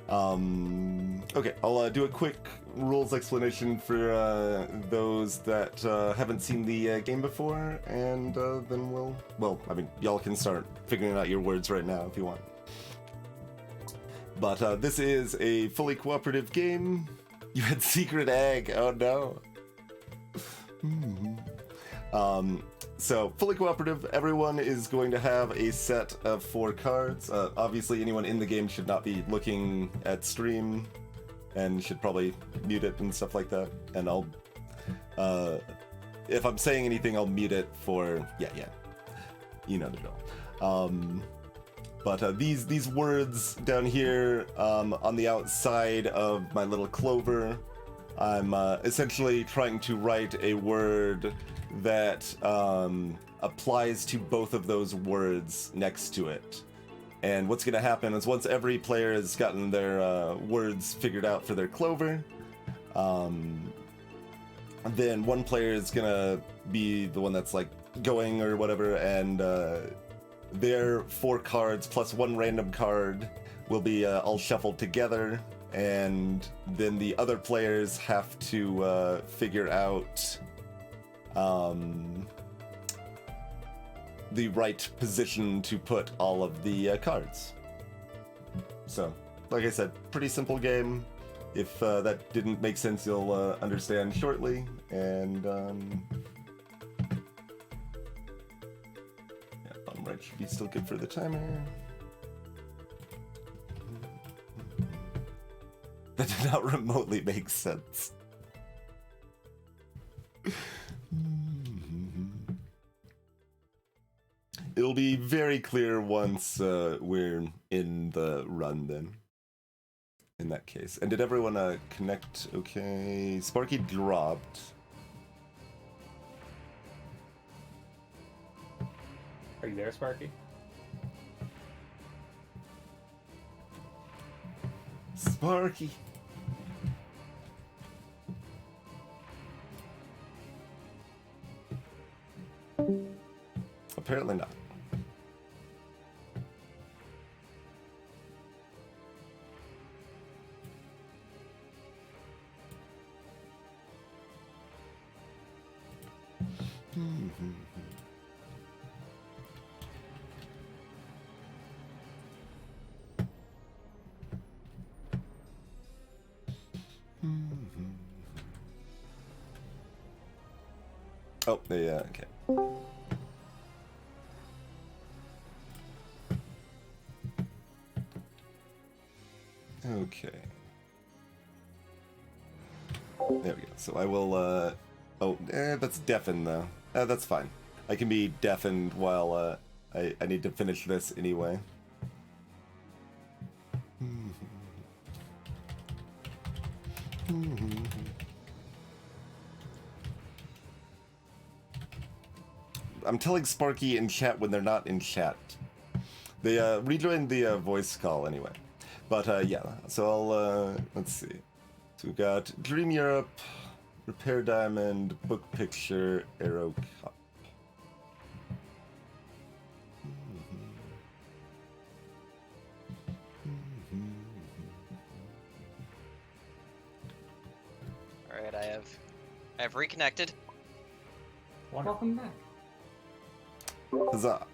Okay, I'll do a quick rules explanation for those that haven't seen the game before, and then I mean, y'all can start figuring out your words right now if you want. But this is a fully cooperative game. You had secret egg, oh no. So, fully cooperative, everyone is going to have a set of 4 cards. Obviously, anyone in the game should not be looking at stream and should probably mute it and stuff like that. And I'll, if I'm saying anything, I'll mute it for, yeah, you know the drill. But these words down here on the outside of my little Clover, I'm essentially trying to write a word that applies to both of those words next to it. And what's going to happen is once every player has gotten their words figured out for their Clover, then one player is going to be the one that's like going or whatever, and their 4 cards plus 1 random card will be all shuffled together, and then the other players have to figure out the right position to put all of the cards. So, like I said, pretty simple game. If that didn't make sense, you'll understand shortly. And yeah, bottom right should be still good for the timer. That did not remotely make sense. It'll be very clear once we're in the run then, in that case. And did everyone connect okay? Sparky dropped. Are you there, Sparky? Sparky. Apparently not. Oh, yeah, okay. Okay. There we go. So I will, that's deafened though. That's fine. I can be deafened while, I need to finish this anyway. I'm telling Sparky in chat when they're not in chat. They, rejoined the, voice call anyway. But, yeah, so I'll, let's see. So we've got Dream Europe, Repair Diamond, Book Picture, Arrow Cup. Alright, I have reconnected. Welcome back. Huzzah.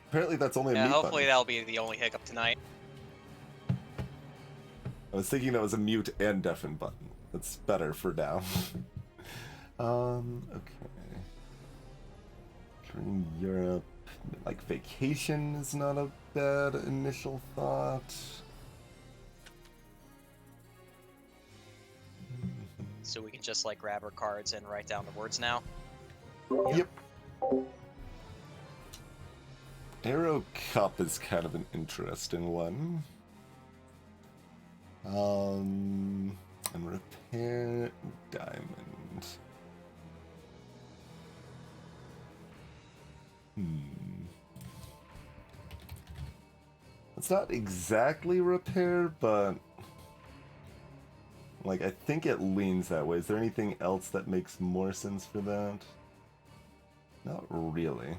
Apparently that's only a mute hopefully button. that'll be the only hiccup tonight. I was thinking that was a mute and deafen button. That's better for now. Okay. Dream Europe. Like vacation is not a bad initial thought. So we can just like grab our cards and write down the words now. Yep. Arrow Cup is kind of an interesting one. And Repair Diamond. It's not exactly repair, but like I think it leans that way. Is there anything else that makes more sense for that? Not really.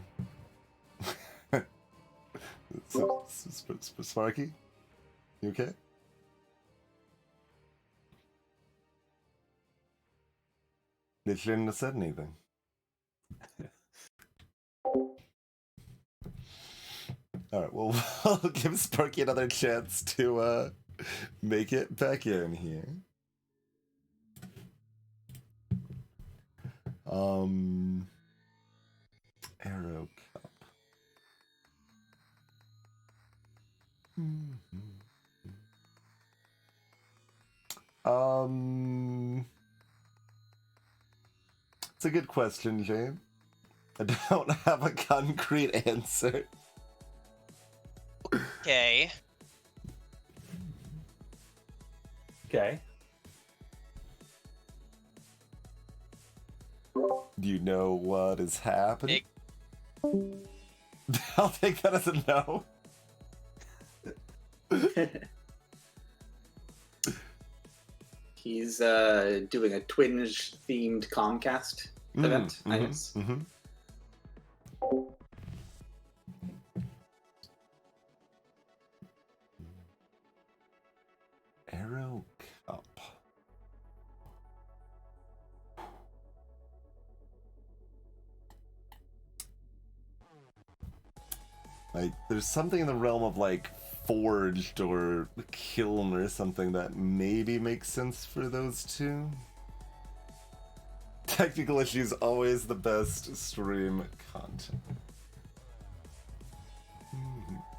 So, Sparky? You okay? They shouldn't have said anything. Alright, well, we'll give Sparky another chance to make it back in here. Arrow Cup. It's a good question, Jane. I don't have a concrete answer. Okay. Okay. Do you know what is happening? I'll take that as a no. He's doing a Twinge-themed Comcast event, I guess. Arrow Cup. Like, there's something in the realm of, like, forged or kiln or something that maybe makes sense for those two. Technical issues always the best stream content.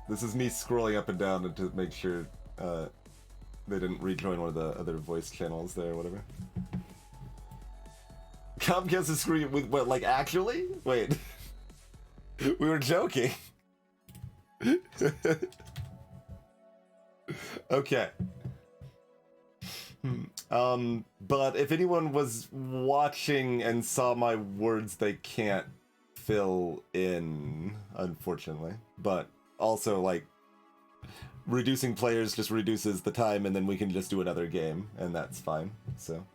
This is me scrolling up and down to make sure they didn't rejoin one of the other voice channels there or whatever. Comcast is screwing with what, like, actually? Wait. We were joking. Okay. But if anyone was watching and saw my words, they can't fill in, unfortunately. But also, like, reducing players just reduces the time, and then we can just do another game, and that's fine, so.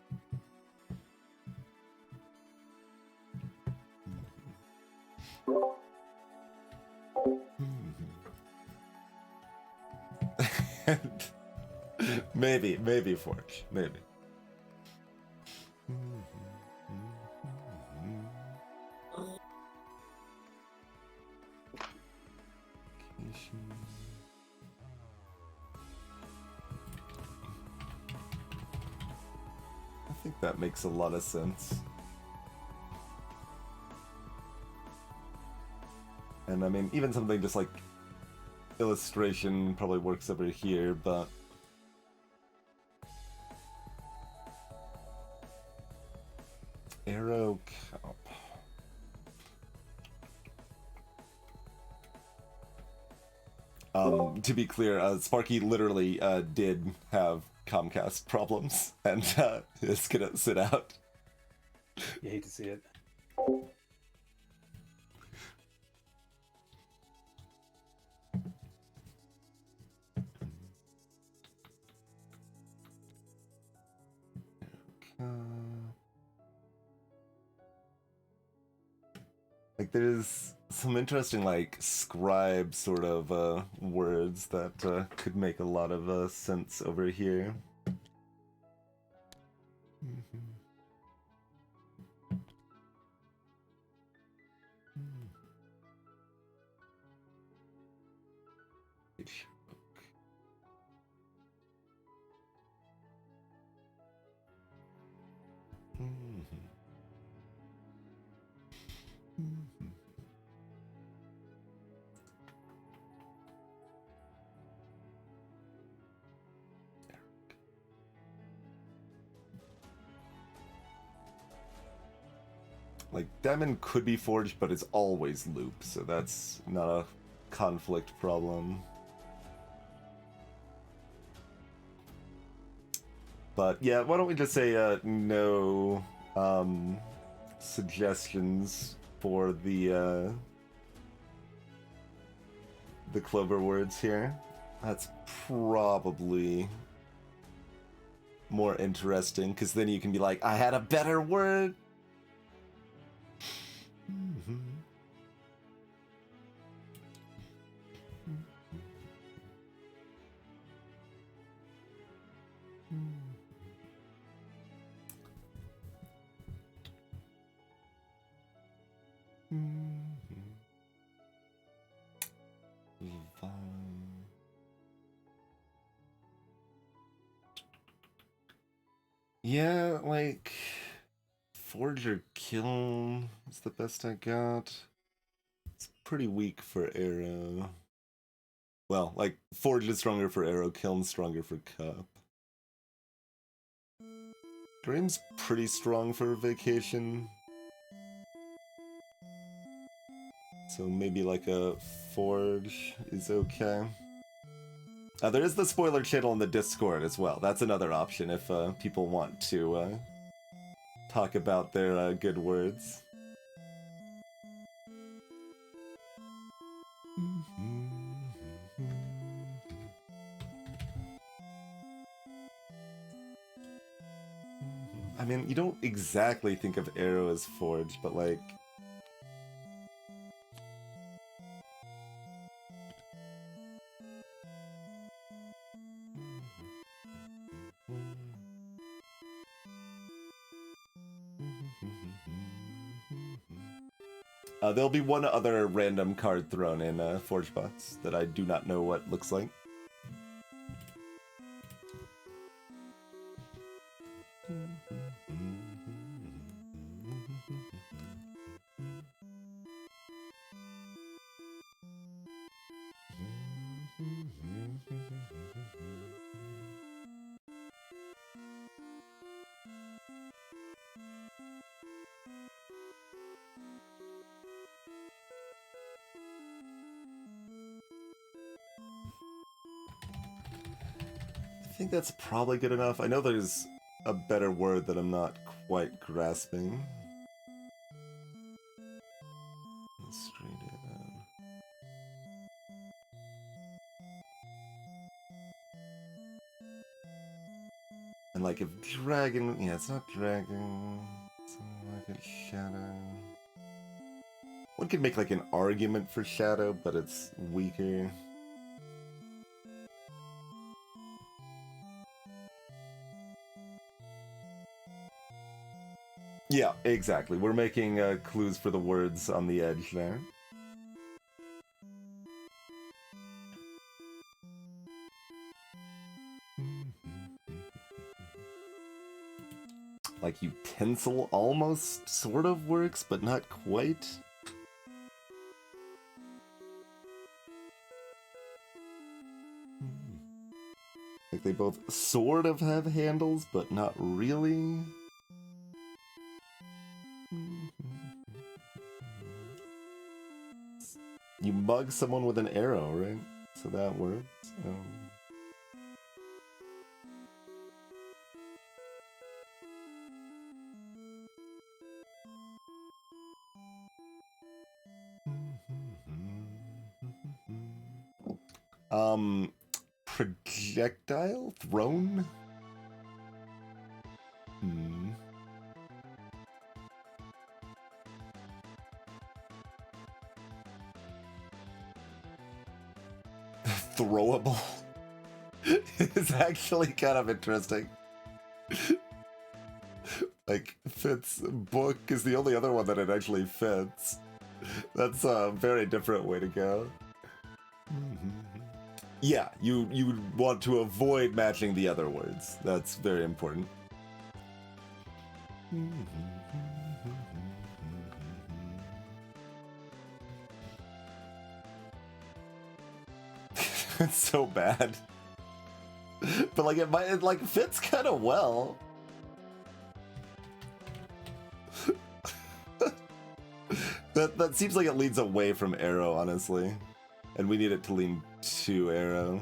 Maybe Forge, maybe. I think that makes a lot of sense. And I mean, even something just like illustration probably works over here, but Arrow Cup. To be clear, Sparky literally did have Comcast problems and is gonna sit out. You hate to see it. Like, there's some interesting, like, scribe sort of words that could make a lot of sense over here. Like, Diamond could be forged, but it's always loop, so that's not a conflict problem. But yeah, why don't we just say no suggestions for the Clover words here. That's probably more interesting, because then you can be like, I had a better word. Yeah, like Forge or Kiln is the best I got. It's pretty weak for Arrow. Well, like Forge is stronger for Arrow, Kiln's stronger for Cup. Dream's pretty strong for Vacation. So maybe like a Forge is okay. There is the spoiler channel in the Discord as well. That's another option if people want to talk about their good words. I mean, you don't exactly think of Arrow as Forge, but like... there'll be one other random card thrown in Forge Box that I do not know what looks like. I think that's probably good enough. I know there's a better word that I'm not quite grasping. Straight in. And like if dragon, yeah, it's not dragon. It's like a shadow. One could make like an argument for shadow, but it's weaker. Yeah, exactly. We're making clues for the words on the edge there. Like utensil almost sort of works, but not quite. Like they both sort of have handles, but not really. You mug someone with an arrow, right? So that works. Projectile? Throne? Throwable is actually kind of interesting. Like, fits book is the only other one that it actually fits. That's a very different way to go. Yeah, you would want to avoid matching the other words. That's very important. It's so bad. But like it like fits kind of well. That seems like it leads away from arrow, honestly. And we need it to lean to arrow.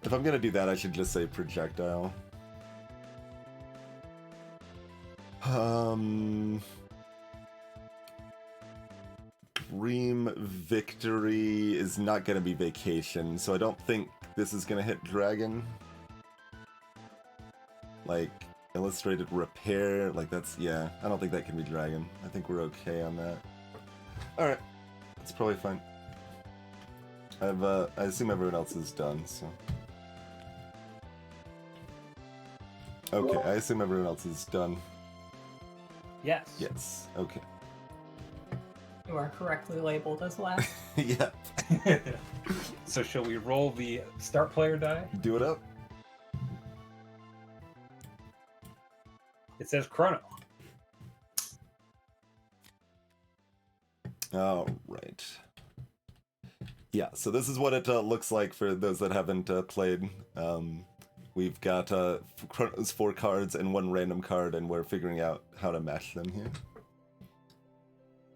If I'm gonna do that, I should just say projectile. Dream victory is not gonna be vacation, so I don't think this is gonna hit dragon. Like, illustrated repair, like that's, yeah, I don't think that can be dragon. I think we're okay on that. Alright, that's probably fine. I assume everyone else is done, so. Okay, I assume everyone else is done. Yes. Yes, okay. You are correctly labeled as last. Yeah, So shall we roll the start player die? do it up. It says Chrono. All right. Yeah, so this is what it looks like for those that haven't played. We've got Chrono's 4 cards and 1 random card, and we're figuring out how to match them here.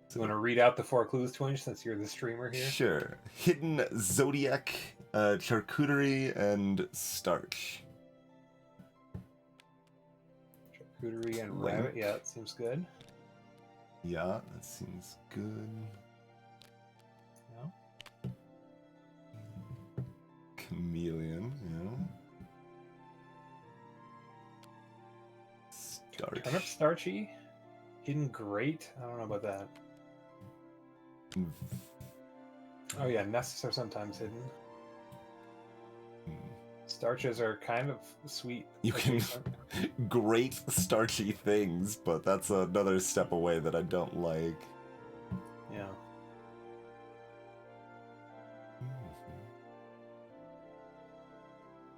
So you want to read out the 4 clues, Twinge, since you're the streamer here? Sure. Hidden Zodiac, Charcuterie, and Starch. Charcuterie and Link. rabbit. Yeah, that seems good. Yeah, that seems good. No? Chameleon, yeah. Starch. Turnip starchy. Hidden great. I don't know about that. Oh yeah, nests are sometimes hidden. Starches are kind of sweet. You can adjacent. great starchy things, but that's another step away that I don't like. Yeah.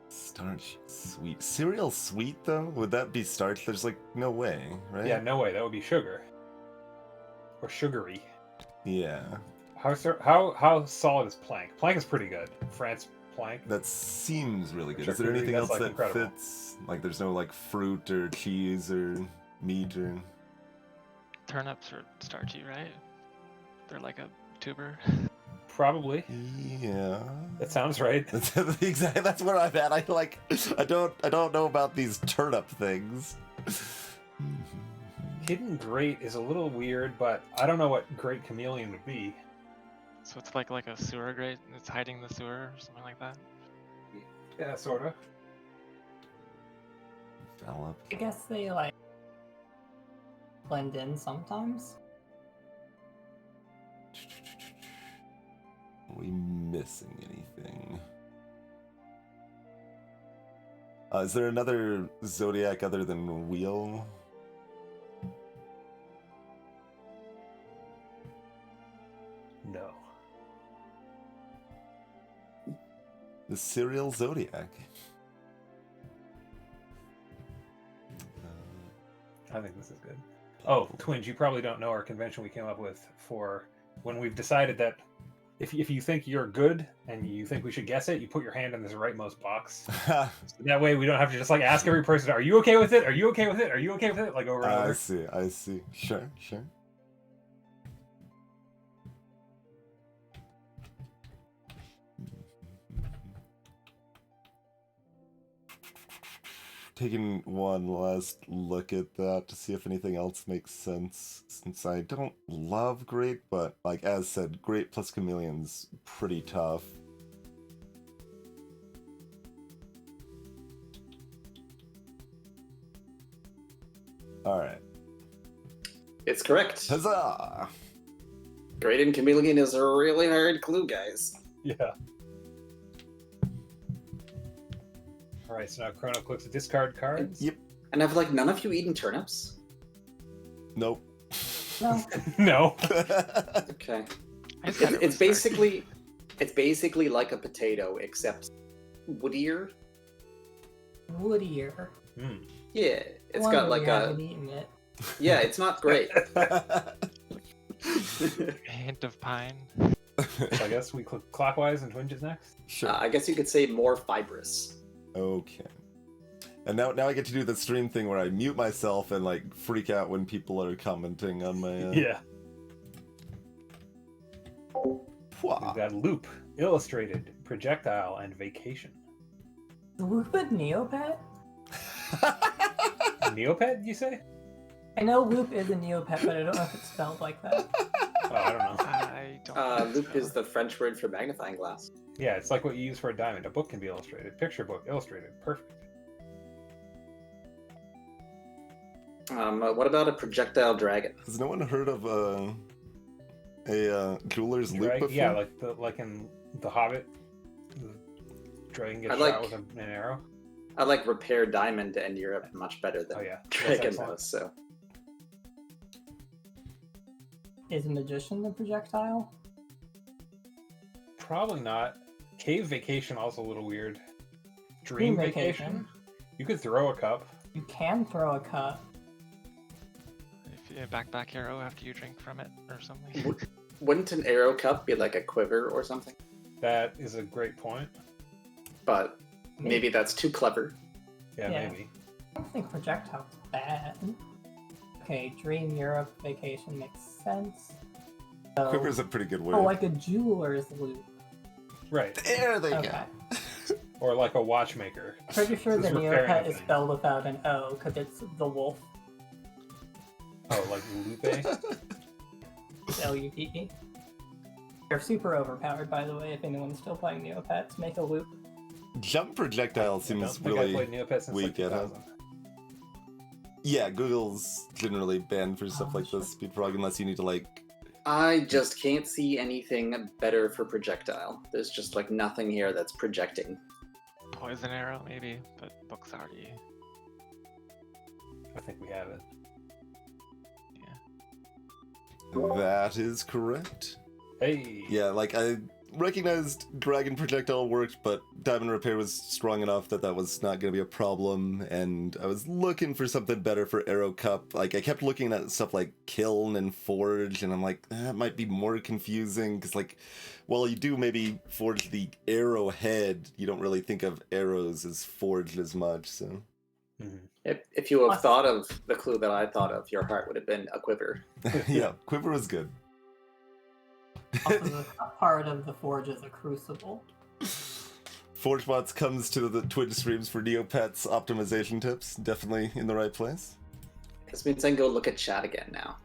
Starch, sweet. Cereal sweet, though? Would that be starch? There's, like, no way, right? Yeah, no way. That would be sugar. Or sugary. Yeah. How solid is plank? Plank is pretty good. France plank. That seems really good. Is there Charcuterie, anything that's, else like, that incredible. fits? Like, there's no, like, fruit or cheese or meat or... Turnips are starchy, right? They're like a tuber. Probably. Yeah. That sounds right. Exactly. That's where I'm at. I don't know about these turnip things. Hidden great is a little weird, but I don't know what great chameleon would be. So it's like a sewer grate. It's hiding the sewer or something like that. Yeah, sort of. Develop. I guess they like blend in sometimes. Are we missing anything? Is there another zodiac other than wheel? No. The cereal zodiac. I think this is good. Oh, Twinge, you probably don't know our convention we came up with for when we've decided that if you think you're good and you think we should guess it, you put your hand in this rightmost box. So that way we don't have to just like ask every person, are you okay with it? Are you okay with it? Are you okay with it? Like over and I over. see. Sure. Taking one last look at that to see if anything else makes sense, since I don't love great, but like as said, great plus chameleon's pretty tough. Alright. It's correct. Huzzah! Great and chameleon is a really hard clue, guys. Yeah. All right, so now Chrono clicks discard cards. Yep. And have like none of you eaten turnips? Nope. No. No. Okay. I said it was It's starchy. basically like a potato except woodier. Woodier. Hmm. Yeah, it's One got of like you a haven't eaten it. yeah. It's not great. A hint of pine. So I guess we click clockwise and Twinge is next. Sure. I guess you could say more fibrous. Okay. And now I get to do the stream thing where I mute myself and like freak out when people are commenting on my. Yeah. Pwah. We've got Loop, Illustrated, Projectile, and Vacation. Is Loop a Neopet? Neopet, you say? I know Loop is a Neopet, but I don't know if it's spelled like that. Oh, I don't know. I don't. think Loop so. is the French word for magnifying glass. Yeah, it's like what you use for a diamond. A book can be illustrated. Picture book, illustrated. Perfect. What about a projectile dragon? Has no one heard of a jeweler's loop before? Yeah, like in The Hobbit, the dragon gets I like- shot with an arrow. I like repair diamond and Europe much better than Oh yeah, that's dragon excellent. though. So Is magician the projectile? Probably not. Cave vacation also a little weird. Dream Dream vacation? You could throw a cup. You can throw a cup. If you back arrow after you drink from it or something. Wouldn't an arrow cup be like a quiver or something? That is a great point. But maybe that's too clever. Yeah, Yeah. maybe. I don't think projectile's bad. Okay, dream Europe vacation makes sense. So, Quiver's a pretty good word. oh, like a jeweler's loop. Right. There they Okay. go. Or like a watchmaker. Pretty sure the Who's repairing Neopet a is thing. spelled without an O because it's the wolf. Oh, like Lupe? L-U-P-E. They're super overpowered, by the way, if anyone's still playing Neopets. Make a loop. Jump projectile I don't seems think I played really Neopets since like weak at it. 2000. Yeah, Google's generally banned for stuff Oh, like this, Speedfrog, unless you need to like. I just can't see anything better for projectile. There's just like nothing here that's projecting. Poison arrow, maybe, but book's already. I think we have it. Yeah. That is correct. Hey! Yeah, like I recognized Dragon Projectile worked, but Diamond Repair was strong enough that that was not going to be a problem, and I was looking for something better for Arrow Cup. Like, I kept looking at stuff like Kiln and Forge, and I'm like, that might be more confusing, because, like, while you do maybe forge the arrowhead, you don't really think of arrows as forged as much, so... Mhm. If you have thought of the clue that I thought of, your heart would have been a quiver. Yeah, Quiver was good. Also, the top part of the forge is a crucible. ForgeBots comes to the Twitch streams for Neopets optimization tips. Definitely in the right place. This means I can go look at chat again now.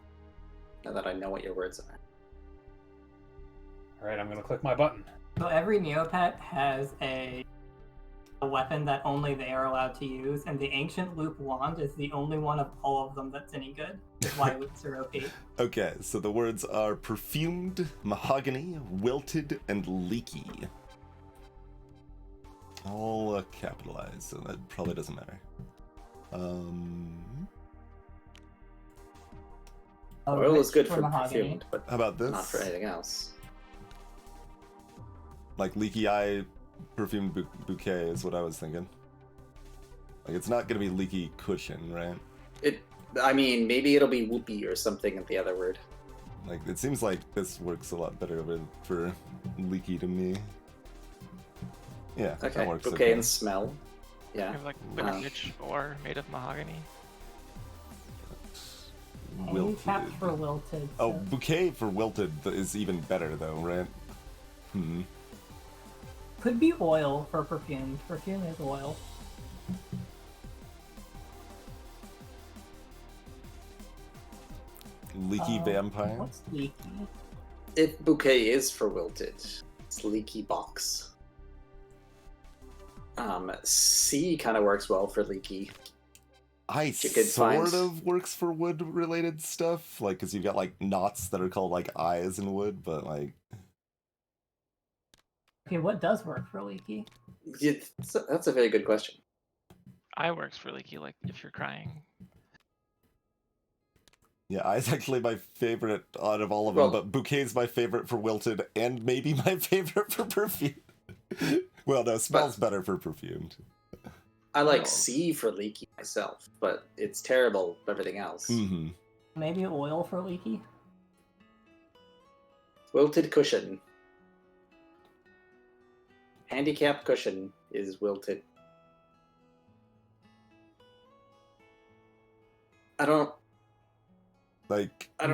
Now that I know what your words are. Alright, I'm gonna click my button. So every Neopet has a weapon that only they are allowed to use, and the Ancient Loop Wand is the only one of all of them that's any good. That's why loops are OP. Okay, so the words are perfumed, mahogany, wilted, and leaky. All capitalized, so that probably doesn't matter. Oil is Rich good for mahogany. perfumed, but How about this? not for anything else. Like leaky eye perfumed bouquet is what I was thinking. Like it's not gonna be leaky cushion, right? I mean, maybe it'll be whoopee or something at the other word. Like it seems like this works a lot better for leaky to me. Yeah, Okay, that works. bouquet and smell. You Yeah. have like Wow. rich ore made of mahogany. Wilted. Capped for wilted. Oh, so- bouquet for wilted is even better though, right? Hmm. Could be oil for perfume. Perfume is oil. Leaky vampire. What's leaky? If bouquet is for wilted, it's leaky box. C kind of works well for leaky. I You could sort find- of works for wood related stuff, like because you've got like knots that are called like eyes in wood, but like Okay, what does work for leaky? That's a very good question. Eye works for leaky, like if you're crying. yeah, eye's actually my favorite out of all of them, Well- but bouquet's my favorite for wilted and maybe my favorite for perfumed. Well, no, smells better for perfumed. I like Oh. C for leaky myself, but it's terrible for everything else. Mm-hmm. Maybe oil for leaky? Wilted cushion. Handicap cushion is wilted. I don't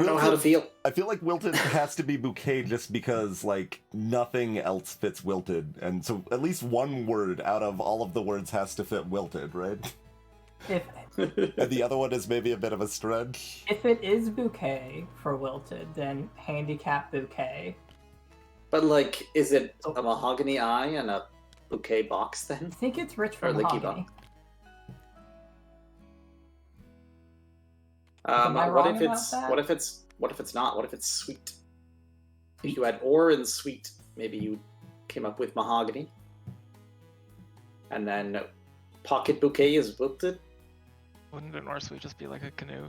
know how to feel. I feel like wilted has to be bouquet just because like nothing else fits wilted, and so at least one word out of all of the words has to fit wilted, right? If And the other one is maybe a bit of a stretch. if it is bouquet for wilted, then handicap bouquet. But like, is it a mahogany eye and a bouquet box I then? think it's rich for Or leaky mahogany. Um, Am I what wrong if about it's that? what if it's not? What if it's sweet? If you had ore and sweet, maybe you came up with mahogany. And then pocket bouquet is wilted. Wouldn't it more sweet just be like a canoe?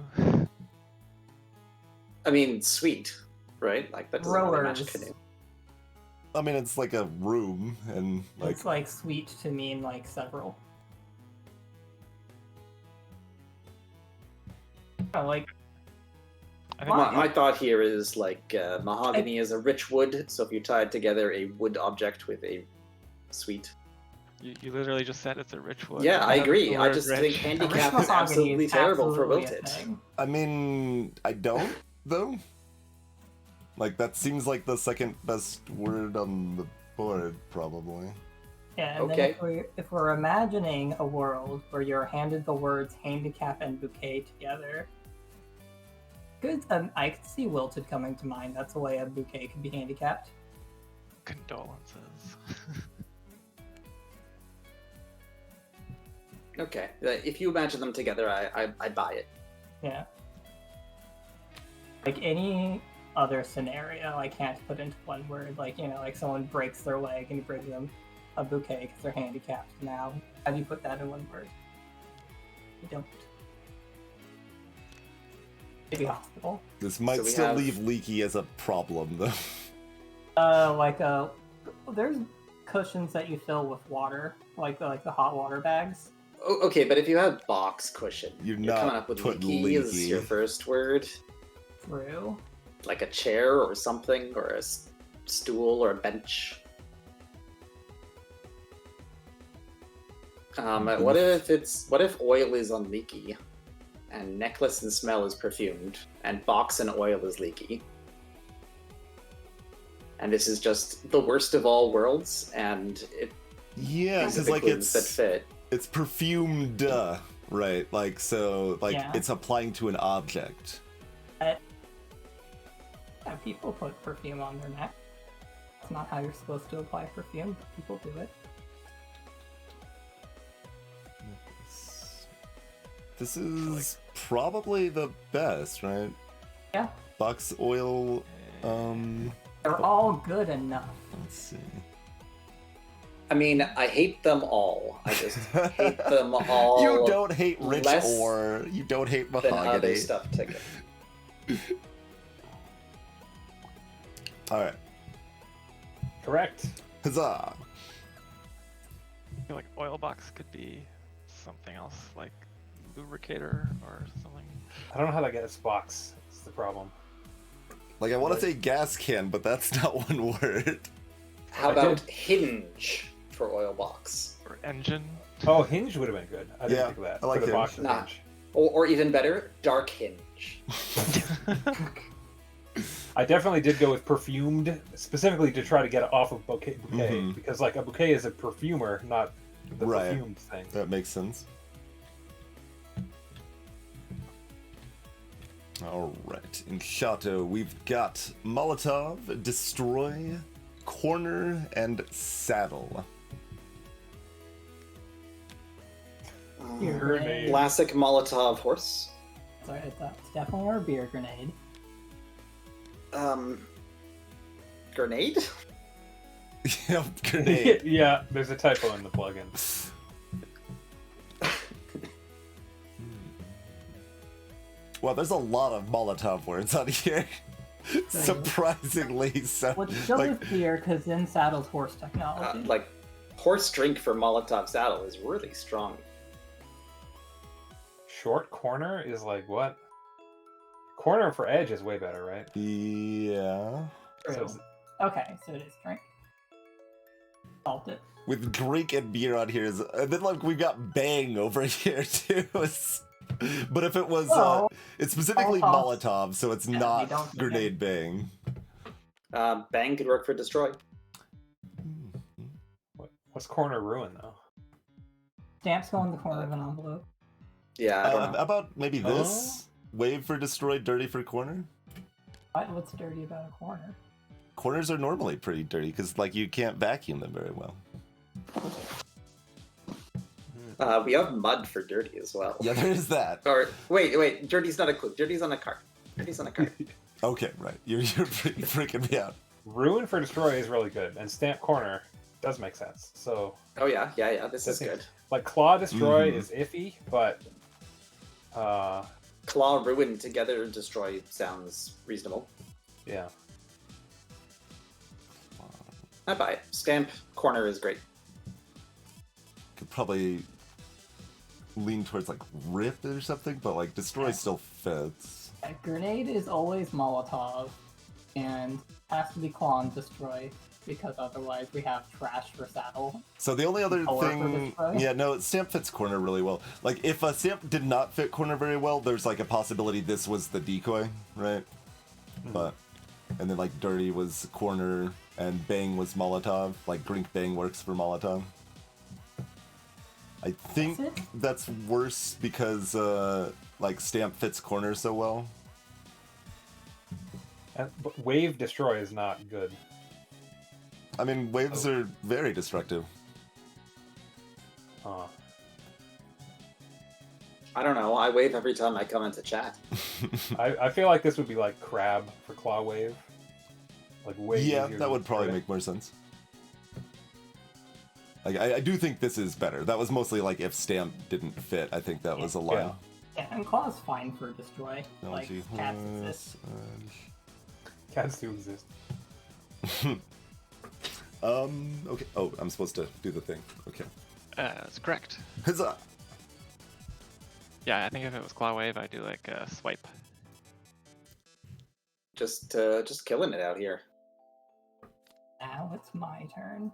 I mean, sweet. right? Like that doesn't really match Rowers. canoe. I mean, it's like a room, and like It's like sweet to mean like several. Oh, like I think My thought here is like mahogany is a rich wood, so if you tied together a wood object with a sweet. you literally just said it's a rich wood. Yeah, I That's agree. the I word just rich. think a rich handicap is mahogany absolutely is terrible for absolutely a wilted. thing. I mean, I don't though. Like that seems like the second best word on the board, probably. Yeah, and Okay. then if we're imagining a world where you're handed the words handicap and bouquet together, I could see wilted coming to mind. That's the way a bouquet could be handicapped. Condolences. Okay, if you imagine them together, I buy it. Yeah. Like any other scenario, I can't put into one word. Like, you know, like someone breaks their leg and you bring them a bouquet because they're handicapped. Now, how do you put that in one word? You don't. Maybe hospital. This might we still have- leave Leaky as a problem, though. There's cushions that you fill with water, like the hot water bags. Oh, okay, but if you have box cushion, You're you're not coming up with putting leaky as leaky. your first word, True. like a chair or something, or a stool or a bench. What if oil is on leaky, and necklace and smell is perfumed, and box and oil is leaky, and this is just the worst of all worlds, and Yeah, these are because the like clues that fit. it's perfumed, right? Like so, like Yeah. it's applying to an object. Yeah, people put perfume on their neck. It's not how you're supposed to apply perfume, but people do it. This is probably the best, right? Yeah. Box oil. They're all good enough. Let's see. I mean, I hate them all. I just hate them all. You don't hate rich less ore. You don't hate than other mahogany. stuff together. All right, Correct. huzzah! I feel like oil box could be something else, like lubricator or something. I don't know how that gets box. That's the problem. Like I want to say gas can, but that's not one word. How I about did. hinge for oil box? Or engine. Oh, hinge would have been good. I didn't Yeah, think of that. I like For the hinge. box of Nah. hinge. Or even better, dark hinge. I definitely did go with perfumed, specifically to try to get it off of bouquet, Mhm. because like a bouquet is a perfumer, not the Right. perfumed thing. That makes sense. All right, in Chateau, we've got Molotov, Destroy, Corner, and Saddle. Beer Grenade. grenade. Classic Molotov horse. Sorry, it's definitely our beer grenade. Grenade? Yep, grenade. Yeah, there's a typo in the plugin. Well, there's a lot of Molotov words on here. Surprisingly, so Let's go like, with beer because in saddles horse technology. Like, horse drink for Molotov saddle is really strong. Short corner is like what? Corner for edge is way better, right? yeah. So True. it's- Okay, so it is drink. Salt it. With drink and beer on here is, and then like we've got bang over here too. But if it was, Well, it's specifically Molotov. Molotov, so it's Yeah, we not don't do grenade bang. Bang could work for destroy. what's corner ruin though? Stamps go in the corner of an envelope. Yeah, I don't know. How about maybe this? Wave for destroy, dirty for corner? What's dirty about a corner? Corners are normally pretty dirty because like you can't vacuum them very well. We have mud for dirty as well. Yeah, there is that. Or wait, dirty's not a clue. Dirty's on a card. Dirty's on a card. Okay, right. You're freaking me out. Ruin for destroy is really good, and stamp corner does make sense. So Oh yeah. This is good. like claw destroy Mhm. is iffy, but Claw, ruin together, destroy sounds reasonable. yeah. I buy it. Stamp corner is great. Could probably lean towards like rip or something, but like destroy still fits. A grenade is always Molotov, and has to be claw and destroy, because otherwise we have trash for saddle. So the only other Color for thing, destroy? yeah, no, stamp fits corner really well. Like if a stamp did not fit corner very well, there's like a possibility this was the decoy, right? But and then like dirty was corner and bang was Molotov. Like Grink Bang works for Molotov. I think That's it? that's worse because like stamp fits corner so well. But wave destroy is not good. I mean, waves are very destructive. Huh. I don't know. I wave every time I come into chat. I feel like this would be like crab for claw wave. Like way Yeah, easier that to would probably destroy. make more sense. Like, I do think this is better. That was mostly like if stamp didn't fit. I think that was a line. Yeah, and claw's fine for destroy. Like, Technology cats horse, exist. Cats do exist. Okay. Oh, I'm supposed to do the thing. Okay. That's correct. Huzzah! Yeah, I think if it was Claw Wave, I'd do like a swipe. Just killing it out here. Now it's my turn.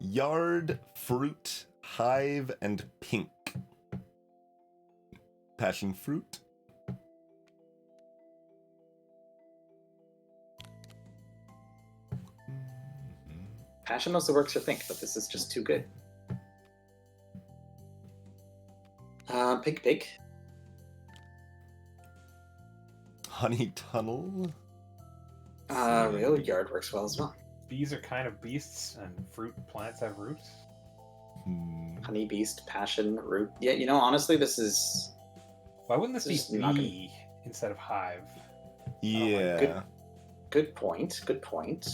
Yard, fruit, hive, and pink. Passion fruit. Passion also works for pink, but this is just too good. Pink. Honey tunnel. Real yard works well as well. Bees are kind of beasts, and fruit plants have roots. Honey beast, passion, root. Yeah, you know, honestly, this is Why wouldn't this This is be not bee instead of hive? Yeah. good point. Good point.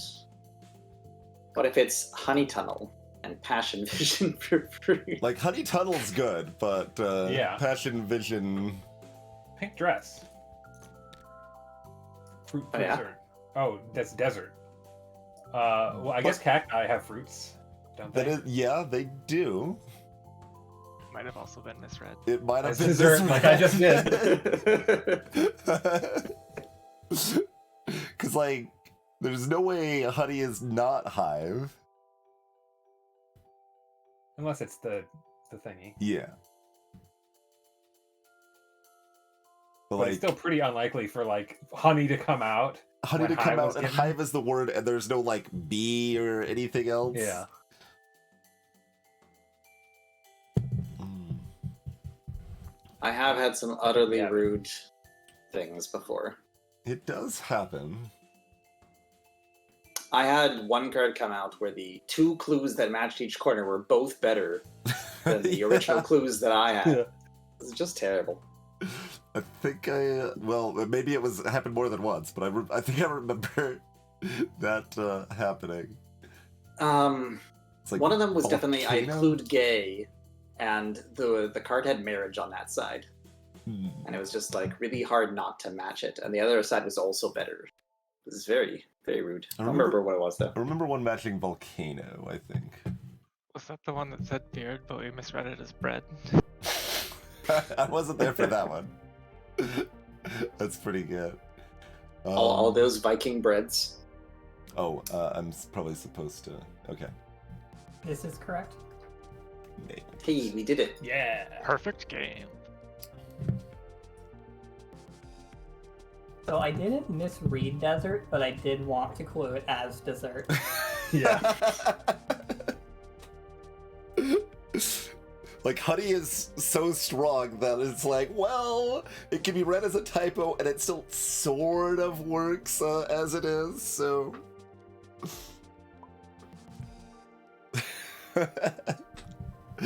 What if it's honey tunnel and passion vision for fruit? Like honey tunnel's good, but Yeah. passion vision. Pink dress. Fruit Oh, yeah? desert. Oh, that's desert. Well, I guess cacti have fruits, don't they? That is, yeah, they do. Might have also been misread. It might have As been dessert, like I just did. Because like, there's no way honey is not hive. Unless it's the thingy. Yeah. But But like, it's still pretty unlikely for like honey to come out. honey when to come hive out was and given. hive is the word, and there's no like bee or anything else. Yeah. I have had some utterly Yeah. rude things before. It does happen. I had one card come out where the two clues that matched each corner were both better than the original Yeah. clues that I had. Yeah. It was just terrible. I think well, maybe it happened more than once, but I think I remember that happening. It's like One of them was definitely I volcano? clued gay, and the card had marriage on that side, Hmm. and it was just like really hard not to match it. And the other side was also better. It was very, very rude. I don't remember what it was though. I remember one matching volcano, I think. Was that the one that said beard, but we misread it as bread? I wasn't there for that one. That's pretty good. All those Viking breads. Oh, I'm probably supposed to. Okay. This is correct. Maybe. Hey, we did it. Yeah. Perfect game. So I didn't misread desert, but I did want to clue it as dessert. Yeah. Like, honey is so strong that it's like, well, it can be read as a typo, and it still sort of works as it is, so...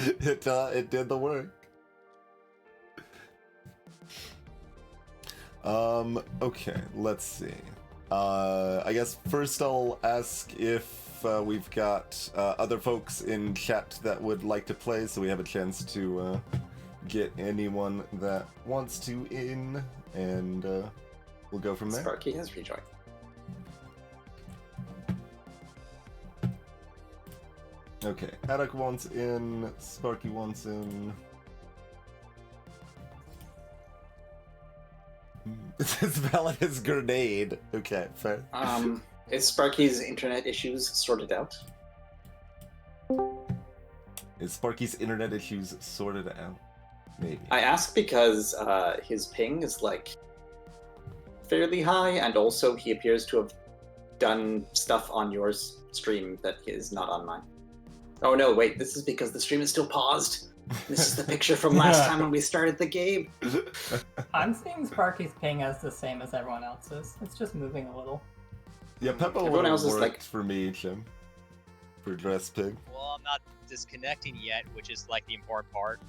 it did the work. Okay, let's see. I guess first I'll ask if we've got other folks in chat that would like to play, so we have a chance to get anyone that wants to in, and we'll go from there. Sparky has rejoined. Okay, Attic wants in, Sparky wants in. It's as valid as grenade. Okay, fair. Is Sparky's internet issues sorted out? Is Sparky's internet issues sorted out? Maybe. I ask because his ping is like fairly high, and also he appears to have done stuff on your stream that is not on mine. Oh no, wait, this is because the stream is still paused. This is the picture from last time when we started the game. I'm seeing Sparky's ping as the same as everyone else's. It's just moving a little. Yeah, Peppa Everyone would have else is worked like- for me, Jim. For dress pig. Well, I'm not disconnecting yet, which is like the important part.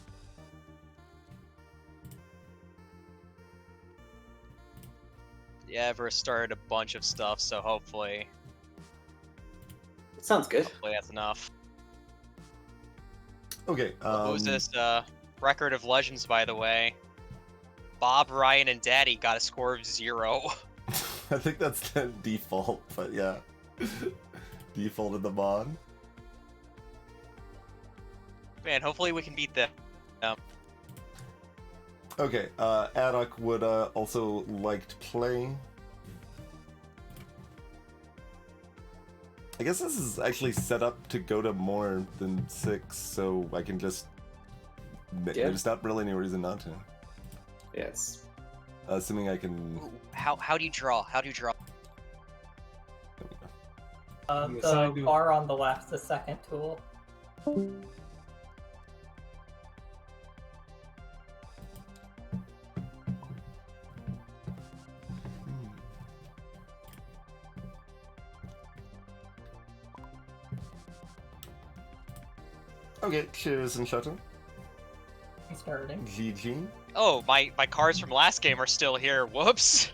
Yeah, I've restarted a bunch of stuff, so hopefully Sounds good. that's enough. Okay. Who's this? Record of Legends, by the way. Bob, Ryan, and Daddy got a score of 0. I think that's the default, but yeah. Default in the mod. Man, hopefully we can beat them. Okay, Adok would also like to play. I guess this is actually set up to go to more than 6, so I can just... Yeah. There's not really any reason not to. Yes. Assuming I can... Ooh, how do you draw? How do you draw? There we go. You The assign to- bar on the left, the second tool. Okay, cheers and shutter. I'm starting. GG. Oh, my cards from last game are still here. Whoops.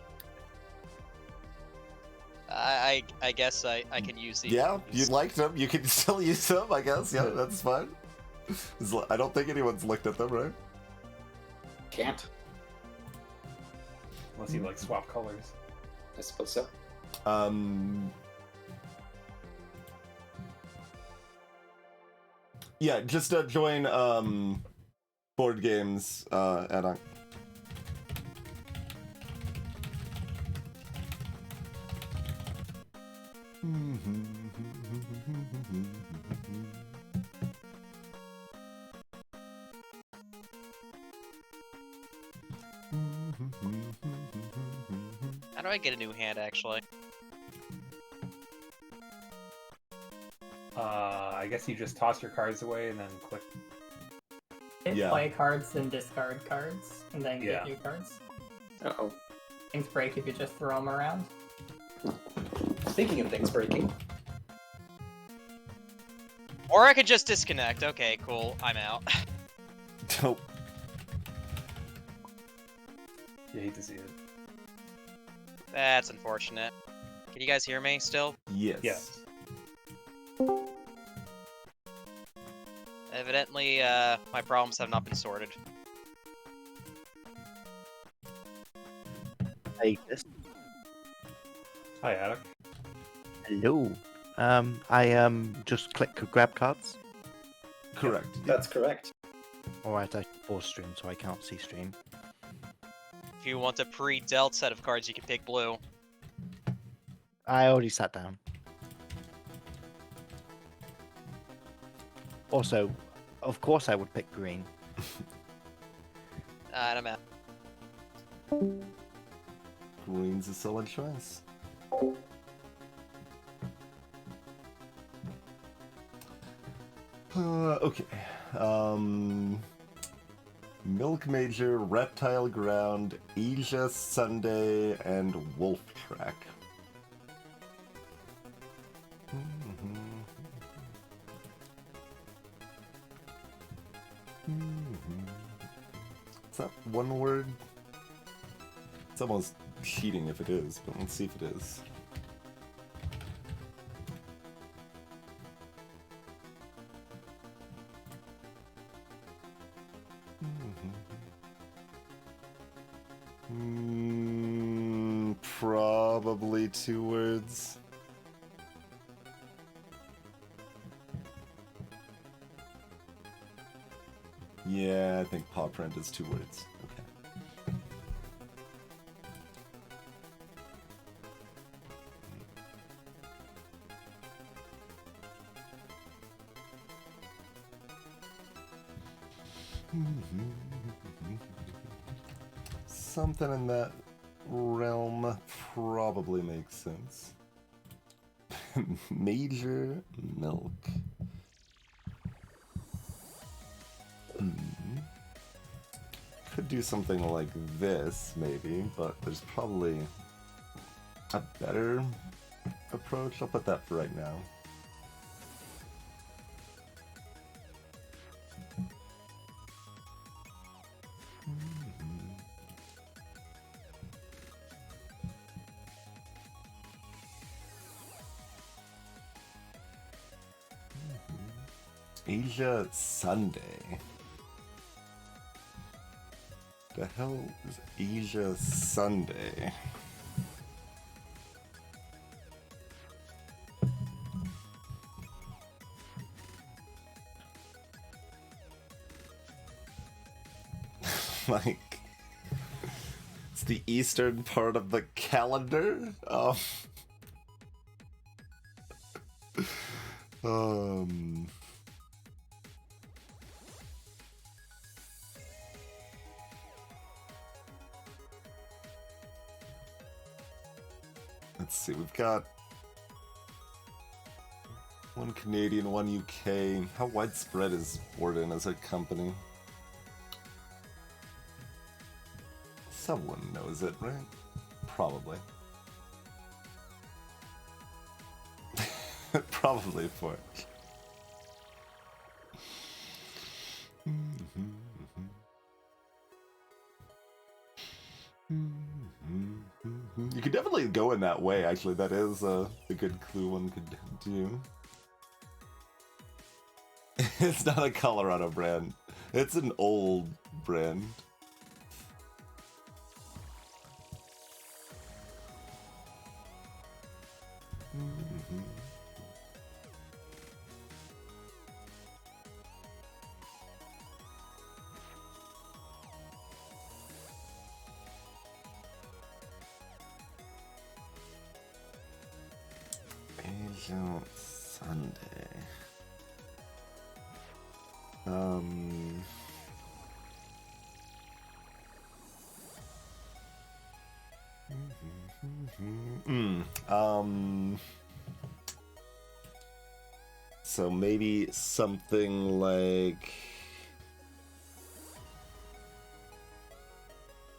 I guess I can use these. Yeah, you liked them. You can still use them, I guess. Yeah, that's fine. I don't think anyone's looked at them, right? Can't. Unless you like swap colors. I suppose so. Yeah, just join board games add-on. How do I get a new hand, actually? I guess you just toss your cards away and then click. Hit Yeah. play cards and discard cards, and then Yeah. get new cards. Uh-oh. Things break if you just throw them around. Speaking of things breaking, Or I could just disconnect. Okay, cool. I'm out. Dope. You hate to see it. That's unfortunate. Can you guys hear me still? Yes. Yes. Evidently, my problems have not been sorted. Hey, this Hi, Attic. hello. I just click grab cards. Correct. that's correct. Alright, I pause stream so I can't see stream. If you want a pre-dealt set of cards, you can pick blue. I already sat down. Also, of course I would pick green. And I'm out. Green's a solid choice. Okay. Milk Major, Reptile Ground, Asia Sunday, and Wolf Track. Is that one word? It's almost cheating if it is, but let's see if it is. probably 2 words. Yeah, I think paw print is 2 words. Okay. Something in that realm probably makes sense. Major milk. Could do something like this, maybe, but there's probably a better approach. I'll put that for right now. Asia Sunday. The hell is Asia Sunday? Like, it's the eastern part of the calendar. Um. Let's see, we've got 1 Canadian, 1 UK. How widespread is Borden as a company? Someone knows it, right? Probably. Probably for it. You could definitely go in that way, actually. That is a good clue one could do. It's not a Colorado brand. It's an old brand. Angel Sunday. So maybe something like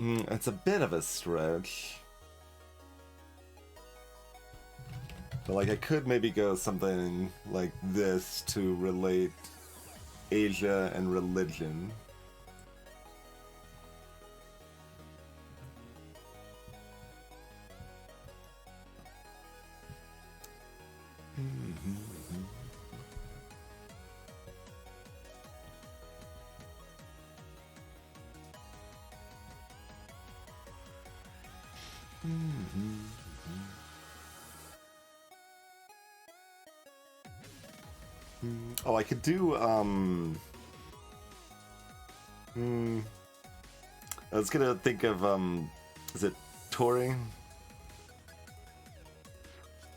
it's a bit of a stretch. But like I could maybe go something like this to relate Asia and religion. Oh, I could do, I was gonna think of, is it Tori?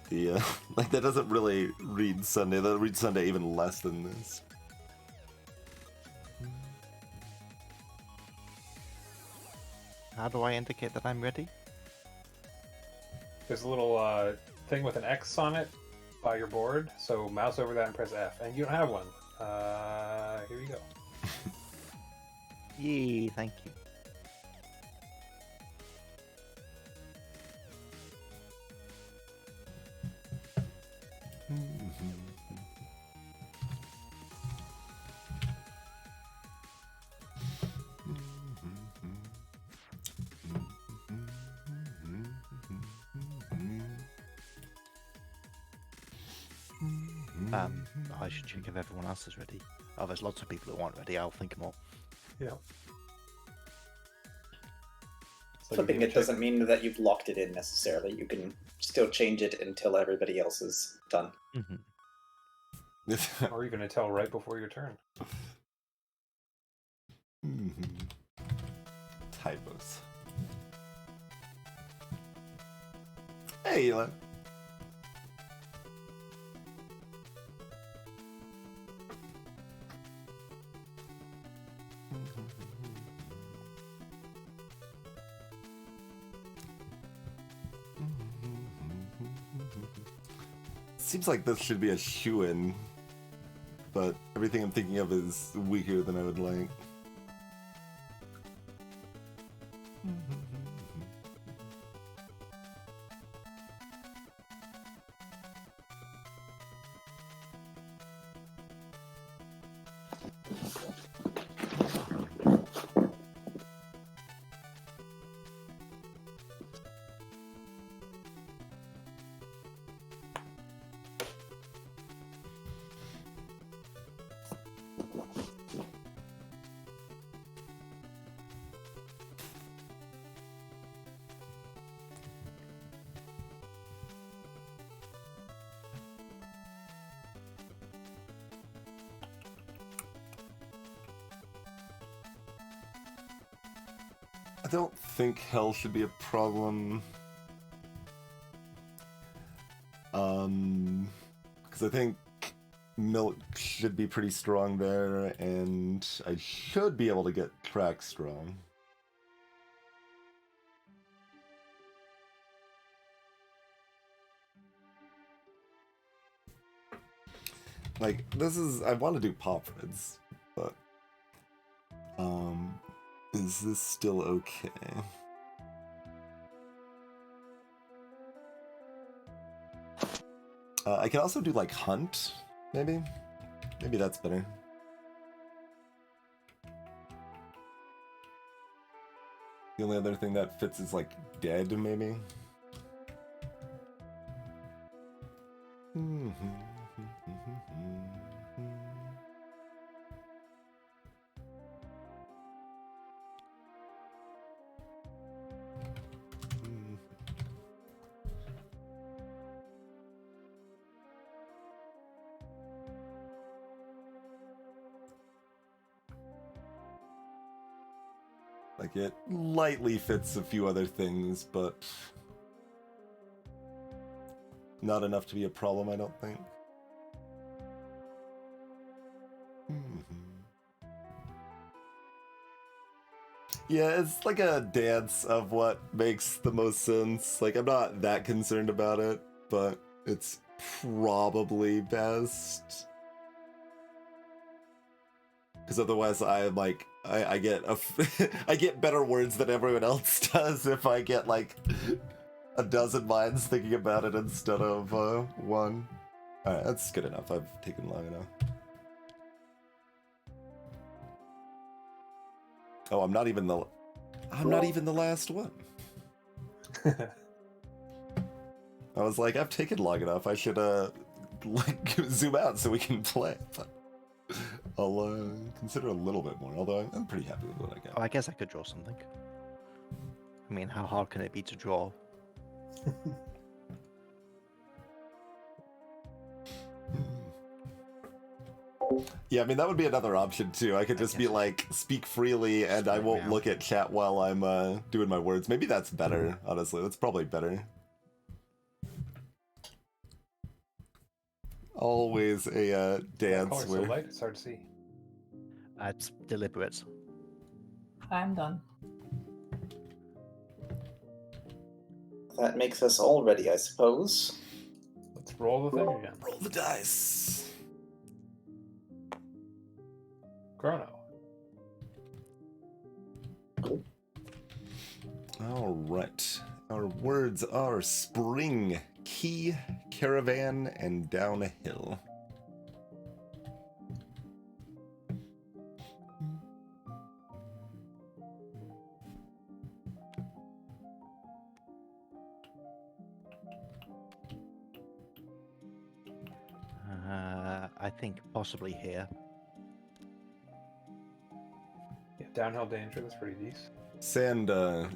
The, like, that doesn't really read Sunday. That reads Sunday even less than this. How do I indicate that I'm ready? There's a little thing with an X on it by your board, so mouse over that and press F. And you don't have one. Here you go. Yay, thank you. I should check if everyone else is ready. Oh, there's lots of people that aren't ready. I'll think more. Yeah. So you Flipping need to it doesn't mean that you've locked it in necessarily. You can still change it until everybody else is done. check, or even until right before your turn. Typos. Hey, Eli. Seems like this should be a shoo-in, but everything I'm thinking of is weaker than I would like. I don't think hell should be a problem. Because I think milk should be pretty strong there, and I should be able to get track strong. Like, this is, I want to do pop reds, but, is this still okay? I can also do, like, hunt, maybe? Maybe that's better. The only other thing that fits is, like, dead, maybe? Like, it lightly fits a few other things, but not enough to be a problem, I don't think. Yeah, it's like a dance of what makes the most sense. Like, I'm not that concerned about it, but it's probably best. Because otherwise, I get I get better words than everyone else does if I get like a dozen minds thinking about it instead of one. All right, that's good enough. I've taken long enough. Oh, I'm not even the last one. I was like, I've taken long enough. I should like zoom out so we can play. But I'll consider a little bit more. Although I'm pretty happy with what I Oh, got. I guess I could draw something. I mean, how hard can it be to draw? Yeah, I mean that would be another option too. I could just be like, speak freely, and I won't look at chat while I'm doing my words. Maybe that's better. Honestly, that's probably better. Always a That dance color's so where. light, it's hard to see. It's deliberate. I'm done. That makes us all ready, I suppose. Let's roll the thing again. Roll the dice. Chrono. All right. Our words are spring, key, caravan, and downhill. I think possibly here. Yeah, downhill danger, that's pretty decent. Sand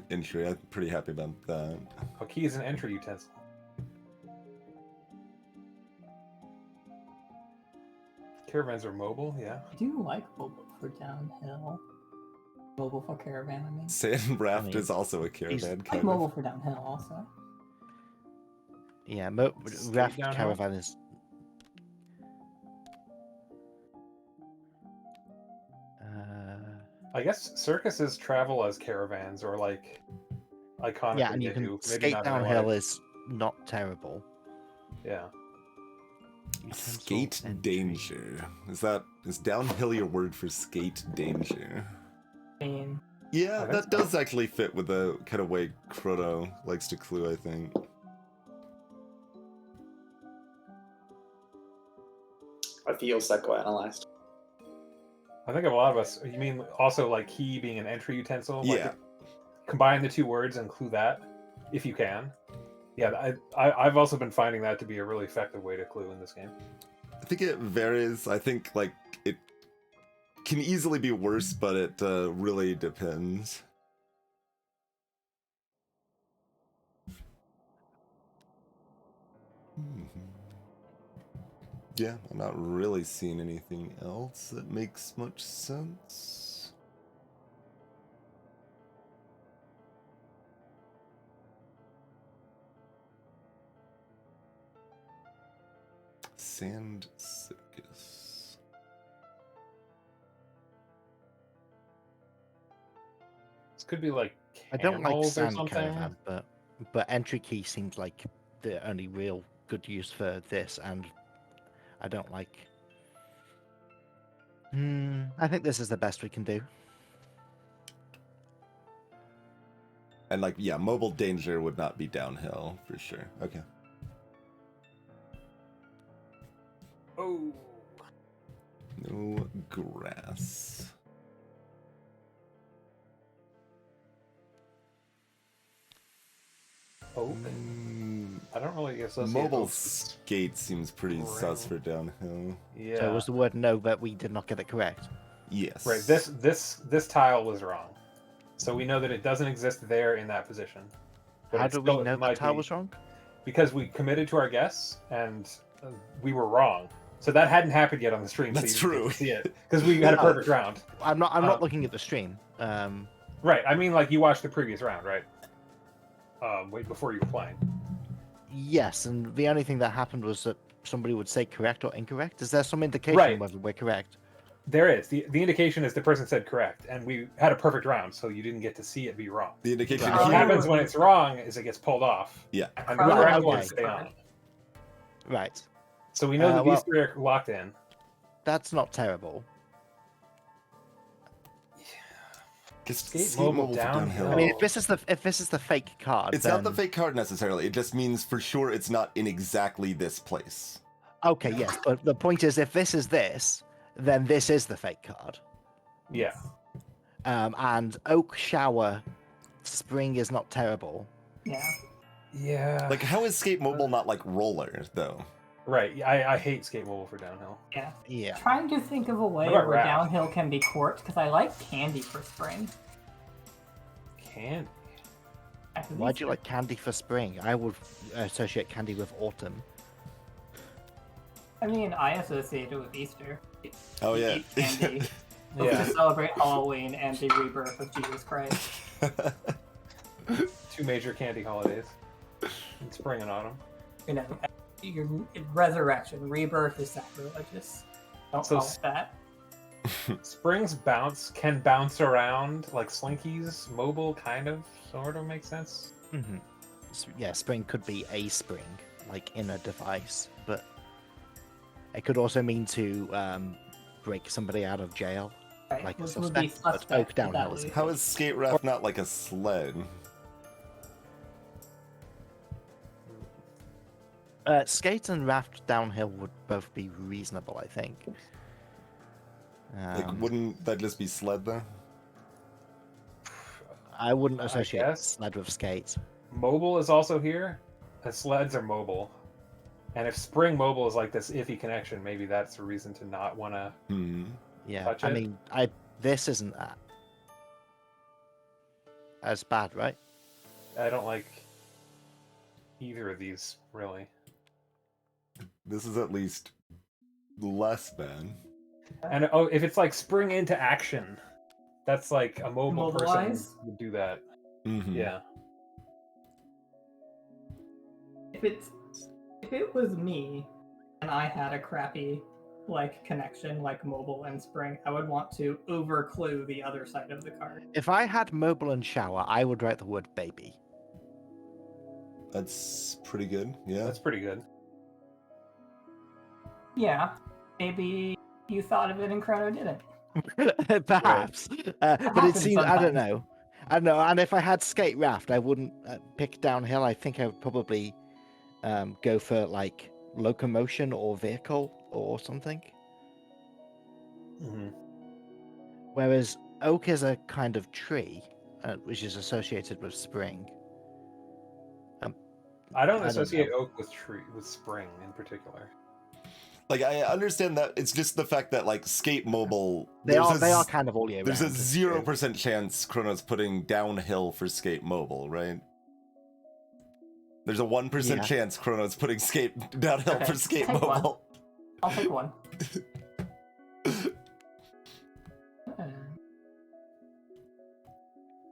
entry. I'm pretty happy about that. A key is an entry utensil. Caravans are mobile, yeah. I do like mobile for downhill. Mobile for caravan, I mean. Sand raft mean, is also a caravan, I like kind mobile of. for downhill also. Yeah, Skate raft downhill? caravan is. I guess circuses travel as caravans, or like iconically Yeah, and you they can do. Maybe skate not in real downhill life. is not terrible. Yeah. Utensil Skate entry. danger. Is downhill your word for skate danger? I mean, Yeah, I think that so. does actually fit with the kind of way Croto likes to clue, I think. I feel psychoanalyzed. I think of a lot of us. You mean also like key being an entry utensil? Like Yeah. combine the two words and clue that, if you can. Yeah, I've also been finding that to be a really effective way to clue in this game. I think it varies. I think, like, it can easily be worse, but it really depends. Yeah, I'm not really seeing anything else that makes much sense. Sand circus. This could be like I don't like camels or sand something. caravan, but entry key seems like the only real good use for this, and I don't like. I think this is the best we can do. And, like, yeah, mobile danger would not be downhill for sure. Okay. Oh. No grass. Open. I don't really associate Mobile open. skate seems pretty sus for downhill. Yeah. So was the word no, but we did not get it correct. Yes. Right. This tile was wrong, so we know that it doesn't exist there in that position. But How it do we still know might that tile be- was wrong? Because we committed to our guess and we were wrong. So that hadn't happened yet on the stream. That's so you didn't true. get to see it because we had a perfect round. I'm not looking at the stream. Right. I mean, like you watched the previous round, right? Wait, before you were playing. Yes, and the only thing that happened was that somebody would say correct or incorrect. Is there some indication Right. whether we're correct? There is. The indication is the person said correct, and we had a perfect round, so you didn't get to see it be wrong. The indication What Oh. happens when it's wrong is it gets pulled off, Yeah. and the Right, correct okay. ones stay on. Right. So we know that Well- these three are locked in. That's not terrible. Just Skate mobile for downhill. I mean, Oh. if this is the fake card, It's then... not the fake card necessarily. It just means for sure it's not in exactly this place. Okay, yes, but the point is, if this is this, then this is the fake card. Yeah. And Oak Shower Spring is not terrible. yeah. Yeah. Like, how is skate mobile not like roller though? Right. I hate skate mobile for downhill. Yeah. Yeah. Trying to think of a way What about where raft? downhill can be court, because I like candy for spring. Candy. Why do you like candy for spring? I would associate candy with autumn. I mean, I associate it with Easter. Oh You yeah. eat candy to Yeah. celebrate Halloween and the rebirth of Jesus Christ. Two major candy holidays. In spring and autumn. You know, your resurrection, rebirth is sacrilegious. Don't So call it that. Springs can bounce around like slinkies. Mobile kind of sort of makes sense. Mm-hmm. Yeah, spring could be a spring, like in a device, but it could also mean to break somebody out of jail. Right, like a which would be suspect, but suspect Oak with downhill that is- loop. How is skate raft not like a sled? Skate and raft downhill would both be reasonable, I think. Like, wouldn't that just be sled though? I wouldn't I associate guess. sled with skate. Mobile is also here. The sleds are mobile. And if spring mobile is like this iffy connection, maybe that's a reason to not want to. Hmm. Yeah, Touch I it? mean, this isn't that. as bad, right? I don't like either of these, really. This is at least less bad. And oh, if it's like spring into action, that's like a mobile person Immobilize? would do that. Mm-hmm. Yeah. If it was me and I had a crappy like connection like mobile and spring, I would want to overclue the other side of the card. If I had mobile and shower, I would write the word baby. That's pretty good. Yeah. That's pretty good. Yeah, maybe you thought of it and Chrono didn't. Perhaps. But it happens seems, I don't sometimes. know. I don't know. And if I had skate raft, I wouldn't pick downhill. I think I would probably go for like locomotion or vehicle or something. Mm-hmm. Whereas oak is a kind of tree, which is associated with spring. I don't I don't associate know. oak with spring in particular. Like I understand that it's just the fact that like skate mobile. They are kind of all year There's a round. it's true. 0% chance Chrono's putting downhill for skate mobile, right? There's a 1% Yeah. chance Chrono's putting skate downhill Okay, for skate take one. mobile. I'll pick one.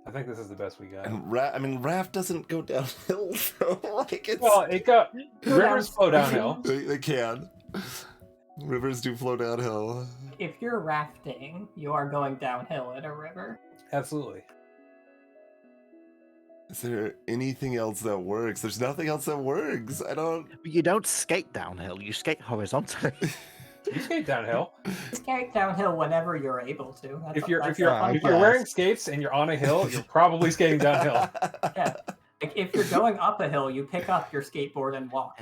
I think this is the best we got. And Raft doesn't go downhill, bro. Like it's Well, it got Go rivers down. flow downhill. they can. Rivers do flow downhill. If you're rafting, you are going downhill in a river. Absolutely. Is there anything else that works? There's nothing else that works. I don't. But you don't skate downhill, you skate horizontally. You skate downhill. Skate downhill whenever you're able to. If you're I wearing guess. skates and you're on a hill, you're probably skating downhill. Yeah. Like if you're going up a hill, you pick up your skateboard and walk.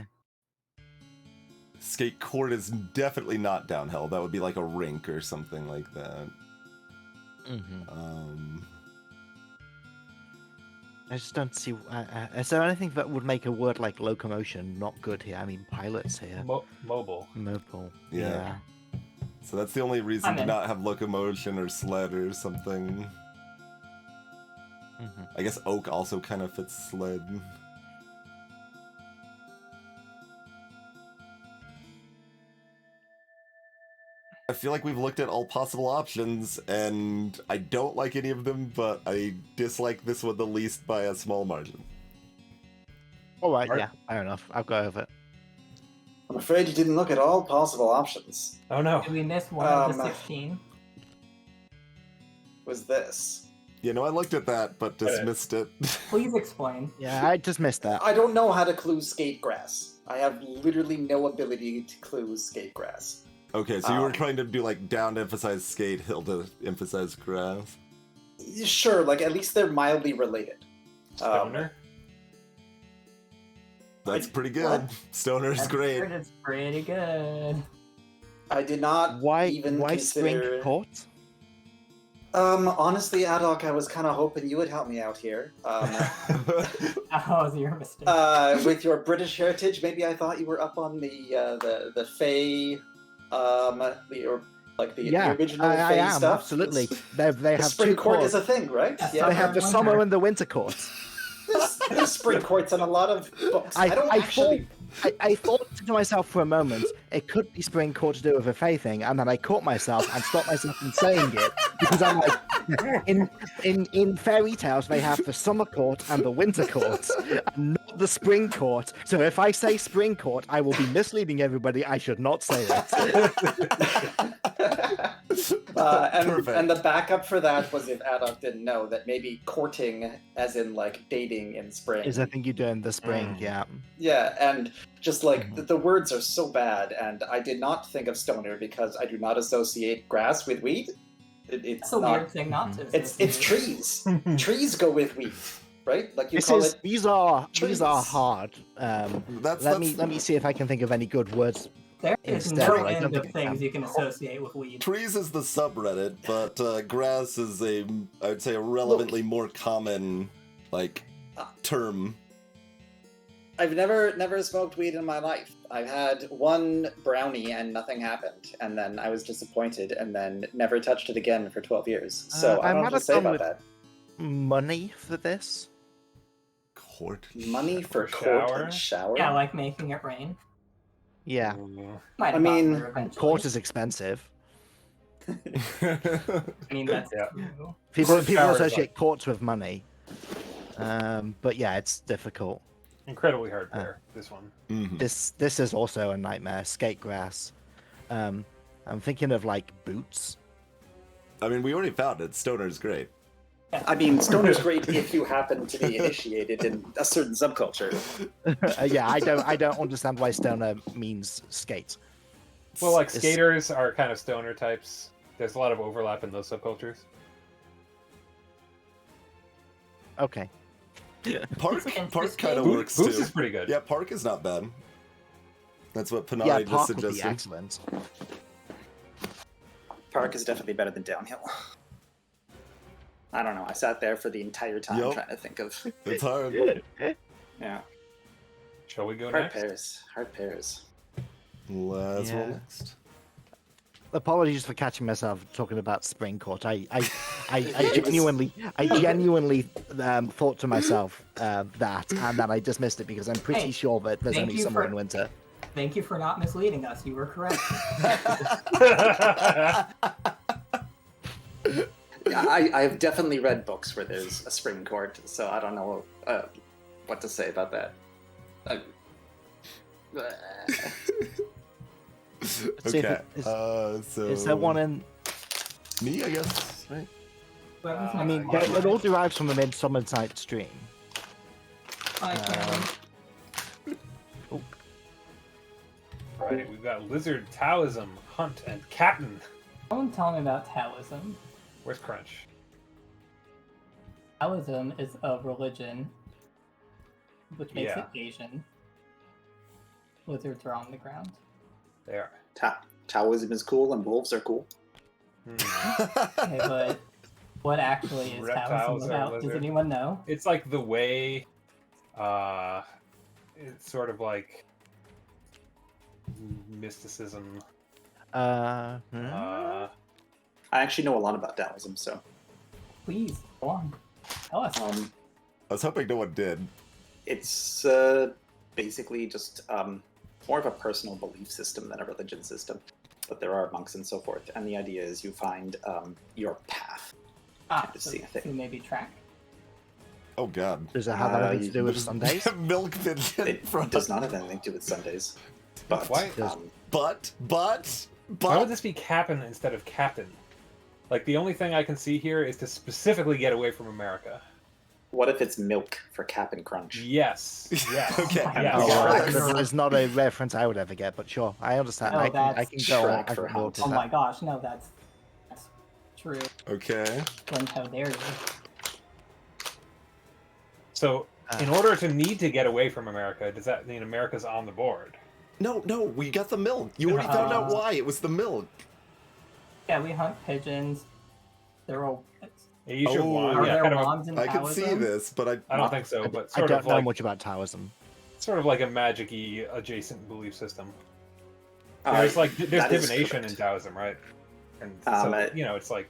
Skate court is definitely not downhill. That would be like a rink or something like that. Mm-hmm. I just don't see. Is there anything that would make a word like locomotion not good here? I mean, pilots here. Mobile. Mobile. Yeah. So that's the only reason I'm to in. not have locomotion or sled or something. Mm-hmm. I guess oak also kind of fits sled. I feel like we've looked at all possible options, and I don't like any of them, but I dislike this one the least by a small margin. All right. Mark? Yeah. Fair enough. I'll go over it. I'm afraid you didn't look at all possible options. Oh no. Did we miss one of the Um, 16? Was this? You know, I looked at that, but dismissed it. Please explain. Yeah, I just missed that. I don't know how to clue skate grass. I have literally no ability to clue skate grass. Okay, so you were trying to do like down to emphasize skate, hill to emphasize grass. Sure, like at least they're mildly related. Stoner. That's I- pretty good. what? Stoner's That's great. It's pretty good. I did not Why? even Why consider... spring court? Honestly, Adok, I was kind of hoping you would help me out here. That was your mistake. With your British heritage, maybe I thought you were up on the Fey, the Yeah, original I Fey am stuff. absolutely. They The have spring two court courts. is a thing, right? Yes, Yeah. They have the Winter. summer and the winter courts. There's spring courts in a lot of books. I don't actually. I thought to myself for a moment, it could be spring court to do with a Fae thing, and then I caught myself and stopped myself from saying it because I'm like, in fairy tales they have the summer court and the winter court, and not the spring court. So if I say spring court, I will be misleading everybody. I should not say it. And the backup for that was if Adok didn't know that maybe courting, as in like dating in spring, Is a thing you do in the spring, yeah. Yeah, and just like the words are so bad, and I did not think of stoner because I do not associate grass with weed. It's That's a not. weird thing not to. It's associate. trees. Trees go with wheat, right? Like you This call is it. these are trees. hard. Let me see if I can think of any good words. There is Instead, no I don't end of think I can. things you can associate with weed. Trees is the subreddit, but grass is I would say a relevantly more common like term. I've never smoked weed in my life. I've had one brownie and nothing happened, and then I was disappointed, and then never touched it again for 12 years. So I I don't might know what to have say gone about with- that. money for this? Court. Money for Shower? court and shower? Yeah, like making it rain. Yeah, Might I have mean, gotten there eventually. court is expensive. I mean, that's Yeah. true. People Court shower is associate like- courts with money. But yeah, it's difficult. Incredibly hard pair, this one. Mhm. This is also a nightmare. Skate grass. I'm thinking of like boots. I mean, we already found it. Stoner's great. I mean, stoner's great if you happen to be initiated in a certain subculture. Yeah, I don't understand why stoner means skate. Well, like It's- skaters are kind of stoner types. There's a lot of overlap in those subcultures. Okay. Park kind of Boot- works Boots too. is pretty good. Yeah, Park is not bad. That's what Panari Yeah, just park would be suggested. excellent. Park is definitely better than downhill. I don't know. I sat there for the entire time Yup. trying to think of. It's hard. Yeah. Shall we go Hard next? pairs. Hard pairs. Let's roll Yeah. next. Apologies for catching myself talking about spring court. I genuinely thought to myself that, and then I dismissed it because I'm pretty Hey, sure that there's thank only you summer for- and winter. Thank you for not misleading us. You were correct. Yeah, I have definitely read books where there's a spring court, so I don't know what to say about that. Let's see if Okay. it- So Is there one in? me? I guess. Right. Whoever's I I next mean, one. it all derives from a Midsummer Night Stream. I can. Right, we've got Lizard, Taoism, Hunt, and Captain. Someone tell me about Taoism. Where's Crunch? Taoism is a religion, which makes Yeah. it Asian. Lizards are on the ground. They are. Taoism is cool and wolves are cool. Okay, but what actually is Reptiles Taoism are about? Does lizard. anyone know? It's like the way, it's sort of like mysticism. Hmm? Uh, I actually know a lot about Taoism, so Please, go on. Tell us. um, I was hoping no one did. it's basically just more of a personal belief system than a religion system. But there are monks and so forth, and the idea is you find your path. to So, see a thing. so maybe track. Oh God. Does it have anything to do with Sundays? Milk pigeon. It does not have anything to do with Sundays. But Why- But. why would this be Captain instead of Captain? Like, the only thing I can see here is to specifically get away from America. what if it's milk for Cap'n Crunch? Yes. Yes. Okay. Yes. Oh, Yeah. that is not a reference I would ever get, but sure, I understand. No, I can that's go. track I for can go Hunt. to Oh that. my gosh, no, that's true. Okay. Glenn, how dare you? So, in order to need to get away from America, does that mean America's on the board? No, we got the milk. You already found out Uh, why. It was the milk. Yeah, we hunt pigeons. They're all. Asia Oh. won. Are Yeah, there kind of. wands in I can see Taoism? this, but I don't think so, I but I sort don't of know like much about Taoism. a magic-y adjacent belief system. Uh, There's there's that is divination in correct. Taoism, right? And Um, so it's like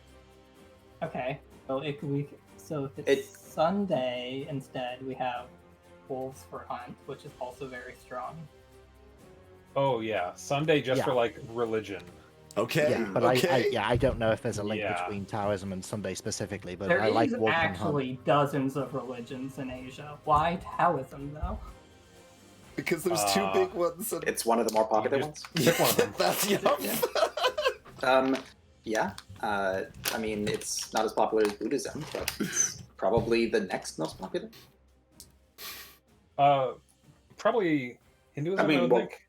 Okay, so if it's It- Sunday instead, we have wolves for hunt, which is also very strong. oh yeah, Sunday just Yeah. for like religion. Okay. Yeah, but okay. I don't know if there's a link Yeah. between Taoism and Sunday specifically, but There I is like wolf and hunt. actually dozens of religions in Asia. Why Taoism though? Because there's two big ones. And... It's one of the more popular You ones. Pick one of them. That's Yeah. Yeah. I mean, it's not as popular as Buddhism, but it's probably the next most popular. Probably Hinduism. I mean, would well, think.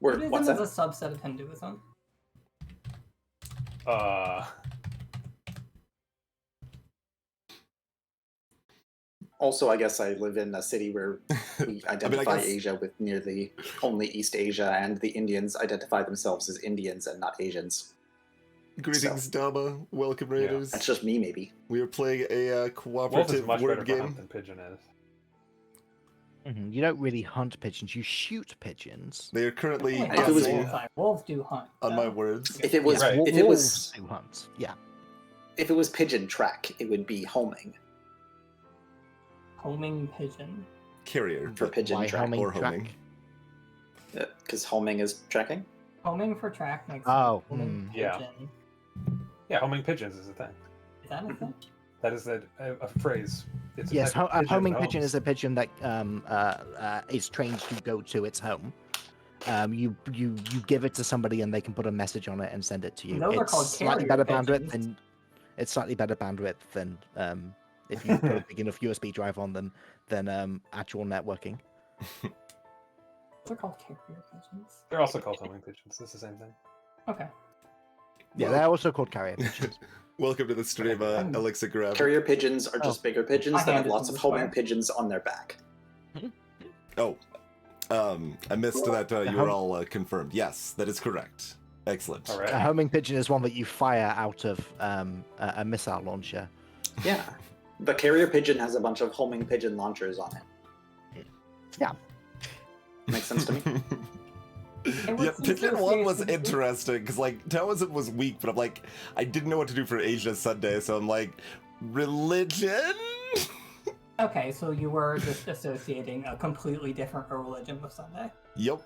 What's Buddhism that? is a subset of Hinduism. Also, I guess I live in a city where we identify guess- Asia with nearly only East Asia, and the Indians identify themselves as Indians and not Asians. Greetings, Dama. Welcome, Raiders. That's just me, maybe. We are playing a Wolf is cooperative much better word for game. hunt than pigeon is. You don't really hunt pigeons; you shoot pigeons. They are currently Only if it was- wolves hunt. Wolves do hunt. on though. my words. If it was, Right. if it was, Wolves do hunt, yeah. if it was pigeon track, it would be homing. Homing pigeon. Carrier. For but pigeon Why track. homing or track? homing. Because homing is tracking. Homing for track makes Oh, sense. Homing Yeah. pigeon. Yeah, homing pigeons is a thing. Is that a thing? That is a phrase. It's a Yes, type of a homing that pigeon homes. is a pigeon that is trained to go to its home. You give it to somebody and they can put a message on it and send it to you. Those are It's called slightly carrier better bandwidth pigeons. than it's slightly better bandwidth than if you put a big enough USB drive on them than actual networking. Those are called carrier pigeons. They're also called homing pigeons. It's the same thing. Okay. Yeah, they're also called carrier pigeons. Welcome to the stream, Elixir Grab. Carrier pigeons are just bigger pigeons My that have hand is lots in of the homing square. pigeons on their back. Oh, I missed that you were hom- all confirmed. Yes, that is correct. Excellent. All right. A homing pigeon is one that you fire out of a missile launcher. Yeah. The carrier pigeon has a bunch of homing pigeon launchers on it. Yeah. Makes sense to me. Yeah, Pigeon 1 was interesting because like Taoism was weak, but I'm like, I didn't know what to do for Asia Sunday, so I'm like, religion? Okay, so you were just associating a completely different religion with Sunday. Yep.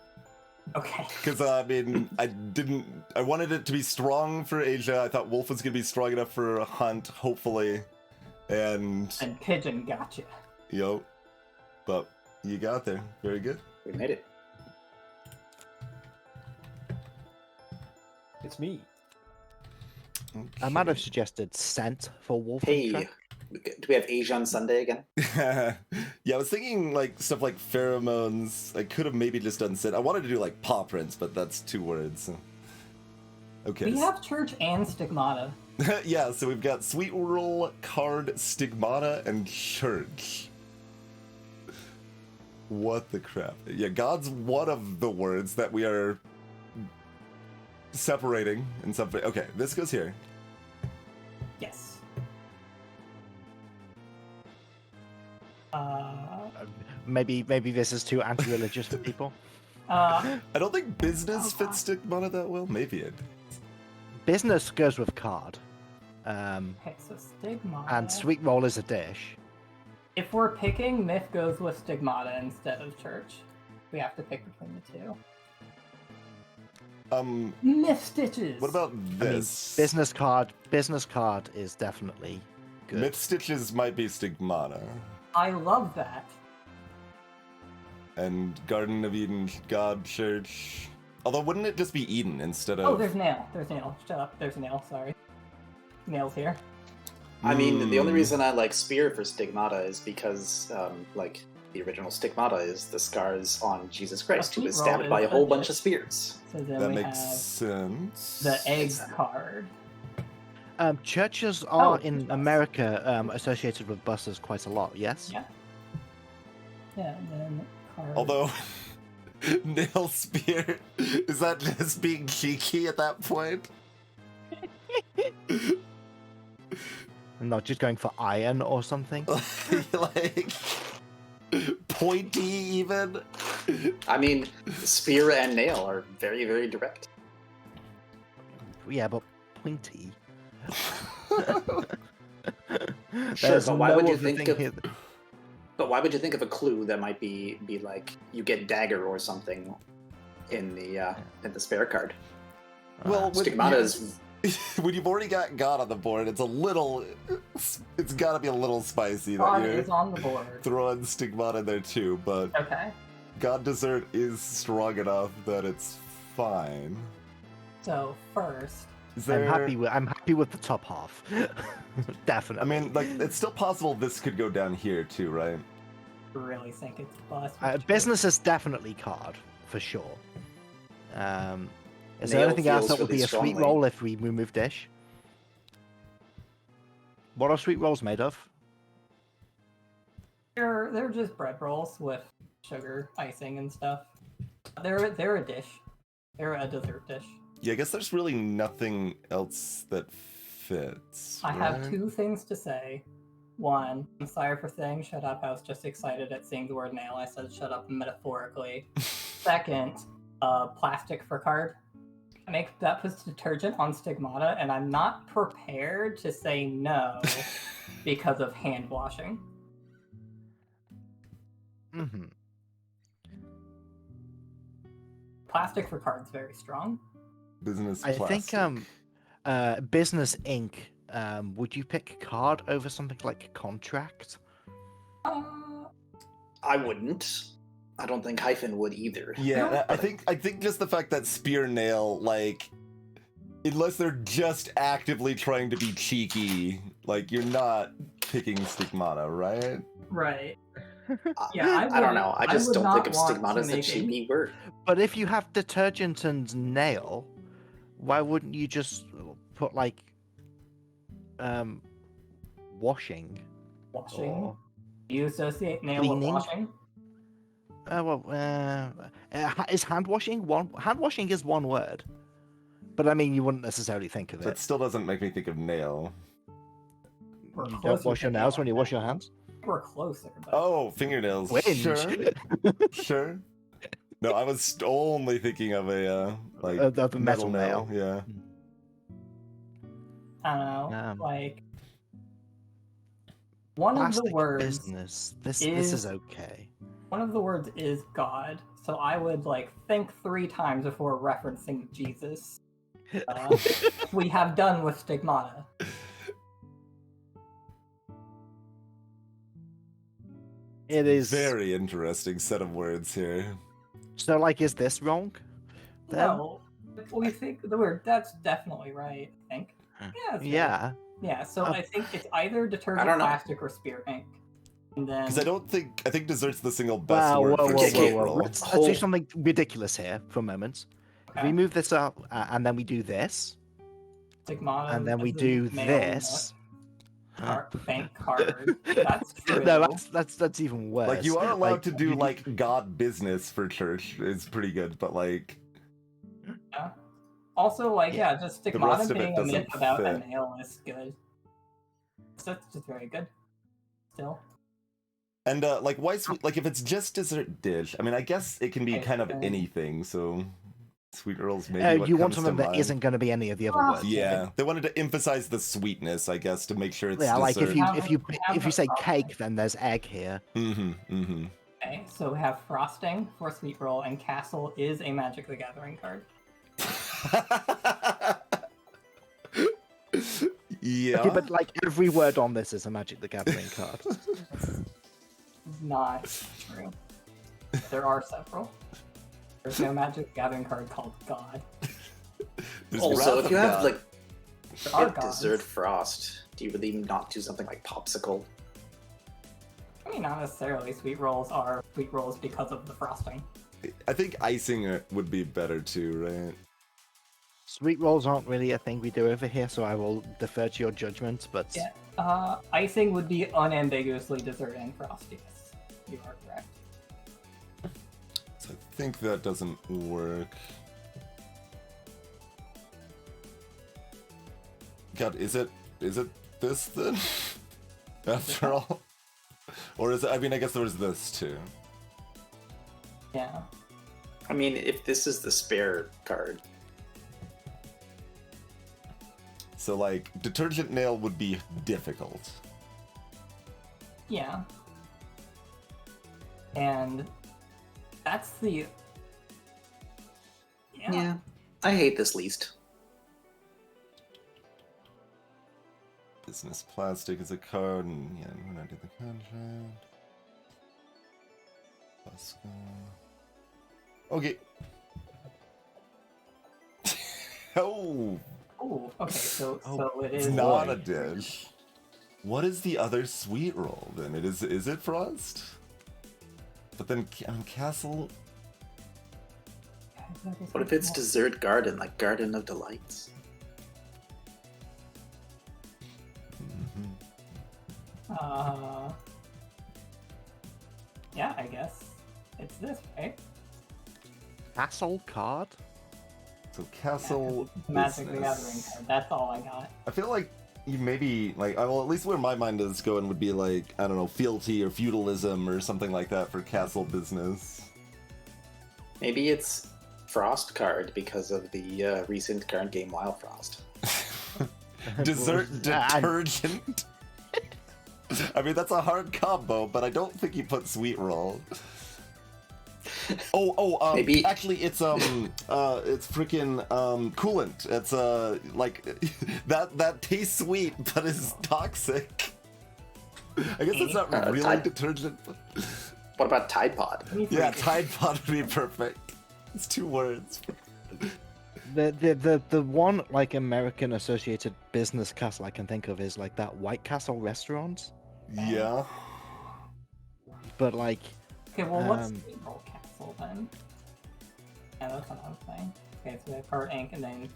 Okay. Because I mean, I wanted it to be strong for Asia. I thought Wolf was gonna be strong enough for a hunt, hopefully, and And pigeon gotcha. yep. But you got there. Very good. We made it. It's me. I might have suggested scent for wolf. Hey, do we have Asia on Sunday again? Yeah, I was thinking like stuff like pheromones. I could have maybe just done scent. I wanted to do like paw prints, but that's 2 words. Okay. We have church and stigmata. Yeah, so we've got Sweet Roll, Card, Stigmata, and Church. What the crap? Yeah, God's one of the words that we are separating in some. Okay, this goes here. Yes. Maybe this is too anti-religious for people. I don't think business Oh, fits God. Stigmata that well. Maybe it. Business goes with card, Okay, so stigmata. and sweet roll is a dish. If we're picking, myth goes with stigmata instead of church. We have to pick between the two. Myth stitches. What about I mean, this? business card is definitely good. Myth Stitches might be Stigmata. I love that. And Garden of Eden, God Church. Although, wouldn't it just be Eden instead of? Oh, there's nail. There's nail. Shut up. There's a nail. Sorry. Nail's here. I mean, the only Hmm. reason I like spear for stigmata is because, like, the original stigmata is the scars on Jesus Christ, who sweet was roll stabbed is by a whole a bunch dish. of spears. So then That we makes have sense. the egg Exactly. card. Churches are Oh, in yes. America associated with buses quite a lot. Yes. Yeah. Yeah, and then card. Although, nail spear, is that just being cheeky at that point? Not just going for iron or something. Like, pointy even? I mean, spear and nail are very, very direct. Yeah, but pointy. Sure, There's but why no would you other think thing of- here. But why would you think of a clue that might be like you get dagger or something in the spare card? Well, when Stigmata you- is when you've already got God on the board, it's gotta be a little spicy that card you're is on the board. throwing Stigmata in there too, but Okay. God Dessert is strong enough that it's fine. So first, Is there... I'm happy with the top half. I Definitely. mean, like, it's still possible this could go down here too, right? I really think it's bust. Business is definitely card for sure. Is there Nail anything else feels that would be really a sweet strongly. roll if we remove dish? What are sweet rolls made of? They're just bread rolls with sugar, icing, and stuff. They're a dish. They're a dessert dish. Yeah, I guess there's really nothing else that fits. I have right? 2 things to say. One, I'm sorry for saying shut up. I was just excited at seeing the word nail. I said shut up metaphorically. Second, plastic for card. That puts detergent on stigmata, and I'm not prepared to say no because of hand washing. Mm-hmm. Plastic for cards very strong. Business I plastic. think Business Inc. Would you pick card over something like contract? I wouldn't. I don't think Hyphen would either. Yeah, I think just the fact that Spear Nail, like, unless they're just actively trying to be cheeky, like, you're not picking Stigmata, right? Right. Yeah, I don't know. I just would don't not think of want Stigmata to as a make a- cheapy word. But if you have detergent and nail, why wouldn't you just put like washing? Washing. Or... Do you associate nail with Cleaning? washing? Is hand washing one? Hand washing is one word, but I mean you wouldn't necessarily think of That it. still doesn't make me think of nail. We're You don't closer wash to your nails nail when you than wash that. your hands. We're closer, but Oh, fingernails. Whinge. Sure. Sure. No, I was only thinking of a like Of a metal nail. nail. Yeah. I don't know. Um, Like one of the Plastic words, business. This is- is okay. one of the words is God. So I would like think 3 times before referencing Jesus. We have done with Stigmata. It is Very interesting set of words here. So, like, is this wrong? Then? No, we think the word that's definitely right. I think. Yeah. That's right. Yeah. Yeah. So Uh, I think it's either detergent, don't know. plastic, or spear ink. And then Because I think dessert's the single best Wow, word whoa, for whoa, sweet whoa, whoa. roll. Let's do something ridiculous here for a moment. If Okay. we move this up and then we do this, Stigmata, and then we as do in male this. bank card. That's true. No, that's even worse. Like you are allowed Like, to do you- like God business for church is pretty good, but like Yeah. Also, like, yeah, just Stigmata rest of it being a myth doesn't about a fit. nail is good. So that's just very good. Still. and like why sweet like if it's just dessert dish, I mean I guess it can be kind of Okay. anything, so sweet rolls maybe what you want comes something to that mind. isn't going to be any of the other Ah, words. Yeah, they wanted to emphasize the sweetness, I guess, to make sure it's Yeah, like dessert. if you say cake, then there's egg here. Mm-hmm. Okay, so we have Frosting for Sweet Roll, and Castle is a Magic the Gathering card. Yeah. Okay, but like every word on this is a Magic the Gathering card. Not true. There are several. There's no Magic the Gathering card called God. There's Also, Wrath if you of have God. like There are get gods. dessert frost, do you really not do something like popsicle? I mean, not necessarily. Sweet Rolls are Sweet Rolls because of the frosting. I think icing would be better too, right? Sweet rolls aren't really a thing we do over here, so I will defer to your judgment. But Yeah. Icing would be unambiguously dessert and frosty. Yes, you are correct. So I think that doesn't work. God, is it this then? After all? Or is it, I mean, I guess there was this too. Yeah. I mean, if this is the spare card, So like, detergent nail would be difficult. Yeah. And that's the. Yeah. I hate this least. Business plastic is a card, and yeah, we're not doing the contract. Let's go. Okay. Oh, Oh, okay. So it it's is. not a dish. What is the other sweet roll then? Is it frost? But then castle. What if it's dessert garden, like Garden of Delights? Yeah, I guess it's this, right? Castle card. So castle. Magic the Gathering business. card. That's all I got. I feel like you maybe like well at least where my mind is going would be like I don't know fealty or feudalism or something like that for castle business. Maybe it's Frost card because of the recent current game Wild Frost. Dessert detergent. I mean, that's a hard combo, but I don't think you put sweet roll. Maybe- Actually, it's freaking coolant. It's like that tastes sweet, but is toxic. I guess it's not really Tide- detergent. But... What about Tide Pod? Yeah, Tide Pod would be perfect. It's 2 words. The one like American associated business castle I can think of is like that White Castle restaurant. Yeah. But like, Okay, well, what's Sweet Roll Castle then? Yeah, that's what I'm saying. Okay, so we have Card Ink and then.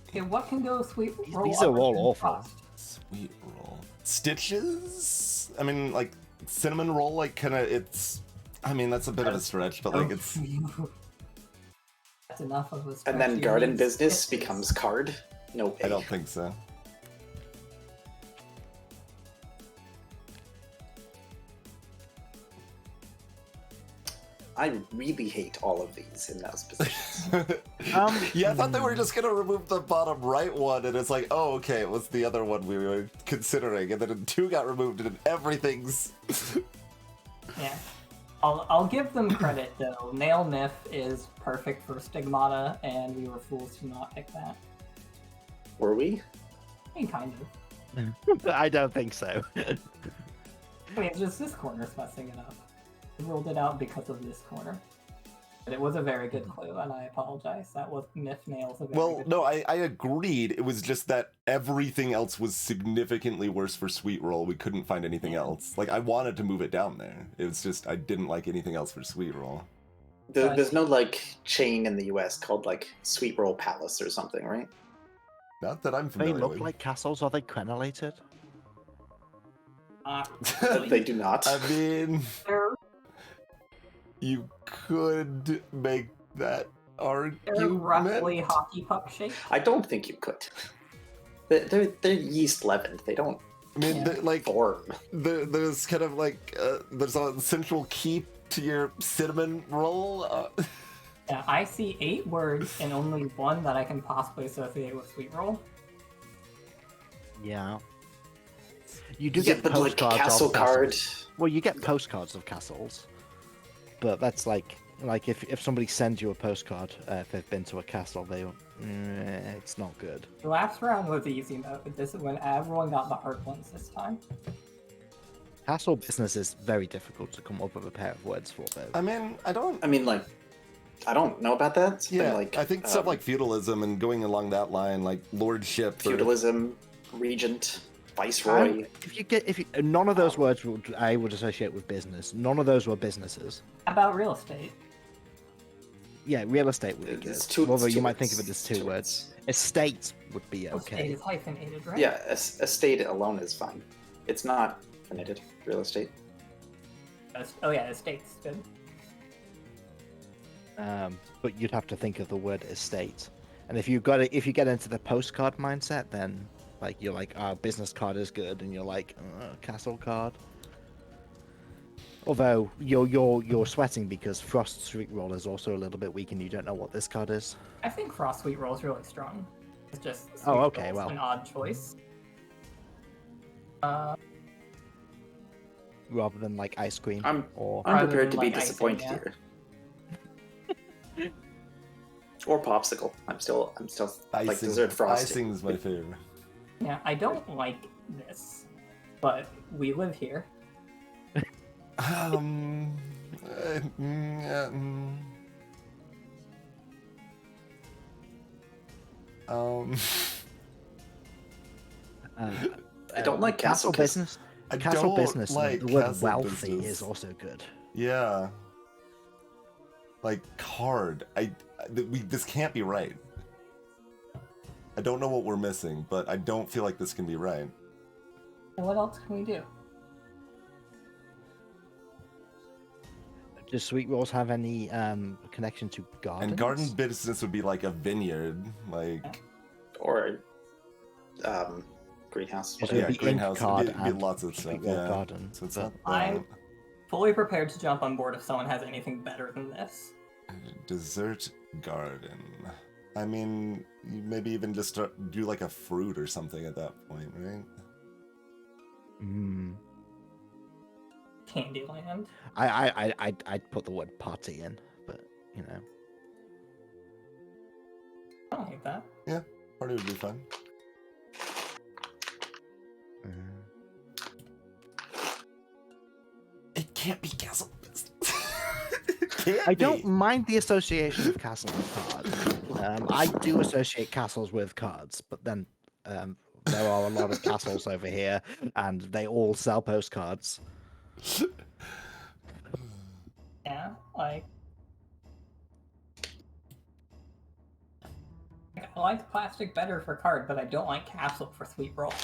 Okay, what can go Sweet Roll? These are other all than awful. Frost? Sweet roll. Stitches? I mean, like, cinnamon roll, like, kind of, it's... I mean, that's a bit of a stretch, but, like, it's... That's enough of a stretch. And then You garden need business stitches. becomes card? No way. I don't think so. I really hate all of these in those positions. Yeah, I thought they were just gonna remove the bottom right one, and it's like, oh, okay, it was the other one we were considering, and then 2 got removed, and everything's... Yeah. I'll give them credit though. Nail Myth is perfect for Stigmata, and we were fools to not pick that. Were we? I mean, kind of. I don't think so. I mean, it's just this corner's messing it up. We ruled it out because of this corner. But it was a very good clue, and I apologize. That was Myth Nails. A very Well, good no, I agreed. It was just that everything else was significantly worse for Sweet Roll. We couldn't find anything else. Like, I wanted to move it down there. It was just, I didn't like anything else for Sweet Roll. There's no, like, chain in the US called, like, Sweet Roll Palace or something, right? Not that I'm They familiar look with. like castles. Are they crenellated? They do not. I mean, They're, you could make that they're argument. roughly hockey puck shaped. I don't think you could. They're yeast leavened. They don't I mean, Yeah. like, form. there's kind of like, there's a central keep to your cinnamon roll. Yeah, I see 8 words and only 1 that I can possibly associate with Sweet Roll. Yeah. You do Yeah, get but like postcards castle of card. castles. Well, you get postcards of castles, but that's like if somebody sends you a postcard, if they've been to a castle, it's not good. The last round was easy though. This is when everyone got the hard ones this time. Castle business is very difficult to come up with a pair of words for, though. I mean, I don't. I mean, like, I don't know about that. It's been, Yeah, like, I think stuff like feudalism and going along that line, like lordship. or- feudalism, regent, viceroy. If you none of those words I would associate with business. None of those were businesses. How about real estate? Yeah, real estate would be good. It's two- Although it's you two might think words. of it as two Two words. Estate would be Real estate okay. is hyphenated, right? Yeah, estate alone is fine. It's not definited real estate. Oh yeah, estate's good. But you'd have to think of the word estate. And if you get into the postcard mindset, then like you're like, business card is good, and you're like, castle card. Although you're sweating because Frost Street Roll is also a little bit weak, and you don't know what this card is. I think Frost Sweet Roll is really strong. It's just Sweet Oh, okay, Roll's well. an odd choice. Rather than like ice cream I'm or I'm Rather prepared to than, be like, icing, disappointed yeah. here. Or popsicle. I'm still like dessert frosting. Icing's my favorite. Yeah, I don't like this, but we live here. Um, um, I don't like castle business. I Castle don't business. like The word castle wealthy business. is also good. Yeah. Like card. This can't be right. I don't know what we're missing, but I don't feel like this can be right. And what else can we do? Does Sweet Rolls have any connection to gardens? And garden business would be like a vineyard, like Or greenhouse. So yeah, it'd be greenhouse. ink card It'd be and lots of stuff. Sweet Roll Yeah. garden. So it's but- not I- that. Fully prepared to jump on board if someone has anything better than this. Dessert garden. I mean, you maybe even just do like a fruit or something at that point, right? Hmm. Candyland. I'd put the word party in, but you know. I don't hate that. Party would be fun. It can't be castle. I don't mind the association of castle with cards. I do associate castles with cards, but then there are a lot of castles over here, and they all sell postcards. Yeah, like I like plastic better for card, but I don't like castle for sweet roll.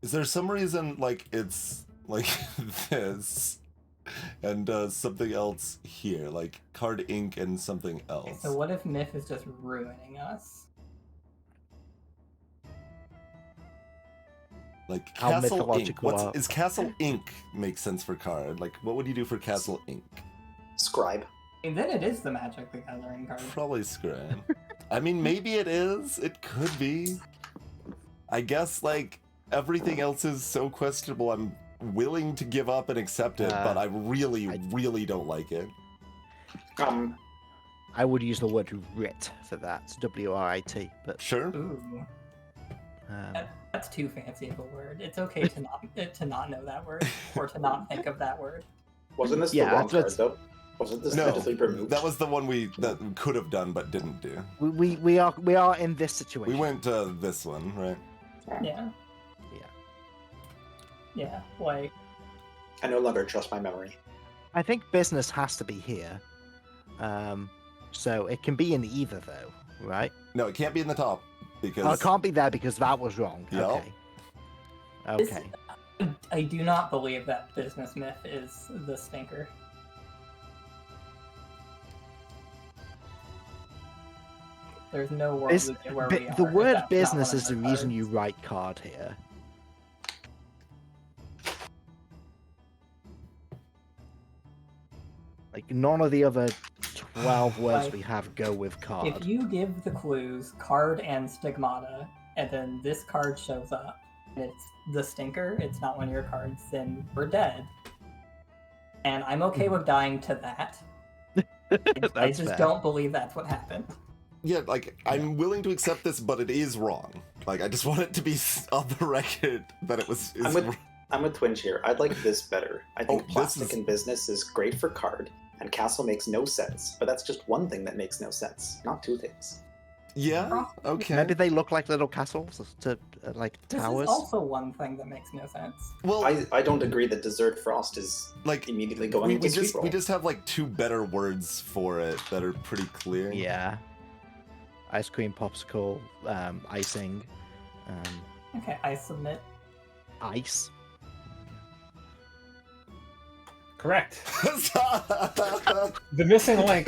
Is there some reason like it's like this and something else here, like card ink and something Okay, else? so what if Myth is just ruining us? Like How castle ink. mythological are- Is castle ink make sense for card? Like what would you do for castle ink? Scribe. And then it is the Magic the Gathering card. Probably scribe. I mean, maybe it is. It could be. I guess like everything else is so questionable. I'm willing to give up and accept it, but I really don't like it. I would use the word writ for that, W-R-I-T, but Sure. Ooh, um, that's too fancy of a word. It's okay to not know that word or to not think of that word. Wasn't this Yeah, the wrong that's- card though? Wasn't this No, digitally removed? that was the one we could have done but didn't do. we are in this situation. We went to this one, right? Yeah. Yeah. Yeah, like I no longer trust my memory. I think business has to be here. So it can be in either though, right? No, it can't be in the top because Oh, it can't be there because that was wrong. Yep. Okay. This- Okay. I do not believe that business myth is the stinker. There's no world Bus- where bu- we are. the if word that's not business one of is the those reason cards. you write card here. Like none of the other 12 words Like, we have go with card. If you give the clues card and stigmata, and then this card shows up, and it's the stinker, it's not one of your cards, then we're dead. And I'm okay with dying to that. I That's just fair. don't believe that's what happened. yeah, like I'm willing to accept this, but it is wrong. Like I just want it to be on the record that it was. I'm with Twinge here. I'd like this better. I think this plastic is- and business is great for card, and castle makes no sense. But that's just one thing that makes no sense, not two things. Yeah. Okay. Maybe they look like little castles to like This towers. is also one thing that makes no sense. Well, I don't agree that dessert frost is like immediately going we into sweet just roll. we just have like two better words for it that are pretty clear. Yeah. Ice cream, popsicle, icing, Okay, I submit. ice. Correct. The missing link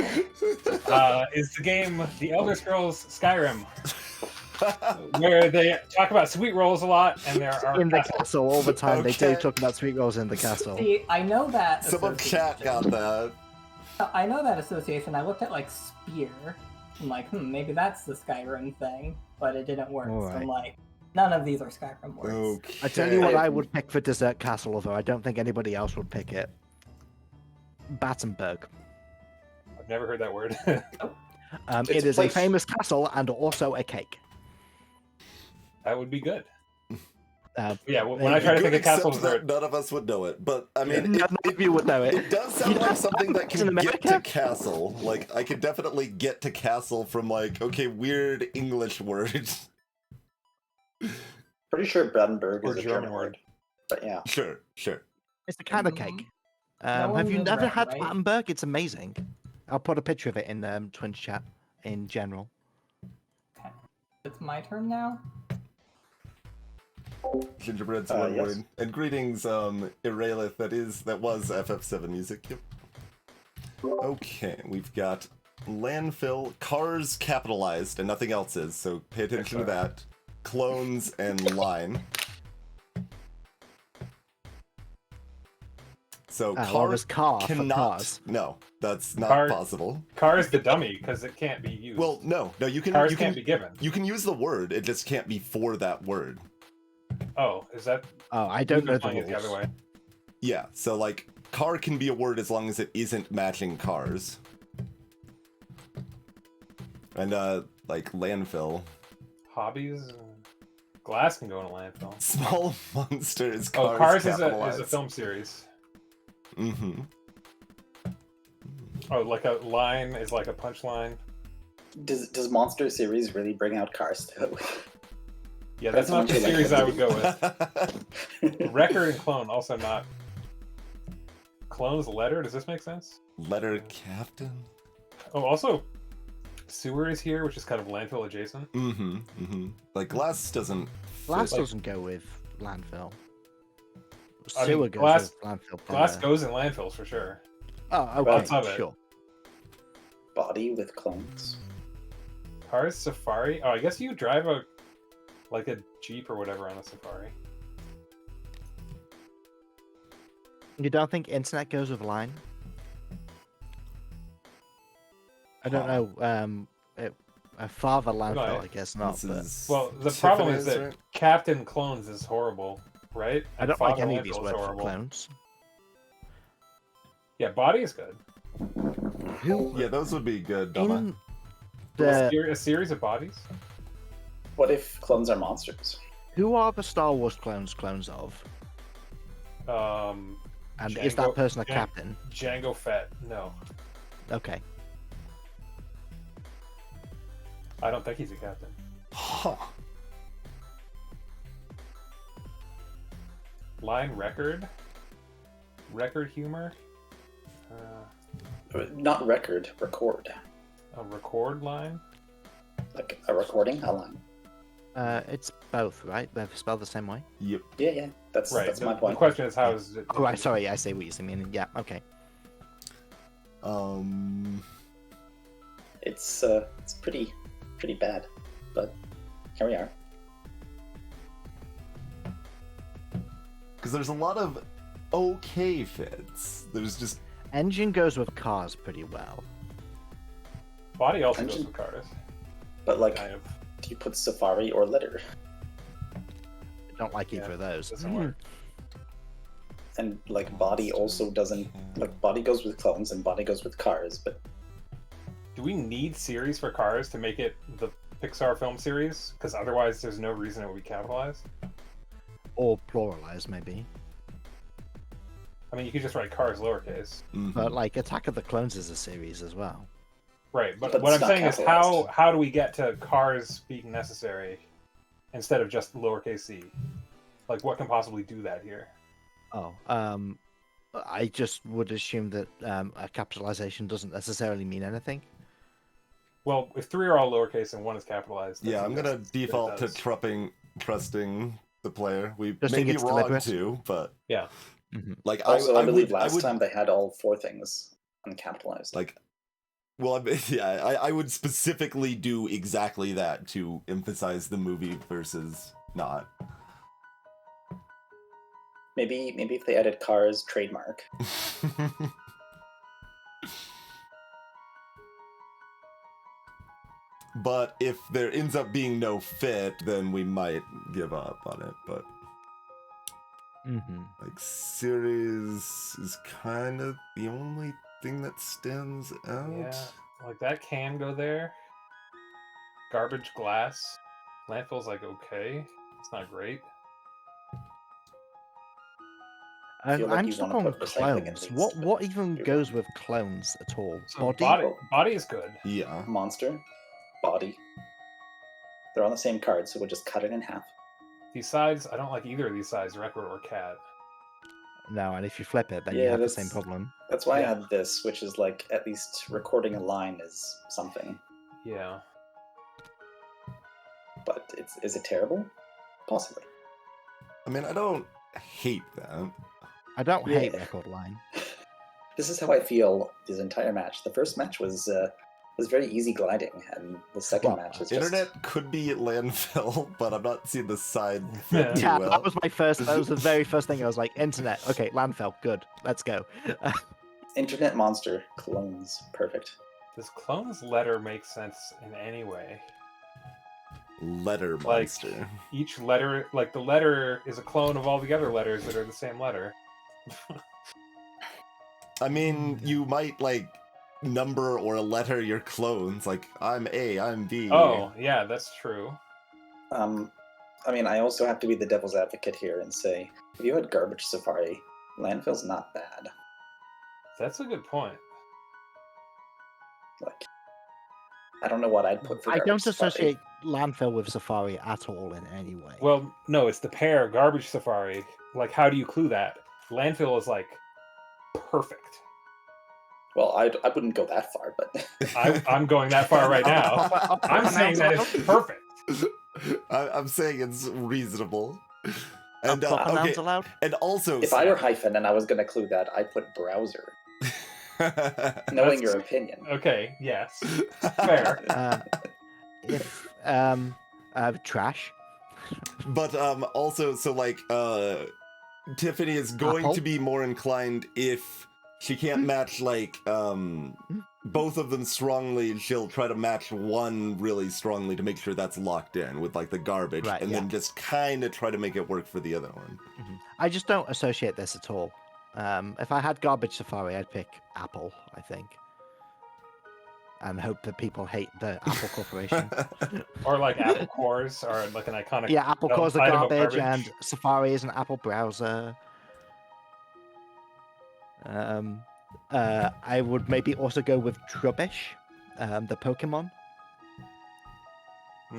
is the game The Elder Scrolls Skyrim, where they talk about sweet rolls a lot, and there are In the castles. castle all the time. They do Okay. talk about sweet rolls in the castle. See, I know that. Some of chat got that. I know that association. I looked at like spear. I'm like, maybe that's the Skyrim thing, but it didn't work. So I'm Alright. like, none of these are Skyrim words. Okay. I tell you what I would pick for Desert Castle, although I don't think anybody else would pick it. Battenberg. I've never heard that word. It's It a is a place. famous castle and also a cake. That would be good. Uh, Yeah, when I try to You think could of castles, accept they're that none of us would know it, but I mean, none of you would know it. it does sound You like know, something that in can get to America? castle. Like I could definitely get to castle from like weird English words. Pretty sure Brandenburg or is a German German word. word. But yeah. Sure. It's a kind of cake. No Have one you knows never that, had right? Battenberg? It's amazing. I'll put a picture of it in Twin's chat in general. Okay. It's my turn now. Gingerbread's Yes. one word. And greetings, Irelith. That was FF7 music. Yep. Okay, we've got landfill, cars capitalized, and nothing else is. So pay attention to that. Clones and line. So Well, there's car for cannot. cars. No, that's not Car- possible. Car's the dummy because it can't be used. Well, no, you can. Cars you can't can be given. You can use the word. It just can't be for that word. Oh, is that? Oh, I we've don't been know the playing it the other rules. way. Yeah, so like car can be a word as long as it isn't matching cars. And like landfill. Hobbies. Glass can go in a landfill. Small monsters. Oh, Cars, Cars is a capitalized. film series. Mm-hmm. Oh, like a line is like a punchline. Does Monster series really bring out Cars though? Yeah, that's not the That's series I would go with. with. Record and Clone also not. Clone's Letter. Does this make sense? Letter Captain. Oh, also, Sewer is here, which is kind of landfill adjacent. Mm-hmm. Mm-hmm. Like glass doesn't. Glass fit. doesn't go with landfill. I mean, Sewer goes glass- with landfill. Glass better. goes in landfills for sure. Oh, Lots okay, of it. sure. Body with clones. Cars Safari. Oh, I guess you drive a Jeep or whatever on a Safari. You don't think internet goes with line? I don't know. A father landfill, I guess not. This But is Well, the problem is Tiffany's, that right? Captain Clones is horrible, right? I And don't like Father any of these Landfill is words for horrible. clones. Yeah, Body is good. Who Yeah, those would be good. Doma. in the A series of bodies. What if clones are monsters? who are the Star Wars clones of? And is that Django- person a Jan- captain? Django Fett. No, Okay. I don't think he's a captain. Huh. Line Record. Record humor. Not record, record. A record line. Like a recording, a line. It's both, right? They're spelled the same way. Yep. Yeah. That's Right. that's The, my the point. question is how is it? Oh, right. Sorry, I see what you're saying. Yeah. Okay. It's pretty bad, but here we are. Because there's a lot of okay fits. There's just Engine goes with cars pretty well. Body also goes Engine- with cars. But like, Kind of. do you put Safari or Letter? I don't like either Yeah, of those. Doesn't work. And like, Body also doesn't. Like, Body goes with clones and Body goes with Cars, but Do we need series for Cars to make it the Pixar film series? Because otherwise, there's no reason it would be capitalized. Or pluralized, maybe. I mean, you could just write Cars lowercase. But like Attack of the Clones is a series as well. Right, but But what I'm it's not saying is capitalized. how do we get to Cars being necessary instead of just lowercase c? Like, what can possibly do that here? Oh, I just would assume that a capitalization doesn't necessarily mean anything. Well, if three are all lowercase and one is capitalized, that yeah, I'm gonna suggests that it default to does. trusting the player. We Just may think be it's wrong deliberate? too, but Yeah. like also I believe would, last I would, time they had all four things uncapitalized. like. Well, I would specifically do exactly that to emphasize the movie versus not. Maybe if they added Cars trademark. But if there ends up being no fit, then we might give up on it. But like series is kind of the only thing that stands out. Yeah, like that can go there. Garbage glass. Landfill's like okay. It's not great. I feel like I'm you stuck wanna on put recycling at clones. least, What but even you're goes wrong. with clones at all? So Body? body is good. Yeah. Monster, Body. They're on the same card, so we'll just cut it in half. These sides, I don't like either of these sides, record or cat. No, and if you flip it, then you Yeah, have the same that's- problem. That's why Yeah. I had this, which is like at least recording a line is something. Yeah. But is it terrible? Possibly. I mean, I don't hate that. I don't Yeah. hate record line. This is how I feel this entire match. The first match was very easy gliding, and the second Well, match is just Internet could be at landfill, but I'm not seeing the side fit too Yeah, well. that was my first. That was the very first thing I was like, internet. Okay, landfill, good. Let's go. Internet Monster clones. Perfect. Does Clone's letter make sense in any way? Letter Like, monster. each letter, like the letter is a clone of all the other letters that are the same letter. I mean, you might like number or letter your clones. Like, I'm A, I'm B. Oh, yeah, that's true. I mean, I also have to be the devil's advocate here and say, if you had Garbage Safari, landfill's not bad. That's a good point. Like, I don't know what I'd put for I Garbage don't Safari. associate landfill with Safari at all in any way. Well, no, it's the pair Garbage Safari. Like, how do you clue that? Landfill is like perfect. Well, I wouldn't go that far, but I'm going that far right now. I'm saying that it's perfect. I'm saying it's reasonable. And Proper okay, nouns allowed? and also, if I were Hyphen and I was going to clue that, I'd put browser, knowing your opinion. Okay, yes. Fair. If trash. But also, so like Tiffany is going Apple? to be more inclined if she can't match like both of them strongly, she'll try to match one really strongly to make sure that's locked in with like the garbage, Right, and yeah. then just kind of try to make it work for the other one. I just don't associate this at all. If I had Garbage Safari, I'd pick Apple, I think. And hope that people hate the Apple Corporation. Or like Apple Cores, or like an iconic. Yeah, Apple cores are item of garbage, and Safari is an Apple browser. I would maybe also go with Trubbish, the Pokemon.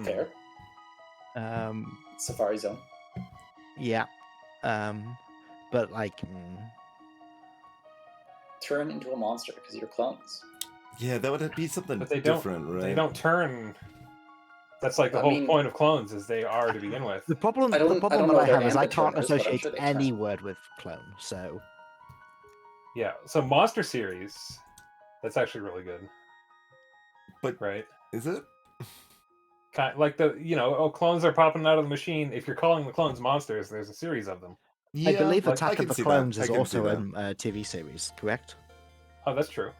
Fair. Safari Zone. Yeah. But like, Turn into a monster because you're clones. Yeah, that would be something But they don't. different, right? They don't turn. That's like the whole point of clones is they are to begin with. the problem I don't that know I their have is I ambiturners, can't but I'm associate sure they any turn. word with clone. So Yeah. So Monster Series, that's actually really good. But Right. is it? Kind like clones are popping out of the machine. If you're calling the clones monsters, there's a series of them. Yeah, I believe like, I Attack can of the see Clones that. I is can also see a TV series, correct? Oh, that's true.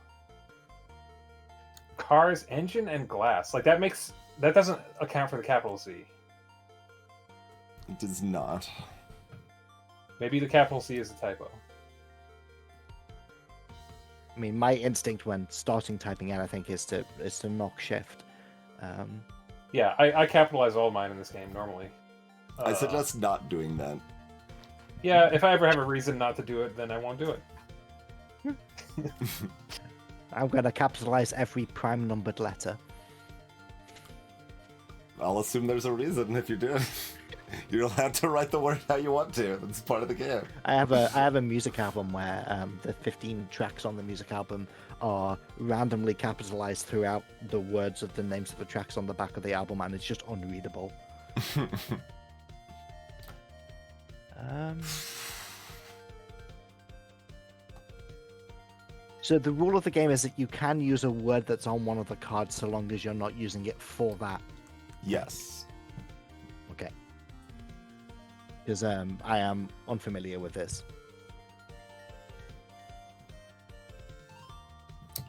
Cars, engine, and glass. Like that doesn't account for the capital C. It does not. Maybe the capital C is a typo. I mean, my instinct when starting typing anything is to knock shift. Yeah, I capitalize all mine in this game normally. I suggest not doing that. Yeah, if I ever have a reason not to do it, then I won't do it. I'm going to capitalize every prime numbered letter. I'll assume there's a reason if you do. You'll have to write the word how you want to. It's part of the game. I have a music album where the 15 tracks on the music album are randomly capitalized throughout the words of the names of the tracks on the back of the album, and it's just unreadable. So the rule of the game is that you can use a word that's on one of the cards so long as you're not using it for that. Yes. Okay. Because I am unfamiliar with this.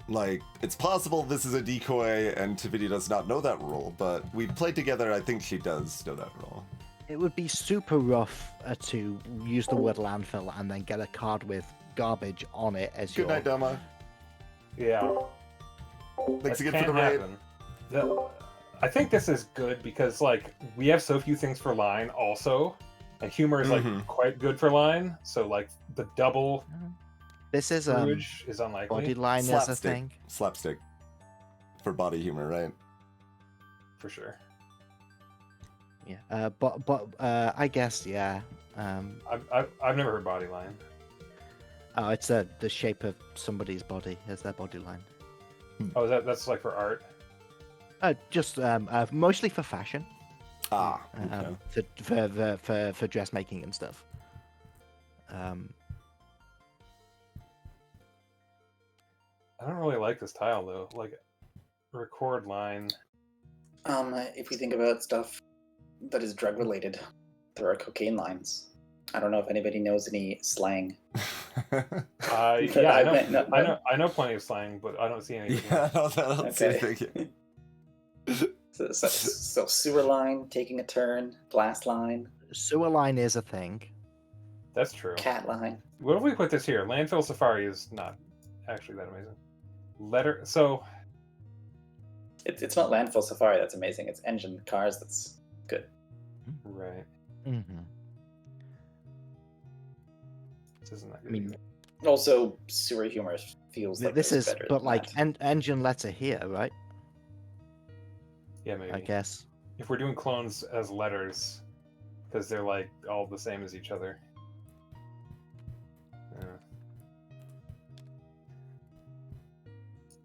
Like, it's possible this is a decoy and Tiffany does not know that rule, but we've played together, I think she does know that rule. It would be super rough to use the word landfill and then get a card with garbage on it as Good night, Dama. Yeah. Thanks That again for the can't raid. happen. I think this is good because like we have so few things for line also, and humor is like quite good for line. So like the double This is screwage is unlikely. body line is a thing. Slapstick. For body humor, right? For sure. Yeah. But I guess yeah. I've never heard body line. Oh, it's the shape of somebody's body as their body line. Oh, that's like for art. Just mostly for fashion. Okay. For dressmaking and stuff. I don't really like this tile though. Like record line. If we think about stuff that is drug related, there are cocaine lines. I don't know if anybody knows any slang. Yeah, I know plenty of slang, but I don't see anything. Yeah, I don't see anything. So sewer line, taking a turn, blast line, Sewer line is a thing. That's true. cat line. What if we put this here? Landfill Safari is not actually that amazing. Letter. So It's not landfill safari that's amazing. It's engine cars that's good. right. Mm-hmm. This isn't that I good. mean, Also, sewer humor feels like this it's is, better but than like that. engine letter here, right? Yeah, maybe. I guess. If we're doing clones as letters, because they're like all the same as each other.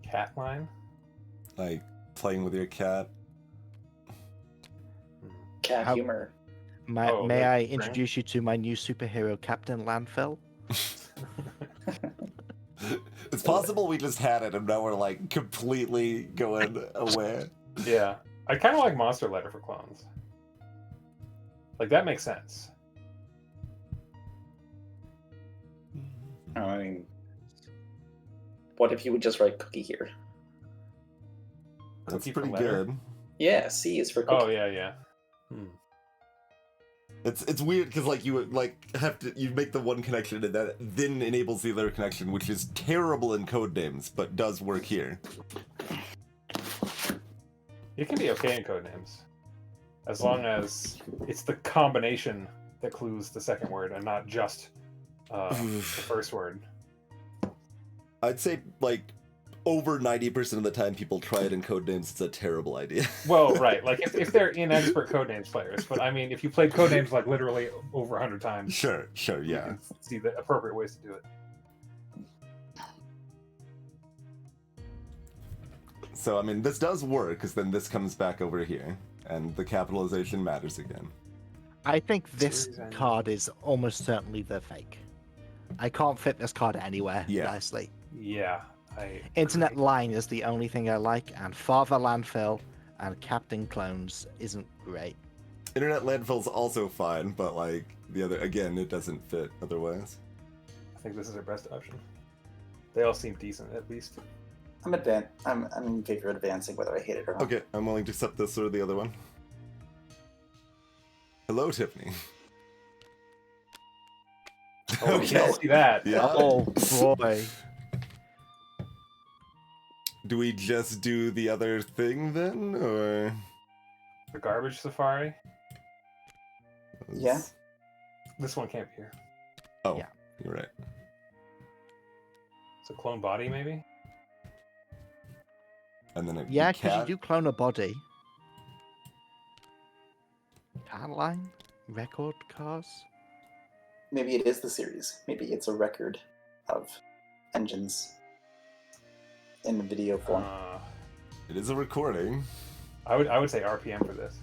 Cat line? Like playing with your cat. Cat How- humor. Oh, May like I Frank? introduce you to my new superhero, Captain Landfill? It's possible we just had it and now we're like completely going away. Yeah. I kind of like monster letter for clones. Like, that makes sense. I mean, what if you would just write cookie here? That's Cookie for pretty letter? good. Yeah, C is for cookie. Oh, yeah, yeah. It's weird because like you would like have to you make the one connection and that then enables the other connection, which is terrible in code names but does work here. It can be okay in code names. As long as it's the combination that clues the second word and not just the first word. I'd say like over 90% of the time people try it in code names, it's a terrible idea. Well, right. Like, if they're inexpert codenames players. But, I mean, if you played codenames, like, literally over 100 times, Sure, you yeah. can see the appropriate ways to do it. So, I mean, this does work, because then this comes back over here, and the capitalization matters again. I think this Series end. card is almost certainly the fake. I can't fit this card anywhere Yeah. nicely. Yeah. I Internet agree. line is the only thing I like, and Father Landfill and Captain Clones isn't great. Internet landfill's also fine, but like the other, again, it doesn't fit otherwise. I think this is our best option. They all seem decent, at least. I'm in favor of advancing whether I hate it or not. Okay, I'm willing to accept this or the other one. Hello, Tiffany. Oh, we can't see that. Yeah. Oh boy. Do we just do the other thing then, or? The garbage safari. Yeah. This one can't be here. Oh, Yeah. You're right. It's a clone body, maybe? And then it Yeah, because cat. you do clone a body. Cat line? Record cars? Maybe it is the series. Maybe it's a record of engines in video form. It is a recording. I would say RPM for this.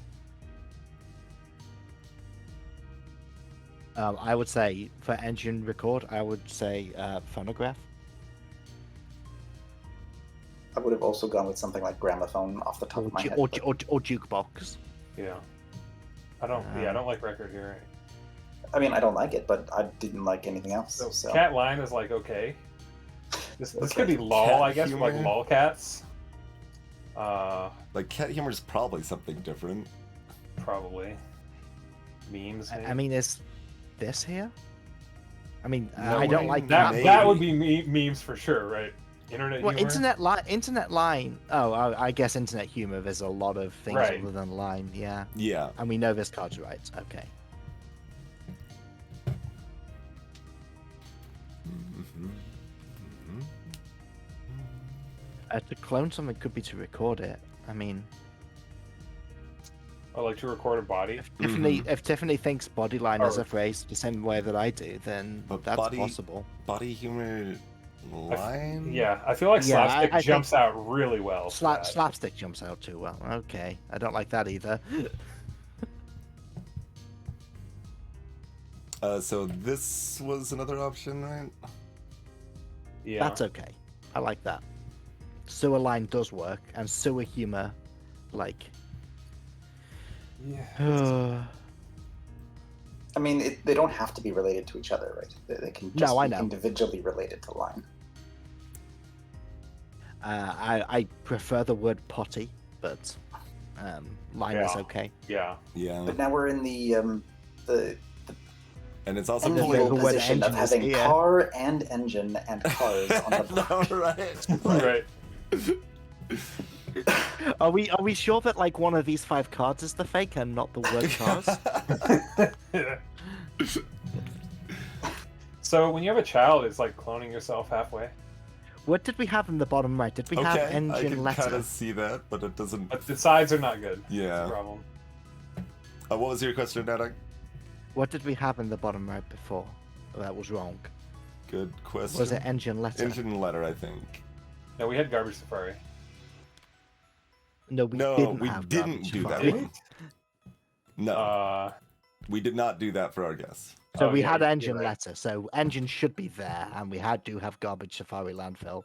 I would say for engine record, I would say phonograph. I would have also gone with something like gramophone off the top of my head. but- Or jukebox. Yeah. I don't like record here. I mean, I don't like it, but I didn't like anything else. So, So, cat line is like okay. This Okay. could be lol, Cat I guess, for like humor? lol cats. Like cat humor is probably something different. Probably. Memes. Maybe? I mean, is this here? I mean, No I don't way. like that cat- that would be memes for sure, right? Internet Well, humor. internet line. Oh, I guess internet humor. There's a lot of things Right. other than line. Yeah, Yeah. and we know this card's right. Okay. Mhm. Mhm. To clone something could be to record it. I mean, Or like to record a body. if Tiffany thinks bodyline is Or- a phrase the same way that I do, then But that's body- possible. Body humor line? Yeah, I feel like Yeah, slapstick I think- jumps out really well. for that. Slapstick jumps out too well. Okay, I don't like that either. So this was another option, right? Yeah. That's okay. I like that. Sewer line does work, and sewer humor, like. Yeah. I mean, they don't have to be related to each other, right? They can No, just I be know. individually related to line. I prefer the word potty, but line is Yeah. okay. Yeah. Yeah. But now we're in the And it's also the enviable word position of engine is having here. car and engine and cars on the block. right. Right. Are we sure that like one of these 5 cards is the fake and not the word cars? So when you have a child, it's like cloning yourself halfway. What did we have in the bottom right? Did we have Okay, I engine can letter? kind of see that, but it doesn't. But the sides are not good. That's Yeah. the problem. What was your question, Nadak? What did we have in the bottom right before? That was wrong. Good question. Was it engine letter? Engine letter, I think. No, we had Garbage Safari. No, we No, didn't we have didn't garbage do that safari. one. No, we did not do that for our guests. So Oh, we yeah, had you're engine right. letter, so engine should be there, and we do have garbage safari landfill.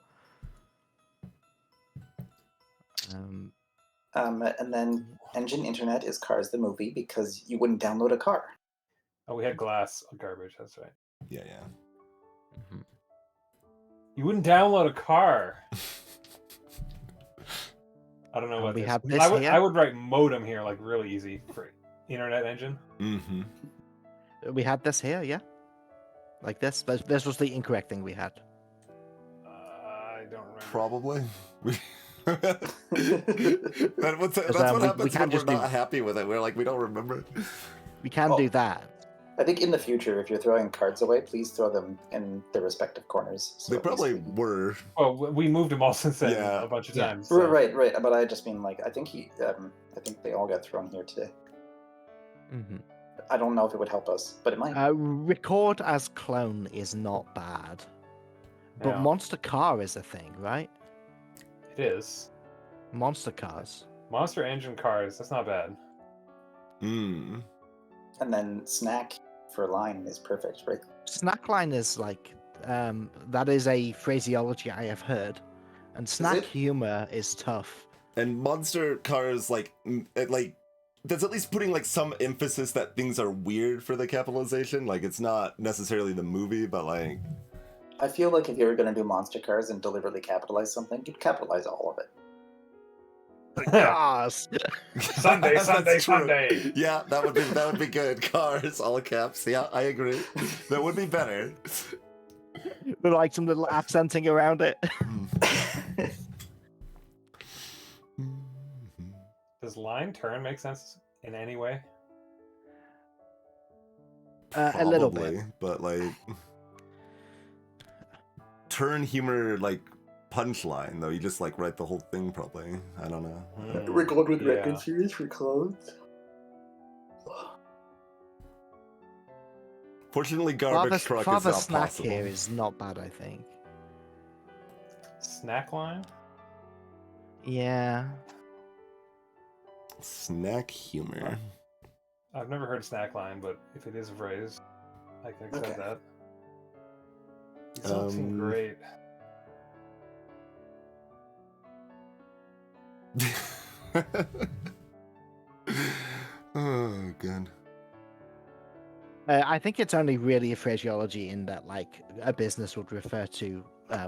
And then engine internet is Cars the movie because you wouldn't download a car. Oh, we had Glass Garbage. That's right. Yeah. You wouldn't download a car. I don't know And what we this. have this I would here. I would write modem here like really easy for internet engine. Mm-hmm. We had this here, yeah? Like this? This was the incorrect thing we had. I don't remember. Probably. That's what we happens can't when we're just do- not happy with it. We're like, we don't remember. We can Oh. do that. I think in the future, if you're throwing cards away, please throw them in their respective corners. So They at least probably we- were. Well, we moved them all since then Yeah. a bunch of Yeah. times. so- Right. But I just mean like I think I think they all got thrown here today. Mm-hmm. I don't know if it would help us, but it might. Record as clone is not bad. But Yeah. Monster Car is a thing, right? It is. Monster Cars. Monster Engine Cars. That's not bad. Mm. And then snack for line is perfect, right? Snackline is like, that is a phraseology I have heard. And snack it? humor is tough. And monster cars, that's at least putting like some emphasis that things are weird for the capitalization. Like it's not necessarily the movie, but like. I feel like if you were going to do monster cars and deliberately capitalize something, you'd capitalize all of it. Cars! Sunday, That's Sunday, true. Sunday. Yeah, that would be good. Cars, all caps. Yeah, I agree. That would be better. With like some little accenting around it. Does line turn make sense in any way? A little bit. Probably, but like turn humor like punchline though. You just like write the whole thing probably. I don't know. We're going with Yeah. record series for clothes. Fortunately, garbage truck is Father not Snack possible. here is not bad, I think. Snack line? Yeah. Snack humor. I've never heard snack line, but if it is a phrase, I can accept Okay. that. These don't seem great. Oh, good. I think it's only really a phraseology in that, like, a business would refer to,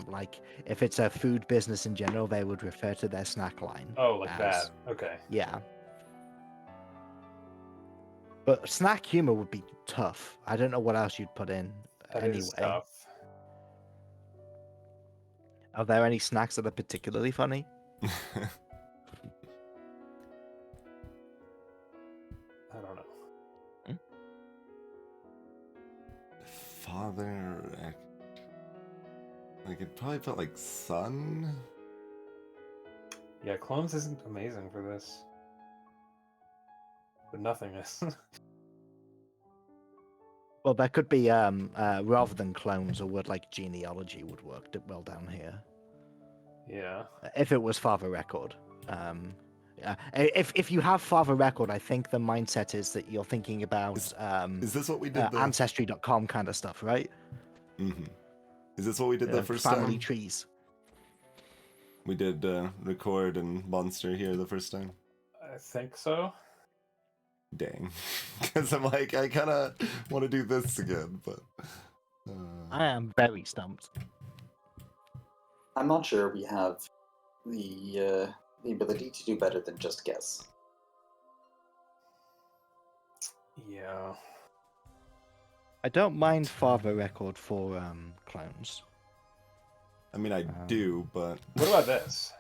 like, if it's a food business in general, they would refer to their snack line. Oh, like as- that. Okay. Yeah. But snack humor would be tough. I don't know what else you'd put in That anyway. is tough. Are there any snacks that are particularly funny? I don't know. Father, I could probably put like son. Yeah, clones isn't amazing for this. But nothing is. Well, there could be, rather than clones, a word like genealogy would work well down here. Yeah. If it was Father Record. If you have Father Record, I think the mindset is that you're thinking about Is this what we did? Ancestry.com kind of stuff, right? Mm-hmm. Is this what we did the first family time? trees. We did record and monster here the first time. I think so. Dang, because I'm like I kind of want to do this again, but I am very stumped. I'm not sure we have the ability to do better than just guess. Yeah. I don't mind father record for clones. I mean, I do, but What about this?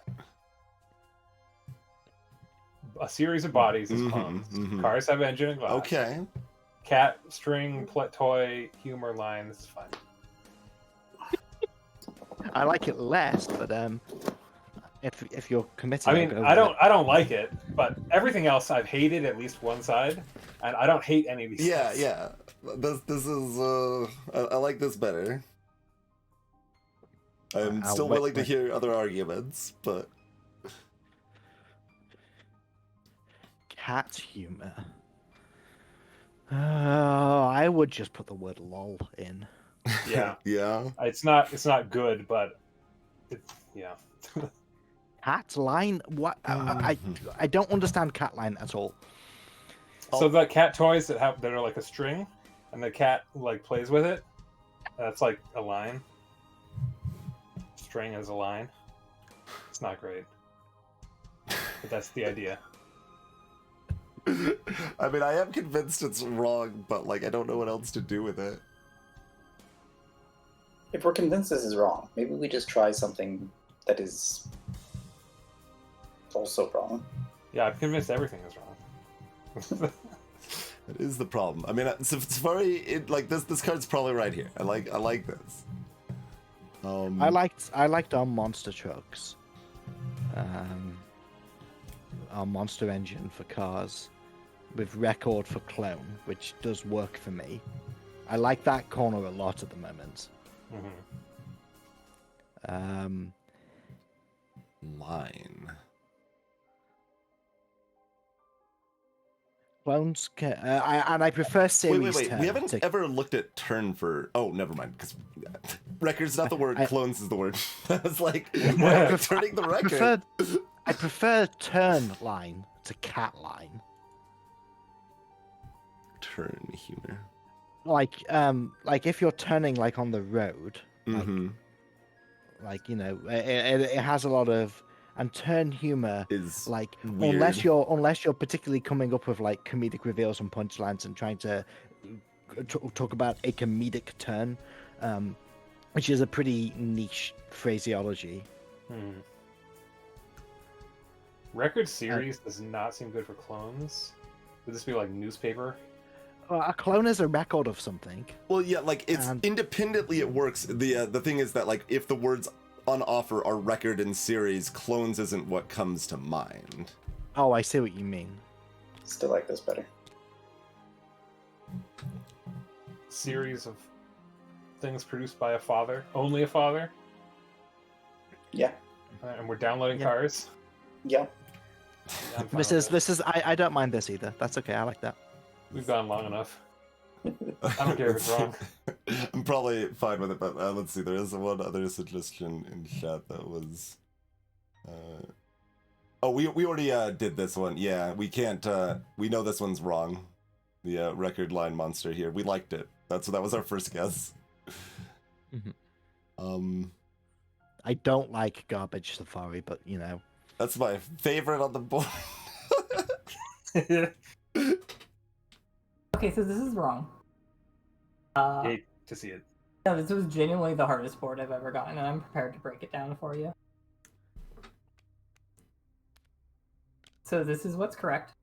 A series of bodies is Mhm, clones. mhm. Cars have engine and glass. okay. Cat, string, toy, humor, line. This is fine. I like it less, but if you're committed, I I'll mean, go I with it. don't like it, but everything else I've hated at least one side, and I don't hate any of these. Yeah, sides. yeah. This is I like this better. I'm I'll still wait- willing to wait. hear other arguments, but Cat humor. I would just put the word "lol" in. Yeah. yeah. It's not good, but yeah. Cat line? What? I don't understand cat line at all. So the cat toys that are like a string, and the cat like plays with it. That's like a line. String as a line. It's not great, but that's the idea. I mean, I am convinced it's wrong, but like I don't know what else to do with it. If we're convinced this is wrong, maybe we just try something that is also wrong. Yeah, I'm convinced everything is wrong. That is the problem. I mean, Safari, like this card's probably right here. I like this. I liked our monster trucks, our monster engine for cars, with record for clone, which does work for me. I like that corner a lot at the moment. Mhm. Line. Clones can, and I prefer series Wait. turn We haven't to- ever looked at turn for. Oh, never mind. Because record's not the word. Clones is the word. I was like, what? Turning the record. I prefer turn line to cat line. Turn humor. Like if you're turning like on the road, Mm-hmm. like you know, it has a lot of and turn humor. Is Like weird. unless you're particularly coming up with like comedic reveals and punchlines and trying to talk about a comedic turn, which is a pretty niche phraseology. Record series does not seem good for clones. Would this be like newspaper? A clone is a record of something. Well, yeah, like it's And- independently it works. The thing is that like if the words on offer are record and series, clones isn't what comes to mind. Oh, I see what you mean. Still like this better. Series of things produced by a father, only a father, Yeah. and we're downloading Yeah. cars. Yeah. Yeah, I'm fine This with is it. this is I don't mind this either. That's okay. I like that. We've gone long enough. I don't care if it's wrong. I'm probably fine with it, but let's see. There is one other suggestion in chat that was. Oh, we already did this one. Yeah, we can't. We know this one's wrong. The record line monster here. We liked it. That was our first guess. Mhm. I don't like garbage safari, but you know. That's my favorite on the board. Okay, so this is wrong. Hate to see it. No, this was genuinely the hardest board I've ever gotten, and I'm prepared to break it down for you. So this is what's correct.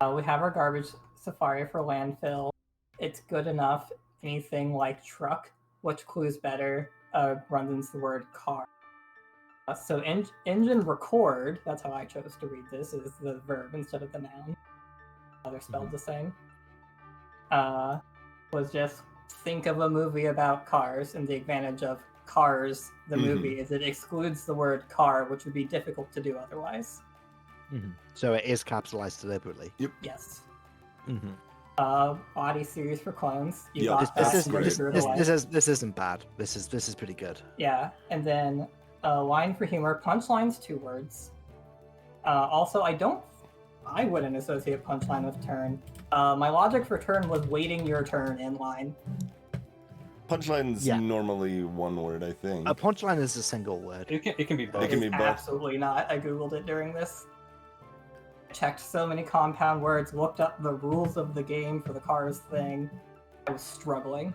We have our garbage safari for landfill. It's good enough. Anything like truck, which clues better, runs into the word car. So engine record, that's how I chose to read this, is the verb instead of the noun. They're spelled the same. Was just think of a movie about cars, and the advantage of Cars, the movie, is it excludes the word car, which would be difficult to do otherwise. So it is capitalized deliberately. Yes. Mm-hmm. Body series for clones. You Yeah, got This that is and great. threw it away. this isn't bad. This is pretty good. Yeah, and then line for humor. Punchlines, 2 words. Also, I wouldn't associate punchline with turn. My logic for turn was waiting your turn in line. Punchline's Yeah. normally one word, I think. A punchline is a single word. It can be both. It can be It's both. absolutely not. I googled it during this. checked so many compound words, looked up the rules of the game for the cars thing. I was struggling.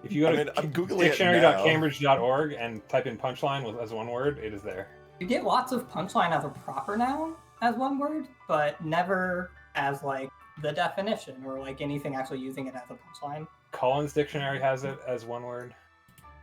If you go to I'm Googling it now. dictionary.cambridge.org and type in punchline as one word, it is there. You get lots of punchline as a proper noun as one word, but never as like the definition or like anything actually using it as a punchline. Collins Dictionary has it as one word.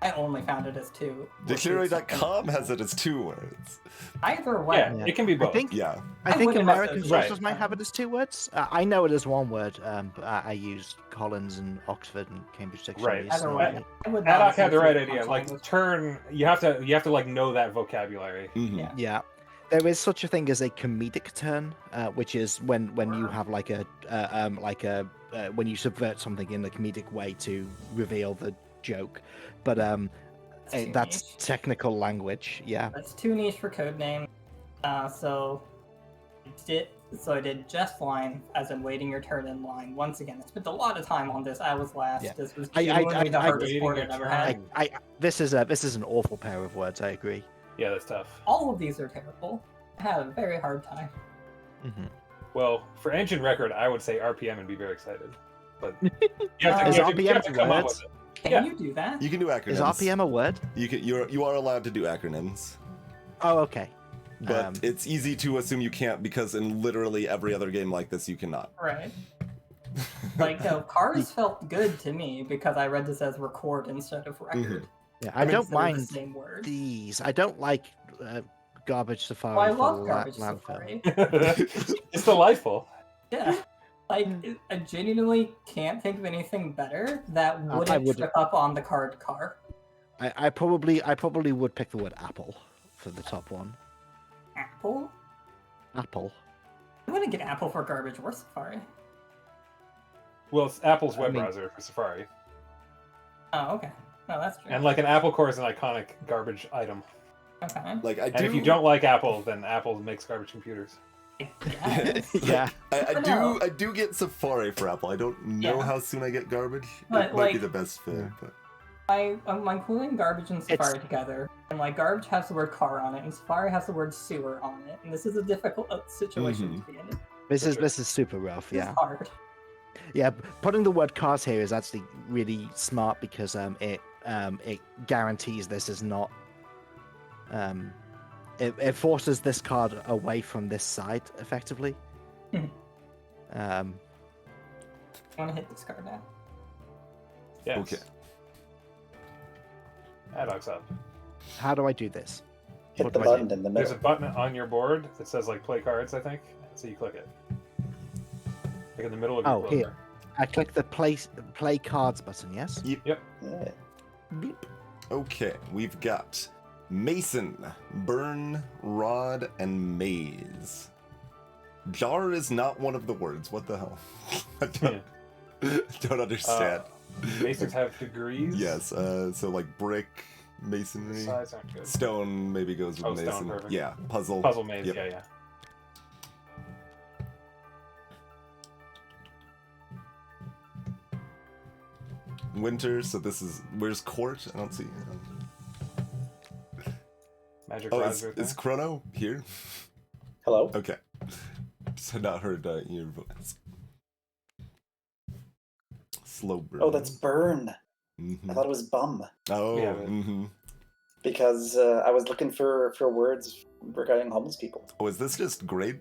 I only found it as two. Dictionary.com has it as 2 words. Either way. Yeah, it can be both. I think Yeah. I think wouldn't have American said- Right. sources might have it as 2 words. I know it as 1 word, but I use Collins and Oxford and Cambridge Dictionary. Right. Either so way. I would not Addock had the say right punchline idea. Like was- turn, you have to like know that vocabulary. Mhm. Yeah. Yeah. There is such a thing as a comedic turn, which is when you have like a when you subvert something in a comedic way to reveal the joke. But too that's niche. technical language. Yeah. That's too niche for codename. So I did just line, as in waiting your turn in line. Once again, I spent a lot of time on this. I was last. Yeah. This was I- genuinely the I- hardest waiting board your I've ever turn. had. This is an awful pair of words. I agree. Yeah, that's tough. All of these are terrible. I had a very hard time. Hmm. Well, for engine record, I would say RPM and be very excited. But you Is have RPM to come up words? with it. Can Yeah. you do that? You can do acronyms. Is RPM a word? You are allowed to do acronyms, Oh, okay. but it's easy to assume you can't because in literally every other game like this you cannot. Right. Like, cars felt good to me because I read this as record instead of record. Yeah, I don't Instead of mind the same word. these. I don't like garbage safari. Oh, I for love garbage landfill. safari. It's delightful. Yeah. Like, I genuinely can't think of anything better that I wouldn't would- trip up on the card car. I probably would pick the word apple for the top one. Apple? Apple. I wouldn't get Apple for garbage or Safari. Well, it's Apple's web I mean- browser for Safari. Oh, okay. No, that's true. And like an Apple Core is an iconic garbage item. Okay. Like I And do. if you don't like Apple, then Apple makes garbage computers. I guess. Yeah. I do get Safari for Apple. I don't know Yeah. how soon I get garbage. But, It might be like- the best fit, Yeah. but I'm including garbage and Safari together, and like garbage has the word car on it, and Safari has the word sewer on it, and this is a difficult situation to be in. This For is super rough. It's Yeah. hard. Yeah. Putting the word cars here is actually really smart because it guarantees this is not. It forces this card away from this side effectively. Mhm. Um. I want to hit this card now. Yes. Okay. Addock's up. How do I do this? Hit What the do I do? button in the There's a middle. button on your board that says like play cards, I think. So you click it. Like in the middle of your Oh, Clover. here. I click the play cards button. Yes. Yeah. Bloop. Okay, we've got Mason, Burn, Rod, and Maze. Jar is not one of the words. What the hell? I don't understand. Masons have degrees. Yes, so like brick, masonry, Size aren't good. stone maybe goes with Oh, stone, mason. perfect. Yeah, puzzle. Puzzle maze, Yep. yeah. Winter, so this is where's court? I don't see. Magic Oh, rods is right there. Chrono here? Hello? Okay. Just had not heard your voice. Slow burn. Oh, that's burn. Mhm. I thought it was bum Oh, Yeah, but- mm-hmm. because I was looking for words regarding homeless people. Oh, is this just great?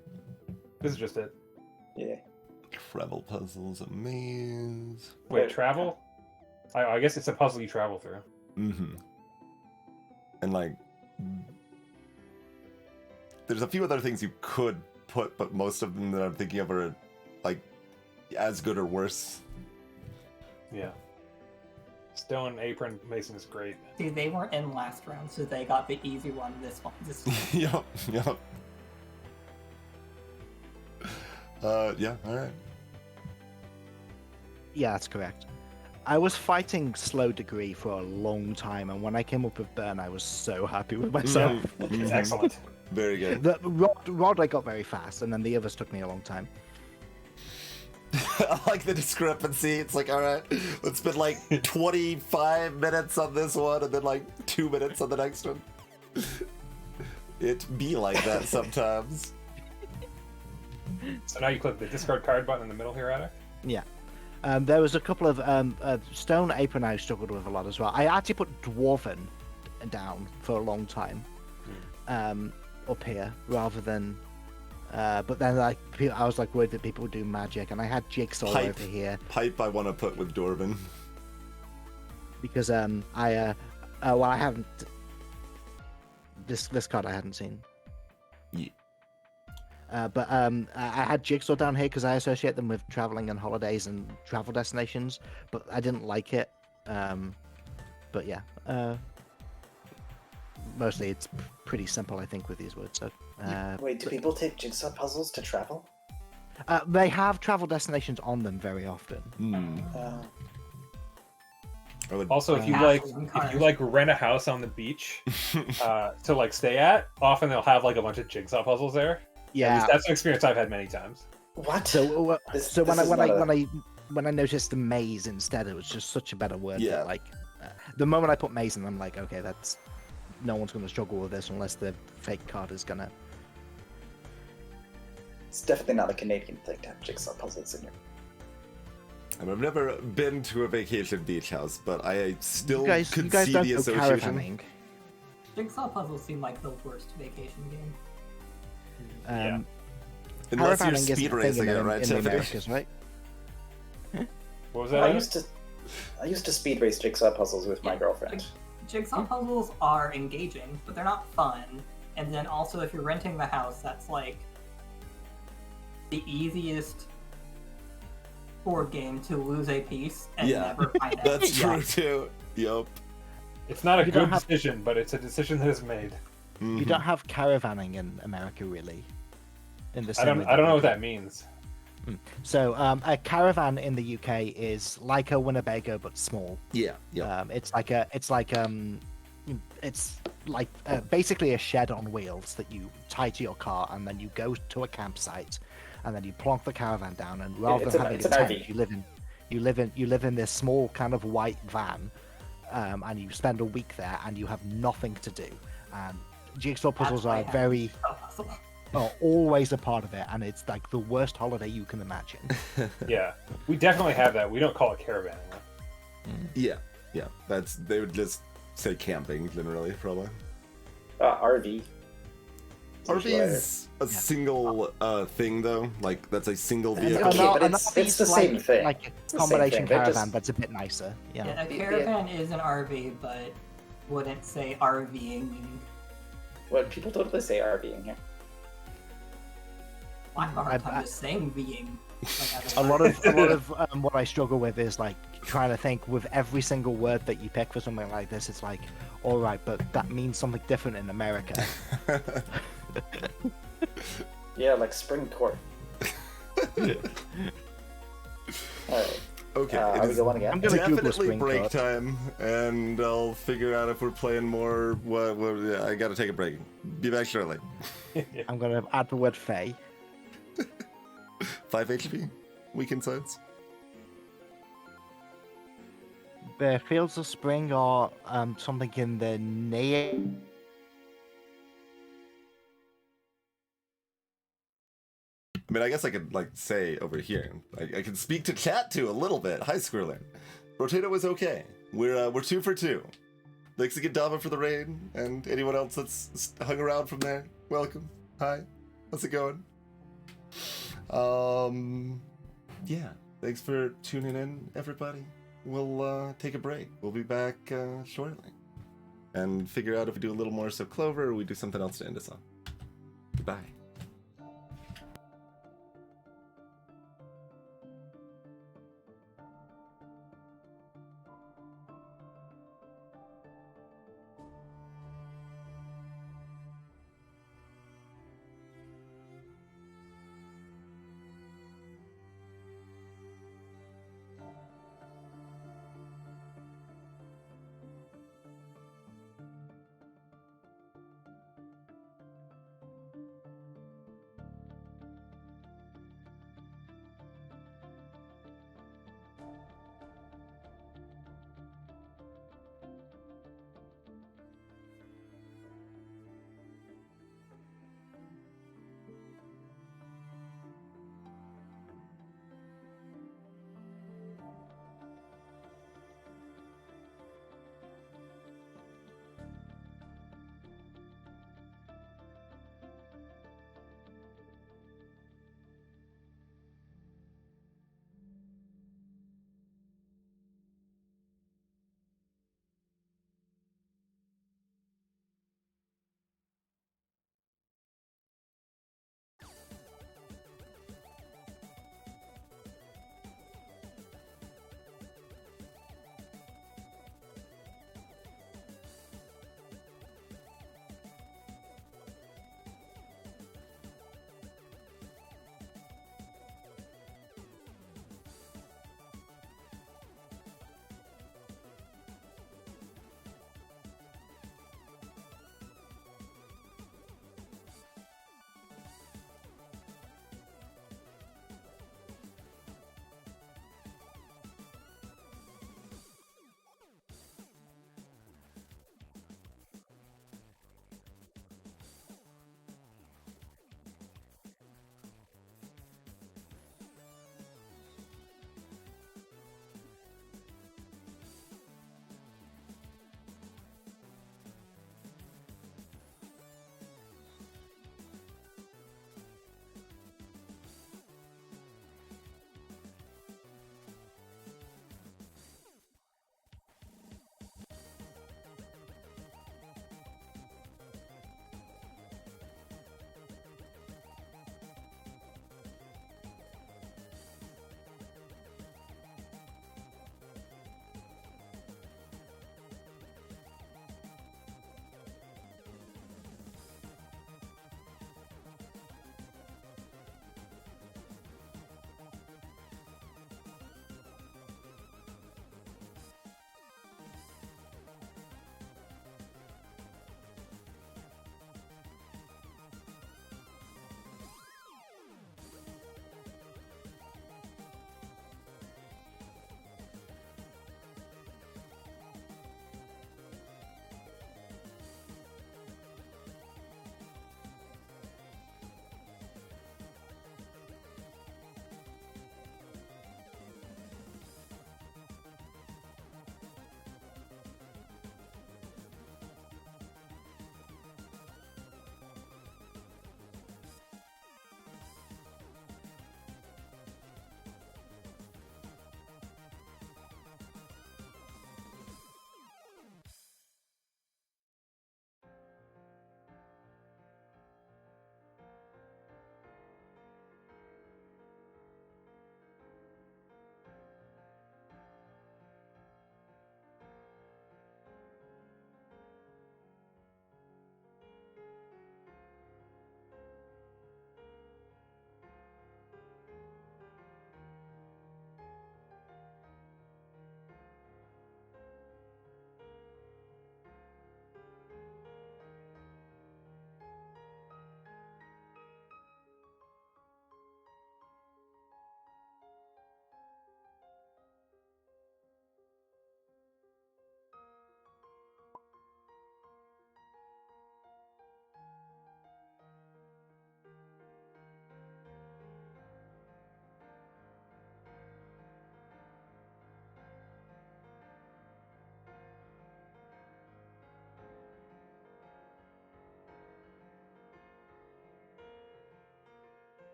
This is just it. Yeah. Travel puzzles, a maze. Wait, travel? I guess it's a puzzle you travel through. Mm-hmm. And like, there's a few other things you could put, but most of them that I'm thinking of are like as good or worse. Yeah. Stone apron mason is great. See, they weren't in last round, so they got the easy one this one. Yup, yup. Yeah, all right. Yeah, that's correct. I was fighting slow degree for a long time, and when I came up with burn, I was so happy with myself. Mhm, It's mhm. excellent. Very good. The rod I got very fast, and then the others took me a long time. I like the discrepancy. It's like, all right, let's spend like 25 minutes on this one and then like 2 minutes on the next one. It be like that sometimes. So now you click the discard card button in the middle here, Attic. Yeah. There was a couple of stone apron I struggled with a lot as well. I actually put dwarven down for a long time up here rather than. But then I was like worried that people would do magic, and I had jigsaw over here. Pipe I want to put with Dwarven. Because I haven't. This card I hadn't seen. Yeah. But I had jigsaw down here because I associate them with traveling and holidays and travel destinations, but I didn't like it. But yeah, mostly it's pretty simple, I think, with these words. So. Wait, do people take jigsaw puzzles to travel? They have travel destinations on them very often. Also, if you rent a house on the beach to like stay at, often they'll have like a bunch of jigsaw puzzles there. Yeah, that's an experience I've had many times. What? So when I noticed the maze instead, it was just such a better word. Yeah. That, like the moment I put maze in, I'm like, okay, that's no one's going to struggle with this unless the fake card is gonna. It's definitely not a Canadian thing to have jigsaw puzzles in here. And I've never been to a vacation beach house, but I still You guys could don't see go the association. caravanning. Jigsaw puzzles seem like the worst vacation game. Unless you're Caravanning isn't speed a thing racing it, in right, the Tiffany? Americas, right? What was that? I Adam? used to speed race jigsaw puzzles with my girlfriend. Jigsaw puzzles are engaging, but they're not fun. And then also, if you're renting the house, that's like the easiest board game to lose a piece and never find out. That's true too. Yup. It's not a You don't good have- decision, but it's a decision that is made. You don't have caravanning in America, really. In the I same don't way know we what do. that means. So a caravan in the UK is like a Winnebago but small. Yeah. Yeah. It's like basically a shed on wheels that you tie to your car, and then you go to a campsite, and then you plonk the caravan down, and rather it's than an- having it's a an tent, RV. you live in this small kind of white van, and you spend a week there, and you have nothing to do. And jigsaw puzzles why I are have very Jigsaw puzzle. are always a part of it, and it's like the worst holiday you can imagine. Yeah, we definitely have that. We don't call it caravanning. Yeah. They would just say camping, literally, probably. RV. RV is a single thing, though. Like that's a single And vehicle. Okay, but an it's RV's the same thing. Like It's a the same combination thing. They're caravan, just- but it's a bit nicer. Yeah. Yeah, a caravan is an RV, but wouldn't say RVing. What people totally say RV in here. I have a hard time I- just saying being. Like, as A lot of what I struggle with is like trying to think with every single word that you pick for something like this. It's like, all right, but that means something different in America. Yeah, like spring court. Alright. Okay. Are it we is going again? I'm gonna Google definitely spring break court. time, and I'll figure out if we're playing more. Yeah, I gotta take a break. Be back shortly. I'm gonna add the word "fey." 5 HP. Weekend sides. The fields of spring are something in the near. I mean, I guess I could like say over here. I can speak to chat to a little bit. Hi, Squirrelin. Rotato was okay. We're 2 for 2. Thanks again, Dava, for the raid, and anyone else that's hung around from there. Welcome. Hi. How's it going? Yeah. Thanks for tuning in, everybody. We'll take a break. We'll be back shortly, and figure out if we do a little more so Clover, or we do something else to end us on. Goodbye.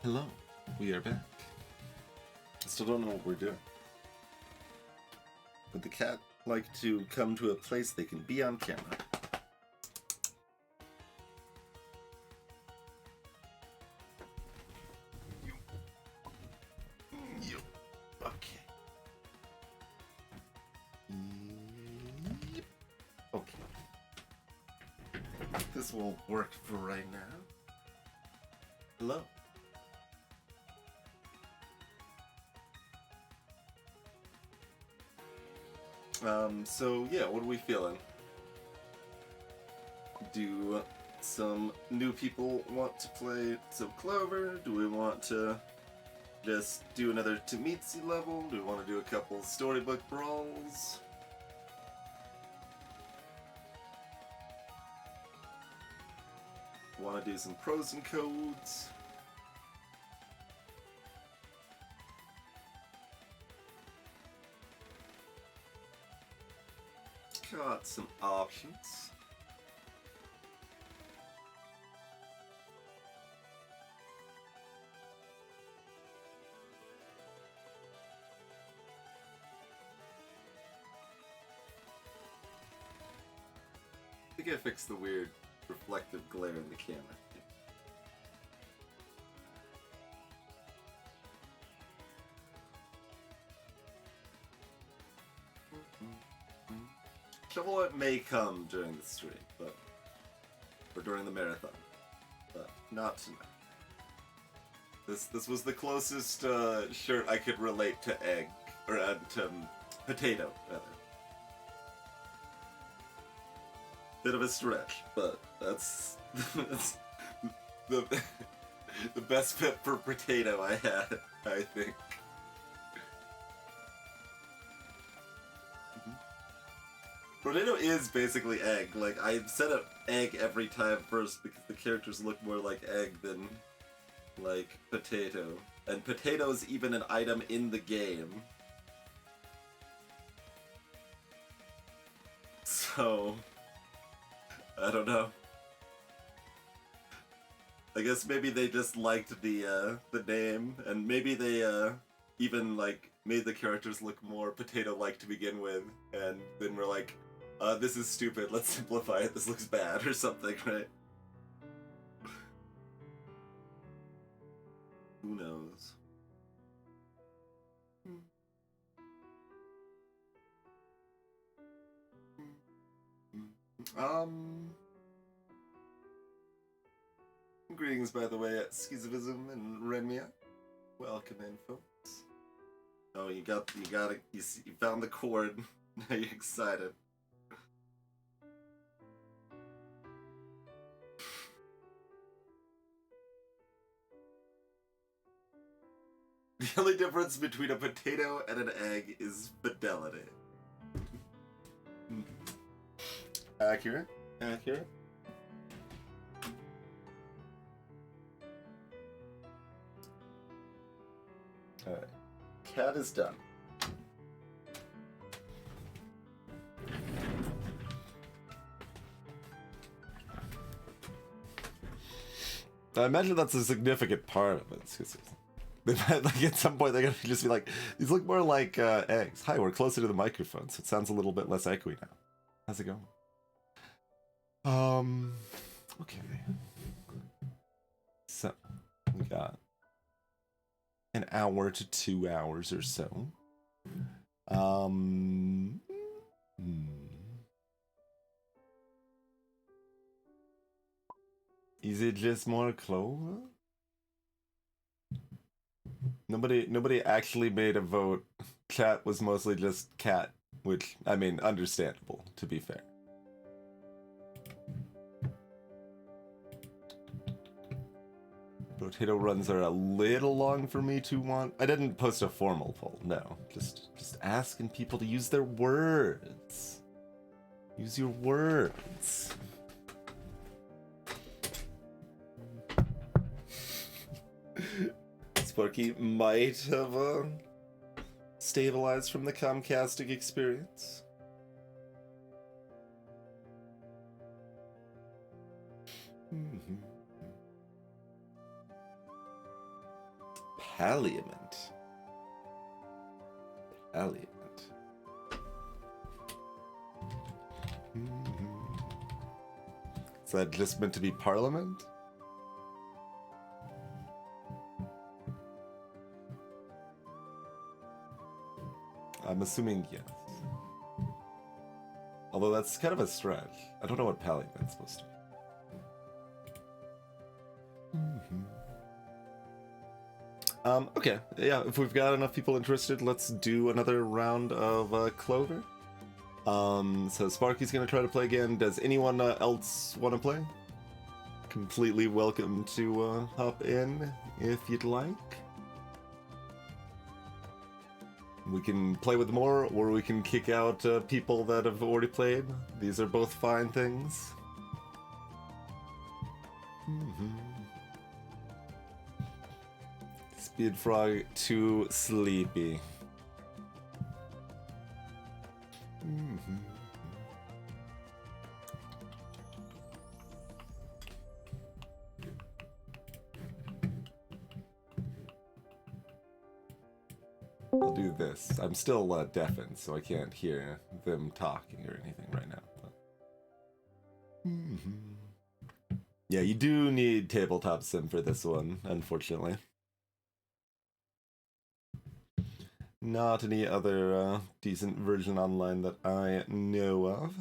Hello, we are back. I still don't know what we're doing. Would the cat like to come to a place they can be on camera? You. Okay. Yep. Okay. This won't work for right now. Hello. So yeah, what are we feeling? Do some new people want to play some Clover? Do we want to just do another Tamitsi level? Do we want to do a couple storybook brawls? Want to do some pros and codes? Got some options. I think I fixed the weird reflective glare in the camera. Trouble it may come during the stream, or during the marathon, but not tonight. This was the closest shirt I could relate to egg, or to potato, rather. Bit of a stretch, but that's, that's the best fit for potato I had, I think. Potato is basically egg. Like, I set up egg every time first because the characters look more like egg than like potato. And potato's even an item in the game. So, I don't know. I guess maybe they just liked the name, and maybe they even like made the characters look more potato-like to begin with, and then we're like, this is stupid, let's simplify it, this looks bad, or something, right? Who knows? Greetings, by the way, at Schizovism and Renmia. Welcome in, folks. Oh, you found the chord. Now you're excited. The only difference between a potato and an egg is fidelity. Accurate. Accurate. Alright. Cat is done. I imagine that's a significant part of it. They might, like, at some point they're gonna just be like, these look more like eggs. Hi, we're closer to the microphone, so it sounds a little bit less echoey now. How's it going? Okay. So, we got an hour to 2 hours or so. Is it just more Clover? Nobody actually made a vote. Chat was mostly just cat, which, I mean, understandable, to be fair. Potato runs are a little long for me to want. I didn't post a formal poll, no. Just asking people to use their words. Use your words. Sparky might have stabilized from the Comcasting experience. Parliament. Parliament. Is that just meant to be Parliament? I'm assuming yes. Although that's kind of a stretch. I don't know what Parliament's supposed to be. Okay, yeah, if we've got enough people interested, let's do another round of Clover. So Sparky's gonna try to play again. Does anyone else want to play? Completely welcome to hop in if you'd like. We can play with more, or we can kick out people that have already played. These are both fine things. Speed Frog too sleepy. I'll do this. I'm still deafened, so I can't hear them talking or anything right now. But... Yeah, you do need tabletop sim for this one, unfortunately. Not any other decent version online that I know of.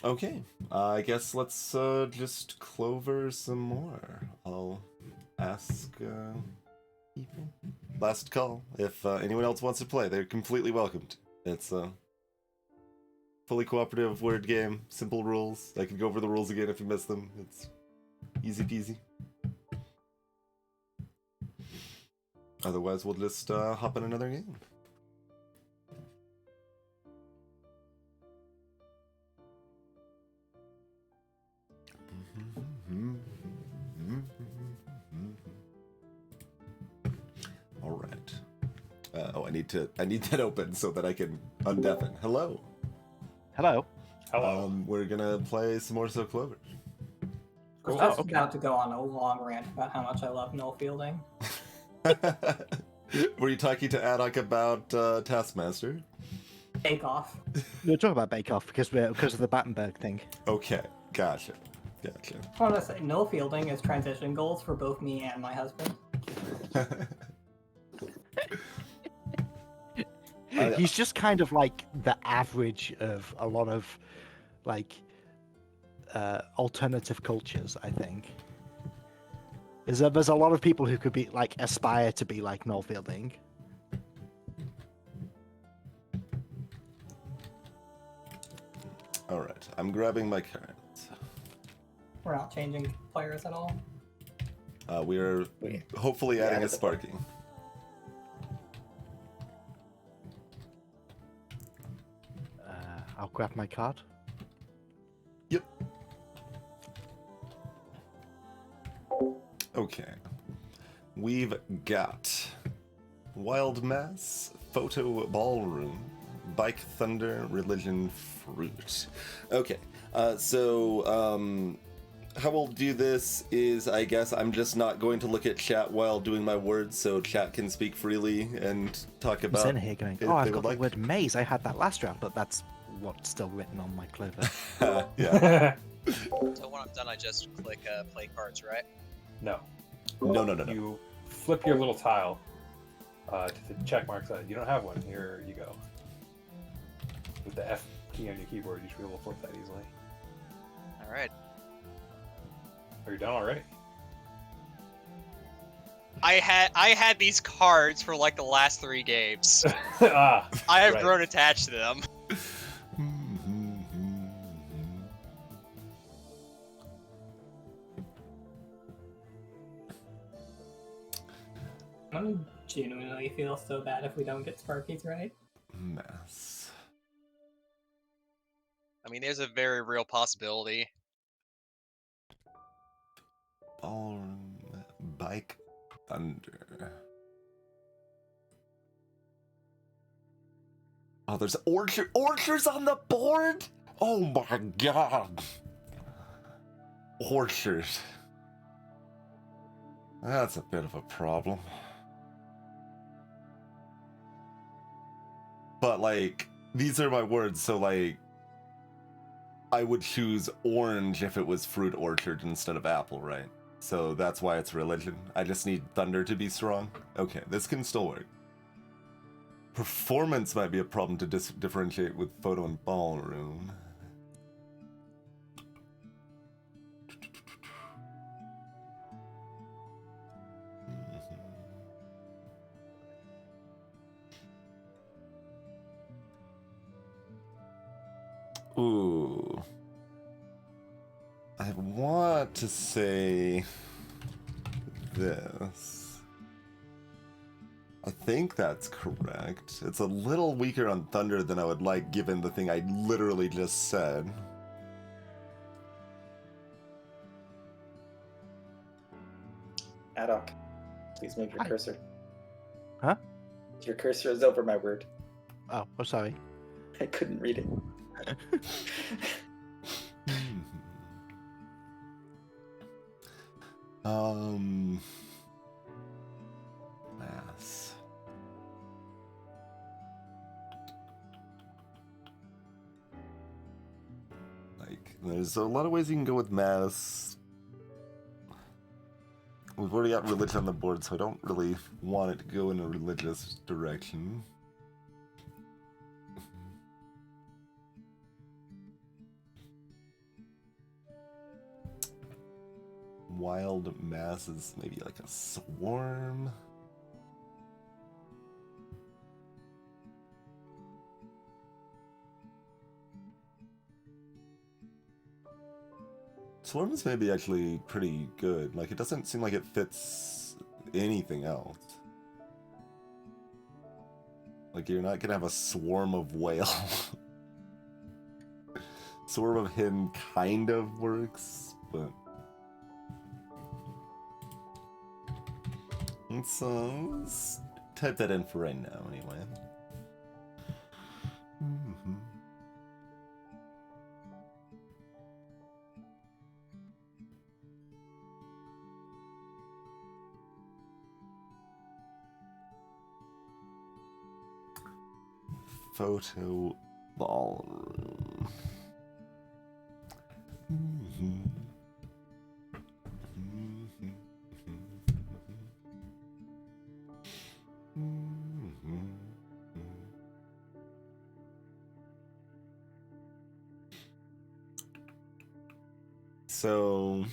Okay, I guess let's just Clover some more. I'll ask people. Last call. If anyone else wants to play, they're completely welcomed. It's a fully cooperative word game, simple rules. I can go over the rules again if you miss them. It's easy peasy. Otherwise, we'll just hop in another game. All right. Oh, I need that open so that I can undeafen. Hello. Hello. Hello. We're gonna play some more So Clover. I was about to go on a long rant about how much I love null fielding. Were you talking to Adok about Taskmaster? Bake Off. We were talking about Bake Off because of the Battenberg thing. Okay, gotcha. I want to say null fielding is transition goals for both me and my husband. He's just kind of like the average of a lot of like alternative cultures, I think. There's a lot of people who could be like aspire to be like null fielding. All right, I'm grabbing my cards. We're not changing players at all. We're hopefully adding a Sparky. I'll grab my card. Yep. Okay. We've got Wild Mass, Photo Ballroom, Bike Thunder, Religion Fruit. Okay. How we'll do this is, I guess I'm just not going to look at chat while doing my words, so chat can speak freely and talk about. I'm here going, if oh, I've they got would the like. word maze. I had that last round, but that's what's still written on my Clover. Yeah. So when I'm done, I just click play cards, right? No. No. You flip your little tile to the check mark side. You don't have one. Here you go. With the F key on your keyboard, you should be able to flip that easily. All right. Are you done already? I had these cards for like the last 3 games. I I have grown attached to them. I genuinely feel so bad if we don't get Sparkies right. Mass. I mean, there's a very real possibility. Ballroom, Bike Thunder. Oh, there's orchards on the board? Oh my god. Orchard. That's a bit of a problem. But, like, these are my words, so, like, I would choose orange if it was fruit orchard instead of apple, right? So that's why it's religion. I just need thunder to be strong. Okay, this can still work. Performance might be a problem to differentiate with photo and ballroom. Ooh. I want to say this. I think that's correct. It's a little weaker on thunder than I would like given the thing I literally just said. Adok, please move your Hi. cursor. Huh? Your cursor is over my word. Oh, sorry. I couldn't read it. Mass. Like, there's a lot of ways you can go with mass. We've already got religion on the board, so I don't really want it to go in a religious direction. Wild mass is maybe like a swarm. Swarm is maybe actually pretty good. Like, it doesn't seem like it fits anything else. Like, you're not gonna have a swarm of whale. Swarm of him kind of works, but... let's type that in for right now, anyway. Photo ballroom. So,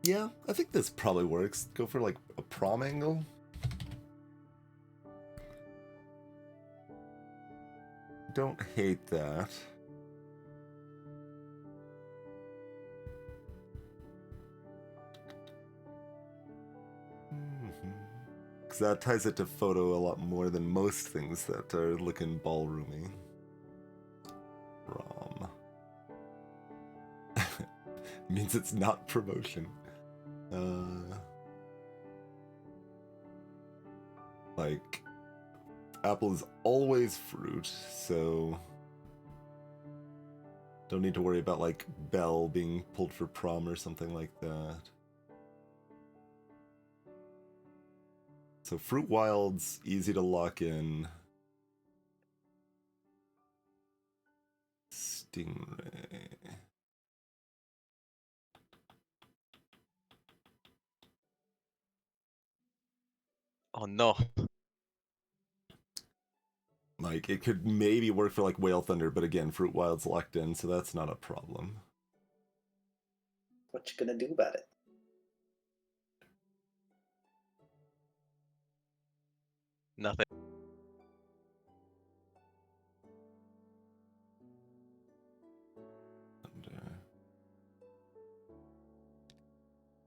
yeah, I think this probably works. Go for like a prom angle. Don't hate that. Because that ties it to photo a lot more than most things that are looking ballroomy. Prom. Means it's not promotion. Like, apple is always fruit, so don't need to worry about like Belle being pulled for prom or something like that. So fruit wilds, easy to lock in. Stingray. Oh no. Like, it could maybe work for like Whale Thunder, but again, fruit wild's locked in, so that's not a problem. What you gonna do about it? Nothing.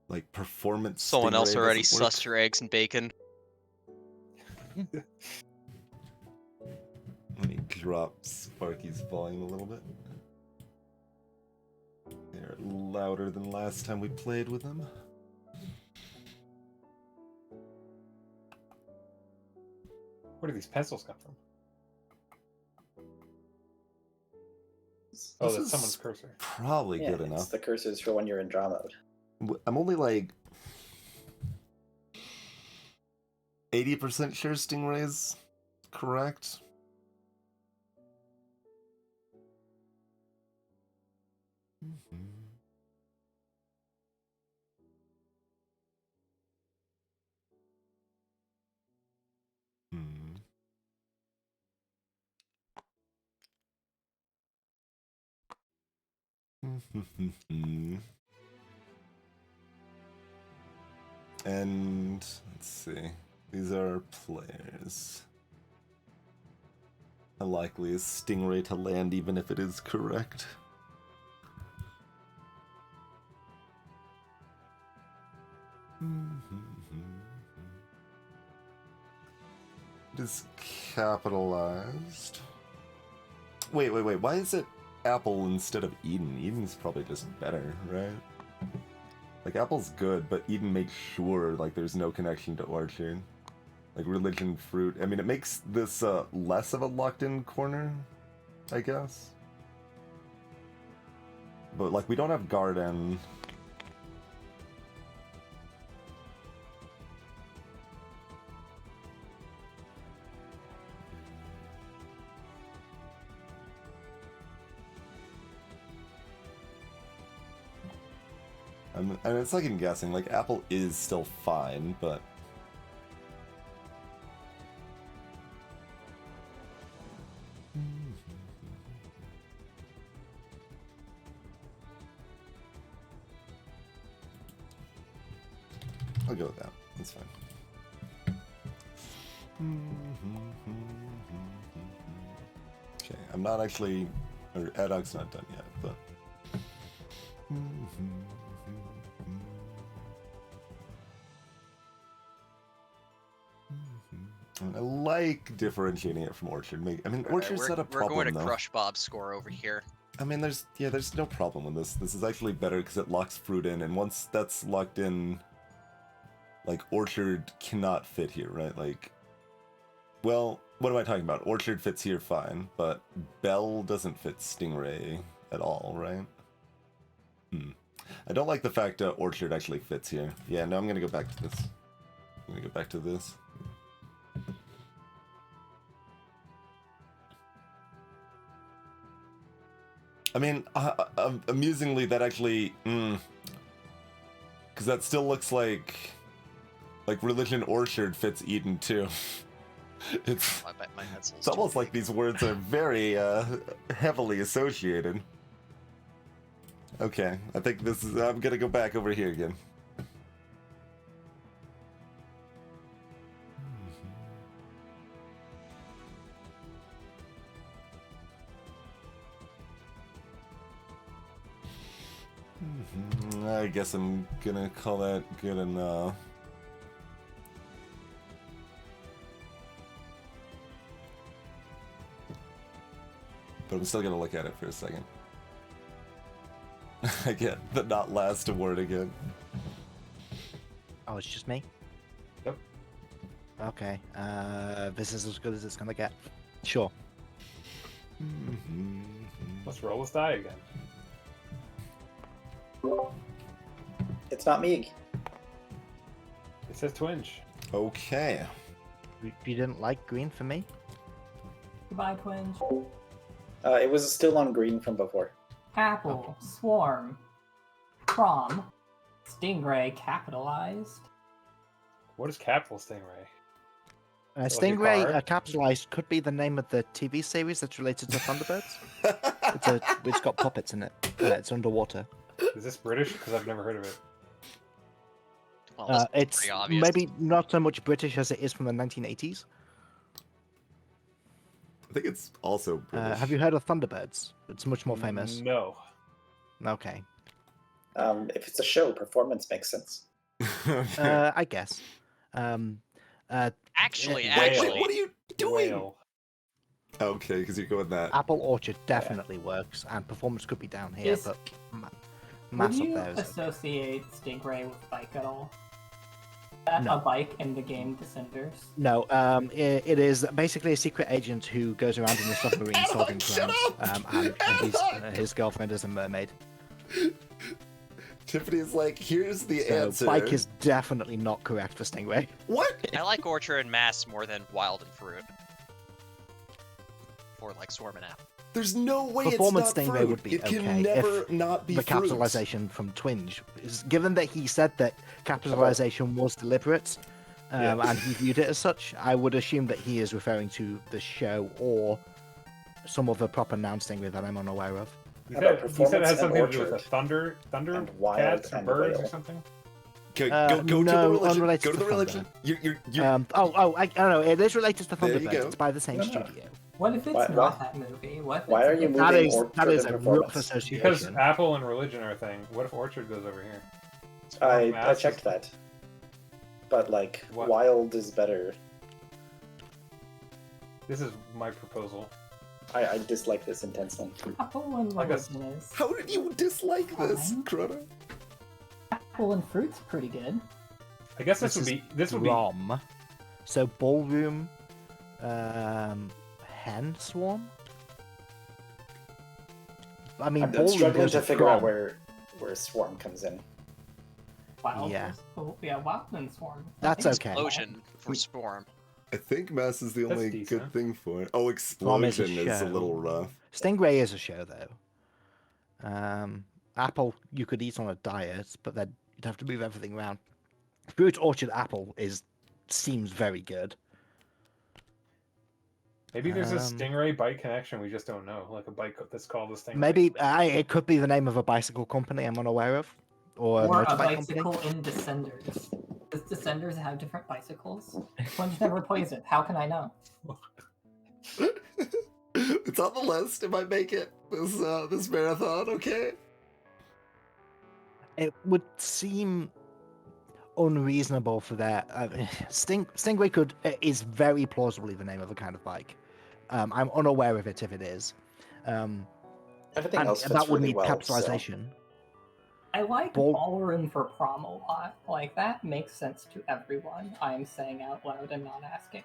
Like, performance Someone else Stingray already doesn't work. sussed your eggs and bacon. Let me drop Sparky's volume a little bit. They're louder than last time we played with them. Where do these pencils come from? Oh, This that's is someone's cursor. probably Yeah, good it's enough. the cursors for when you're in draw mode. I'm only like 80% sure Stingray's correct. Hmm. And let's see. These are players. How likely is Stingray to land even if it is correct? It is capitalized. Wait. Why is it Apple instead of Eden? Eden's probably just better, right? Like, Apple's good, but Eden makes sure, like, there's no connection to Orchard. Like, religion, fruit. I mean, it makes this less of a locked-in corner, I guess. But, like, we don't have garden. And it's like I'm guessing, like, Apple is still fine, but... I'll go with that. That's fine. Okay, I'm not actually... Or Adoc's not done yet, but... I like differentiating it from Orchard. I mean, Orchard's not a problem, We're going to though. crush Bob's score over here. I mean, there's no problem with this. This is actually better because it locks fruit in, and once that's locked in, like, Orchard cannot fit here, right? Like, well, what am I talking about? Orchard fits here fine, but Bell doesn't fit Stingray at all, right? I don't like the fact Orchard actually fits here. Yeah, no, I'm gonna go back to this. I'm gonna go back to this. I mean, amusingly, that actually, because that still looks like Religion Orchard fits Eden too. It's almost like these words are very heavily associated. Okay, I think this is. I'm gonna go back over here again. I guess I'm gonna call that good enough. But I'm still gonna look at it for a second. I get the not last word again. Oh, it's just me? Yep. Okay, this is as good as it's gonna get. Sure. Let's roll this die again. It's not me. It says twinge. Okay. You didn't like green for me? Goodbye, twinge. It was still on green from before. Apple, swarm, prom, stingray capitalized. What is capital Stingray? Like a Stingray car? capitalized could be the name of the TV series that's related to Thunderbirds. It's got puppets in it. It's underwater. Is this British? Because I've never heard of it. Well, this is It's pretty obvious. maybe not so much British as it is from the 1980s. I think it's also British. Have you heard of Thunderbirds? It's much more famous. No. Okay. If it's a show, performance makes sense. I guess. Actually, Whale. What are you doing? Whale. Okay, because you're going that. Apple Orchard definitely works, and performance could be down here, Yes. but Would mass up you there is. associate stingray with bike at all? That No. a bike in the game Descenders? No, it is basically a secret agent who goes around in a submarine Anon, solving shut crimes, up! and his girlfriend is a mermaid. Tiffany's like, here's the So answer. bike is definitely not correct for Stingray. What? I like Orchard and Mass more than Wild and Fruit. For like Swarm and Apple. There's no way Performance it's not Stingray fruit. would be It can okay never if not be The fruit. capitalization from Twinge is given that he said that capitalization was deliberate, and he viewed it as such. I would assume that he is referring to the show or some other proper noun Stingray that I'm unaware of. You How said, about you said it performance has something and to do with a orchard? thunder And wild cats or and birds or whale. something? Okay, Uh, go to the no, religion. unrelated Go to to the religion. thunder. You're I don't know. It is related to There you Thunderbirds. go. It's by the same No. studio. What if it's Why- not why- that movie? What if Why it's are you a- That moving is orchard a and rough performance? association. Because Apple and religion are a thing. What if Orchard goes over here? I Mass checked is- that. But like, What? wild is better. This is my proposal. I dislike this intensely. Apple and Like a- religion is. How did you dislike this, Fine. Crota? Apple and fruit's pretty good. I guess this This would be Rom. So ballroom, hen swarm. I mean, I'm ballroom struggling goes to with figure out prom. where swarm comes in. Wild. Yeah. Yeah, wild and swarm. That's I think okay. Explosion for Swarm. I think Mass is the That's only decent. good thing for it. Oh, Prom explosion is a is a show. little rough. Stingray is a show though. Apple you could eat on a diet, but then you'd have to move everything around. Fruit orchard apple seems very good. maybe there's a Um, Stingray bike connection we just don't know, like a bike that's called the Stingray. Maybe it could be the name of a bicycle company I'm unaware of, or a Or a motorbike company. bicycle in Descenders. Does Descenders have different bicycles? Twinge never plays it. How can I know? It's on the list. It might make it this marathon. Okay. It would seem unreasonable for that. Stingray is very plausibly the name of a kind of bike. I'm unaware of it if it is. Everything And else fits that would really need well. capitalization. I like Ball- ballroom for prom a lot. Like, that makes sense to everyone. I'm saying out loud and not asking.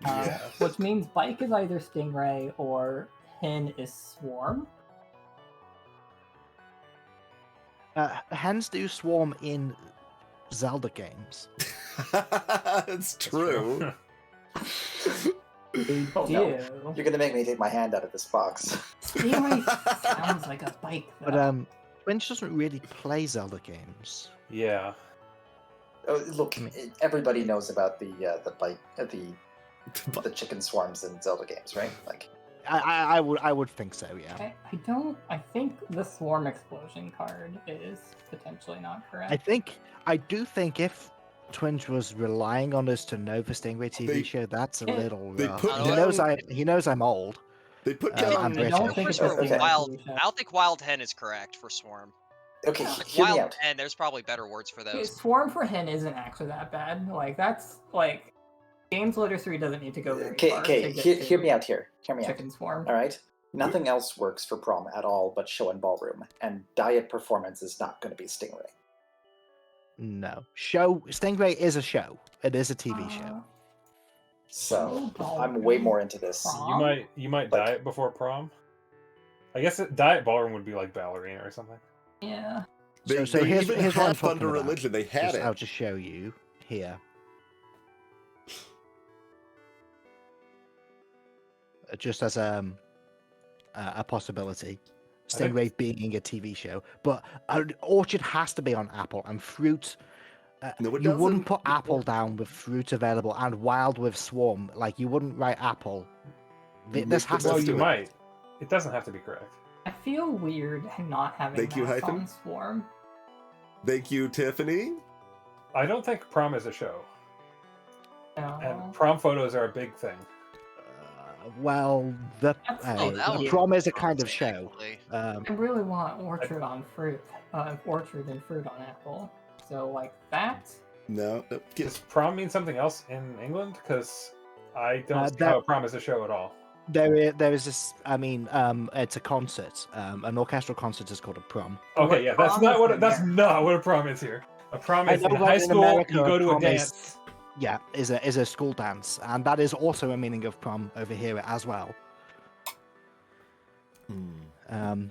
Yes. Which means bike is either Stingray or hen is Swarm. Hens do swarm in Zelda games. It's true. They Oh, do. no. You're gonna make me take my hand out of this box. Stingray sounds like a bike, though. But Finch doesn't really play Zelda games. Yeah. Oh, look, I mean- everybody knows about the chicken swarms in Zelda games, right? Like, I would think so, yeah. I think the Swarm Explosion card is potentially not correct. I do think if Twinge was relying on us to know the Stingray TV They- show, that's a they little they rough. put He knows I'm old. They put I'm down. I British. don't think it's a Okay. Stingray Wild. TV show. I don't think Wild Hen is correct for Swarm. okay, Like hear me Wild out. Hen, there's probably better words for Okay, those. Swarm for hen isn't actually that bad. Like, that's like games literacy doesn't need to go very Okay, far okay, to get hear to me out here. Hear me out. Chicken Swarm. All right. Nothing else works for prom at all but show and ballroom, and diet performance is not going to be Stingray. No. Stingray is a show. It is a TV show. So Oh, I'm way more into this. Prom? You might Like- diet before prom. I guess diet ballroom would be like ballerina or something. Yeah. They, So they here's even what I'm had talking Thunder about. Religion. They had I'll it. just show you here. Just as a possibility. I think- Stingray being a TV show. But Orchard has to be on Apple, and Fruit... No, it you wouldn't doesn't. put Apple down with Fruit available and Wild with Swarm. Like, you wouldn't write Apple. You This make has the to Well, best be... you of it. might. It doesn't have to be correct. I feel weird not having Thank you, maps Hyphen. on Swarm. Thank you, Tiffany. I don't think prom is a show, No. and prom photos are a big thing. Well, the That's Oh, that one- prom is a kind of show. Actually. I really want orchard on fruit. Orchard and fruit on apple. So, like, that. No, no, Does prom mean something else in England? Because I don't see that- how prom is a show at all. There is this. I mean, it's a concert. An orchestral concert is called a prom. Okay, yeah, that's prom not is what in that's there. not what a prom is here. A prom I is know in that high in school. America, You go to a prom is- dance. Yeah, is a school dance, and that is also a meaning of prom over here as well.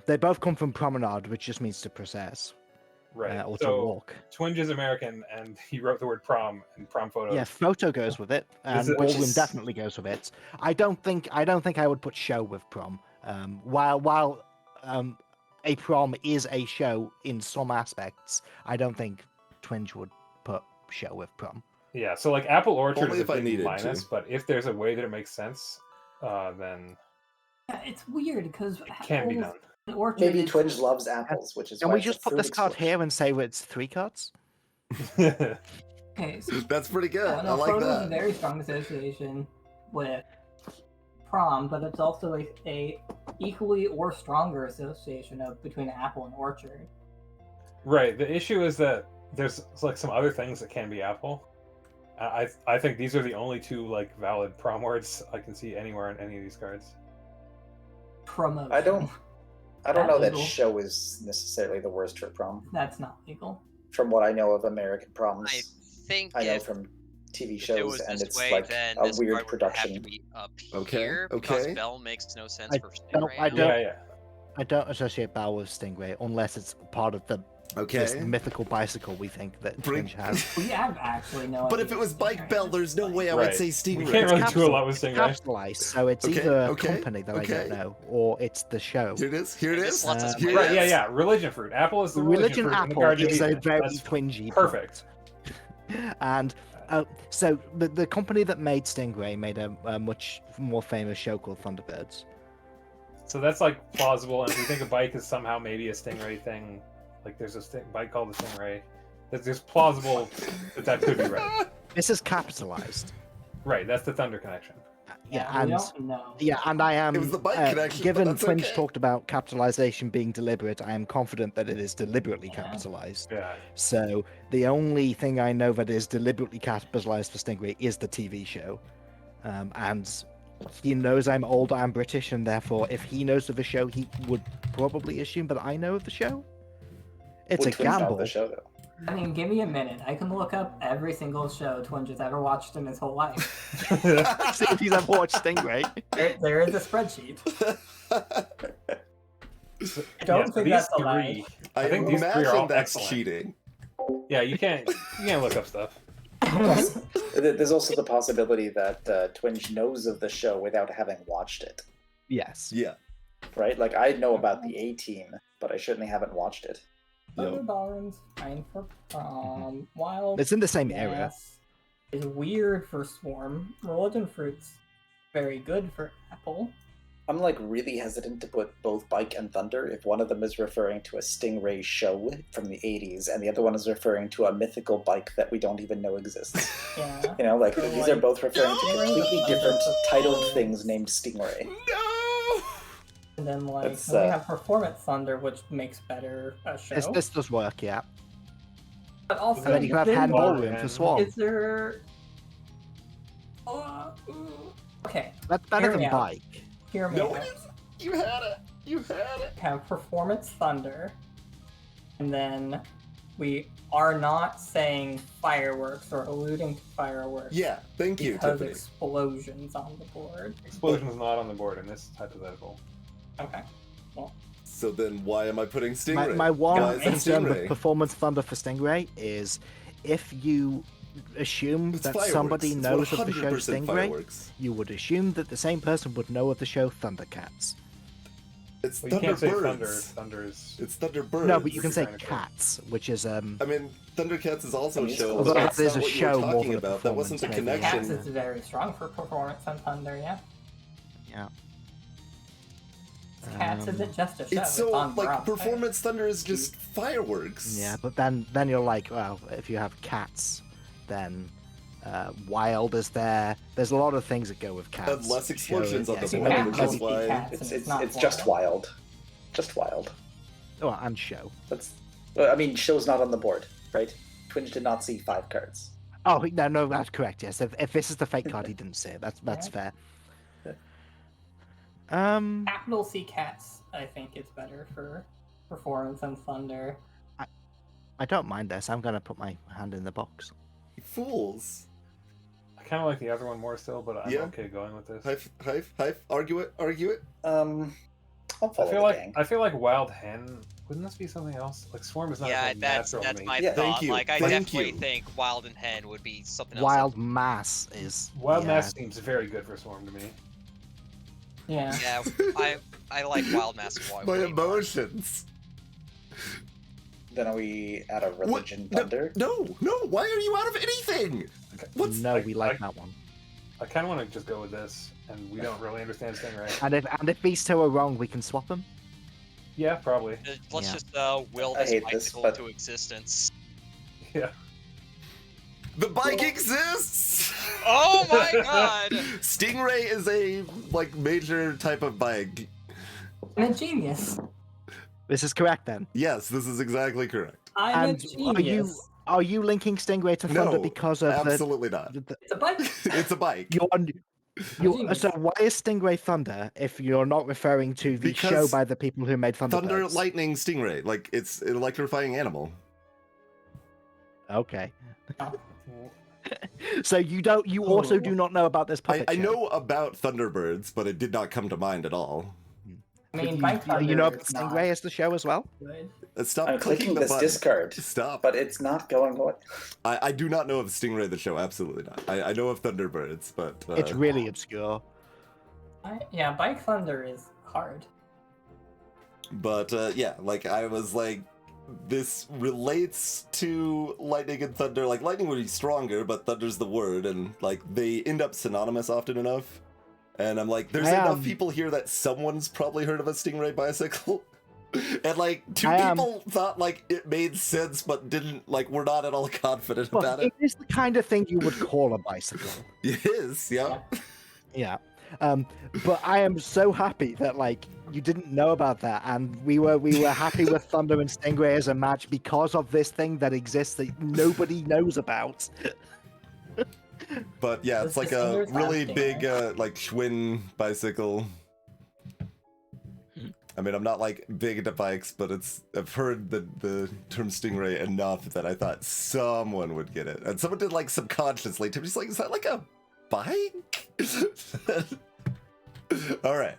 They both come from promenade, which just means to process, Right. or to so walk. Twinge is American, and he wrote the word prom and prom photos. Yeah, photo goes with it, and is- which ballroom is- definitely goes with it. I don't think I would put show with prom. While a prom is a show in some aspects, I don't think Twinge would put show with prom. Yeah. So like Apple Orchard Only is a if I big needed minus, to. but if there's a way that it makes sense, then Yeah, it's weird because it can be done. Orchard Maybe is- Twinge loves apples, which is Can why we it's a just put fruit this card explosion. here and say it's 3 cards? Okay, so That's pretty good. yeah, I no, like photo is a that. very strong association with prom, but it's also a equally or stronger association of between Apple and Orchard. Right. The issue is that there's like some other things that can be Apple. I think these are the only two like valid prom words I can see anywhere on any of these cards. Promotion. I don't know that legal. show is necessarily the worst for prom. That's not legal. From what I know of American proms, I think I know if, from TV if it shows, was and this it's way, like then a this weird card would have to production. be up Okay, here because okay. Bell makes no sense I for don't- Stingray. I now. don't- Yeah. I don't associate Bell with Stingray unless it's part of this Okay. mythical bicycle we think that Bring- Twinge has. We have actually no But idea if it was what Bike Stingray Bell, is, there's no but- way I Right. would say We Stingray. can't really It's do a lot with It's Stingray. capitalized, so it's Okay, either a okay, company that I okay. don't know, or it's the show. Here it is. Here it This is. lets us Here play. it Right. Yeah. is. Yeah. Religion fruit. Apple is the Religion fruit in the Apple card you is a needed. very That's Twingy perfect. And so the company that made Stingray made a much more famous show called Thunderbirds. So that's like plausible. And if you think a bike is somehow maybe a Stingray thing, like there's a bike called the Stingray, there's plausible that could be right. This is capitalized. Right. That's the Thunder connection. Yeah, we and don't know. yeah, and I am. It was the bike connection, but Given that's Twinge okay. talked about capitalization being deliberate, I am confident that it is deliberately Yeah. capitalized. Yeah. So the only thing I know that is deliberately capitalized for Stingray is the TV show, and he knows I'm old, I'm British, and therefore, if he knows of the show, he would probably assume that I know of the show. It's Would a Twinge know gamble. the show though? I mean, give me a minute. I can look up every single show Twinge has ever watched in his whole life. See if he's ever watched Stingray. There is a spreadsheet. I don't think these that's a lie. three. I think these three are imagine all that's excellent. cheating. Yeah. You can't look up stuff. There's also the possibility that Twinge knows of the show without having watched it, Yes. Yeah. right? Like I know about the A Team, but I certainly haven't watched it. Thunder Ballroom's fine for prom. Wild It's in the same area. Gas is weird for Swarm. Religion Fruit's very good for Apple. I'm like really hesitant to put both Bike and Thunder if one of them is referring to a Stingray show from the 80s and the other one is referring to a mythical bike that we don't even know exists. Yeah. You know, like So, these are like- both referring to No! completely different titled things named Stingray. No. And then like It's, then we have Performance Thunder, which makes better a show. This does work, yeah. But also, And then you can have then hand Ball ballroom for and- Swarm. is there? Okay, That's better hear than me out. Bike. hear me No, out. it is. You had it. You had it. Have Performance Thunder, and then we are not saying fireworks or alluding to fireworks. Yeah. Thank you, because Tiffany. explosions on the board. Explosion is not on the board in this hypothetical. Okay. So then, why am I putting Stingray? My one Why is it concern with Stingray? Performance Thunder for Stingray is if you assume It's that fireworks. somebody It's knows of the show 100% Stingray, fireworks. you would assume that the same person would know of the show Thundercats. It's Well, you can't say Thunder. Thunderbirds. Thunder's. It's Thunderbirds. No, but you can say technically. Cats, which is I mean, Thundercats is also I a mean, show. although but that's there's not a what you show were more talking than a about. That wasn't the performance, Cats connection. is very strong for Performance and Thunder, yeah. yeah. Cats isn't just a show. It's so on like Broadway. Performance Thunder is just fireworks. Yeah, but then you're like, well, if you have cats, then Wild is there. There's a lot of things that go with cats. And less explosions on the See, board, Cats which must is be why. cats, and not It's just wild. wild. Just wild. Oh, and show. That's. Well, I mean, show's not on the board, right? Twinge did not see 5 cards. Oh no, that's correct. Yes, if this is the fake card, he didn't say it. That's Yeah. fair. Capital C Cats, I think, is better for Performance and Thunder. I don't mind this. I'm gonna put my hand in the box. Fools. I kind of like the other one more still, but I'm Yeah. okay going with this. Hive. Argue it. I'll follow I feel the like gang. I feel like Wild Hen. Wouldn't this be something else? Like Swarm is not Yeah, really that's natural to me. my Yeah. thought. Thank you, Like, I thank definitely you. think Wild and Hen would be something else. Wild mass is Wild yeah. Mass seems very good for Swarm to me. Yeah. Yeah, I like Wild Mass more. My way more. emotions. Then are we out of What? religion No, thunder? no. Why are you out of anything? What's No, like- we like like- that one. I kind of want to just go with this, and we don't really understand Stingray. And if these two are wrong, we can swap them. Yeah, probably. Let's Yeah. just will I this hate this, bicycle but- into existence. Yeah. the bike exists? Oh my god! Stingray is a like major type of bike. I'm a genius. This is correct then. Yes, this is exactly correct. I'm a And genius. are you linking Stingray to Thunder No, because of absolutely not. the It's a bike. It's a bike. Genius. so why is Stingray Thunder if you're not referring to the show Because by the people who made Thunder, Thunderbirds? lightning, stingray. Like it's an electrifying animal. Okay. Oh. So you also Oh. do not know about this puppet I show. know about Thunderbirds, but it did not come to mind at all. I mean, you, Bike Thunder you know about is not Stingray as the show as well? good. Stop I'm clicking clicking the this button. discard, Stop. but it's not going away. I do not know of Stingray the show. Absolutely not. I know of Thunderbirds, but It's really obscure. Yeah, Bike Thunder is hard. But yeah, like I was like, this relates to lightning and thunder. Like lightning would be stronger, but thunder's the word, and like they end up synonymous often enough. And I'm like, there's enough people here that someone's probably heard of a Stingray bicycle. And like two people thought like it made sense, but didn't like. We're not at all confident Well, about it it. is the kind of thing you would call a bicycle. It is, yeah. Yeah. But I am so happy that like you didn't know about that, and we were happy with Thunder and Stingray as a match because of this thing that exists that nobody knows about. But yeah, it's The like a Stingers really have big Stingray. like Schwinn bicycle. I mean, I'm not like big into bikes, but I've heard the term Stingray enough that I thought someone would get it, and someone did like subconsciously. To just like, is that like a bike? All right,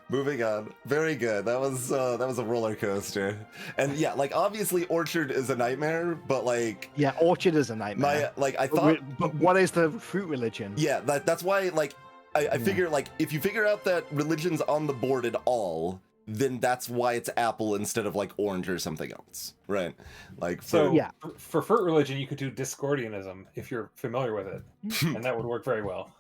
moving on. Very good. That was a roller coaster, and yeah, like obviously Orchard is a nightmare, but like Yeah, Orchard is a nightmare. I thought. But what is the fruit religion? Yeah, that's why like I figure like if you figure out that religion's on the board at all, then that's why it's apple instead of like orange or something else, right? Like So Yeah. for fruit religion, you could do Discordianism if you're familiar with it, and that would work very well.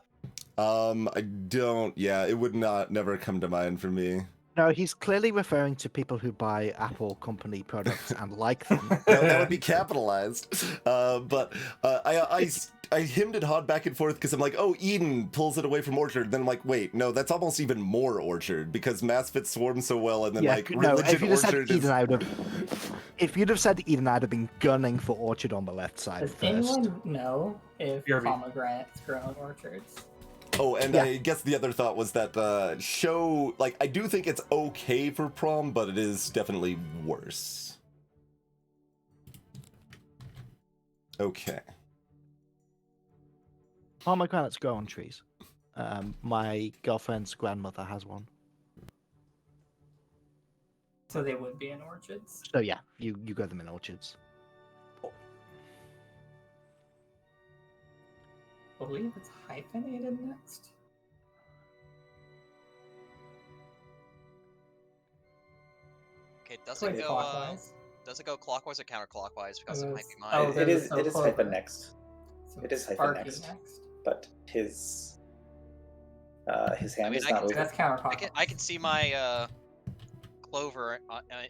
I don't. Yeah, it would never come to mind for me. No, he's clearly referring to people who buy Apple company products and like them. That would be capitalized. But I hemmed and hawed back and forth because I'm like, oh, Eden pulls it away from Orchard. Then I'm like, wait, no, that's almost even more Orchard because Mass fits Swarm so well, and then like no, religion if you'd have said Orchard Eden, is. I would have. If you'd have said Eden, I'd have been gunning for Orchard on the left side Does first. anyone know if BRB. pomegranates grow in orchards? Oh, and Yeah. I guess the other thought was that show, like, I do think it's okay for prom, but it is definitely worse. Okay. Pomegranates grow on trees. My girlfriend's grandmother has one. So they would be in orchards. So yeah, you grow them in orchards. I believe it's hyphenated next. Okay, does Wait, it go clockwise? does it go clockwise or counterclockwise? Because it It might was- be oh, mine. that it is is so it is Clover. hyphen next, So It is hyphen Sparky next. but his hand mean, is I not can- moving. That's counterclockwise. I can see my Clover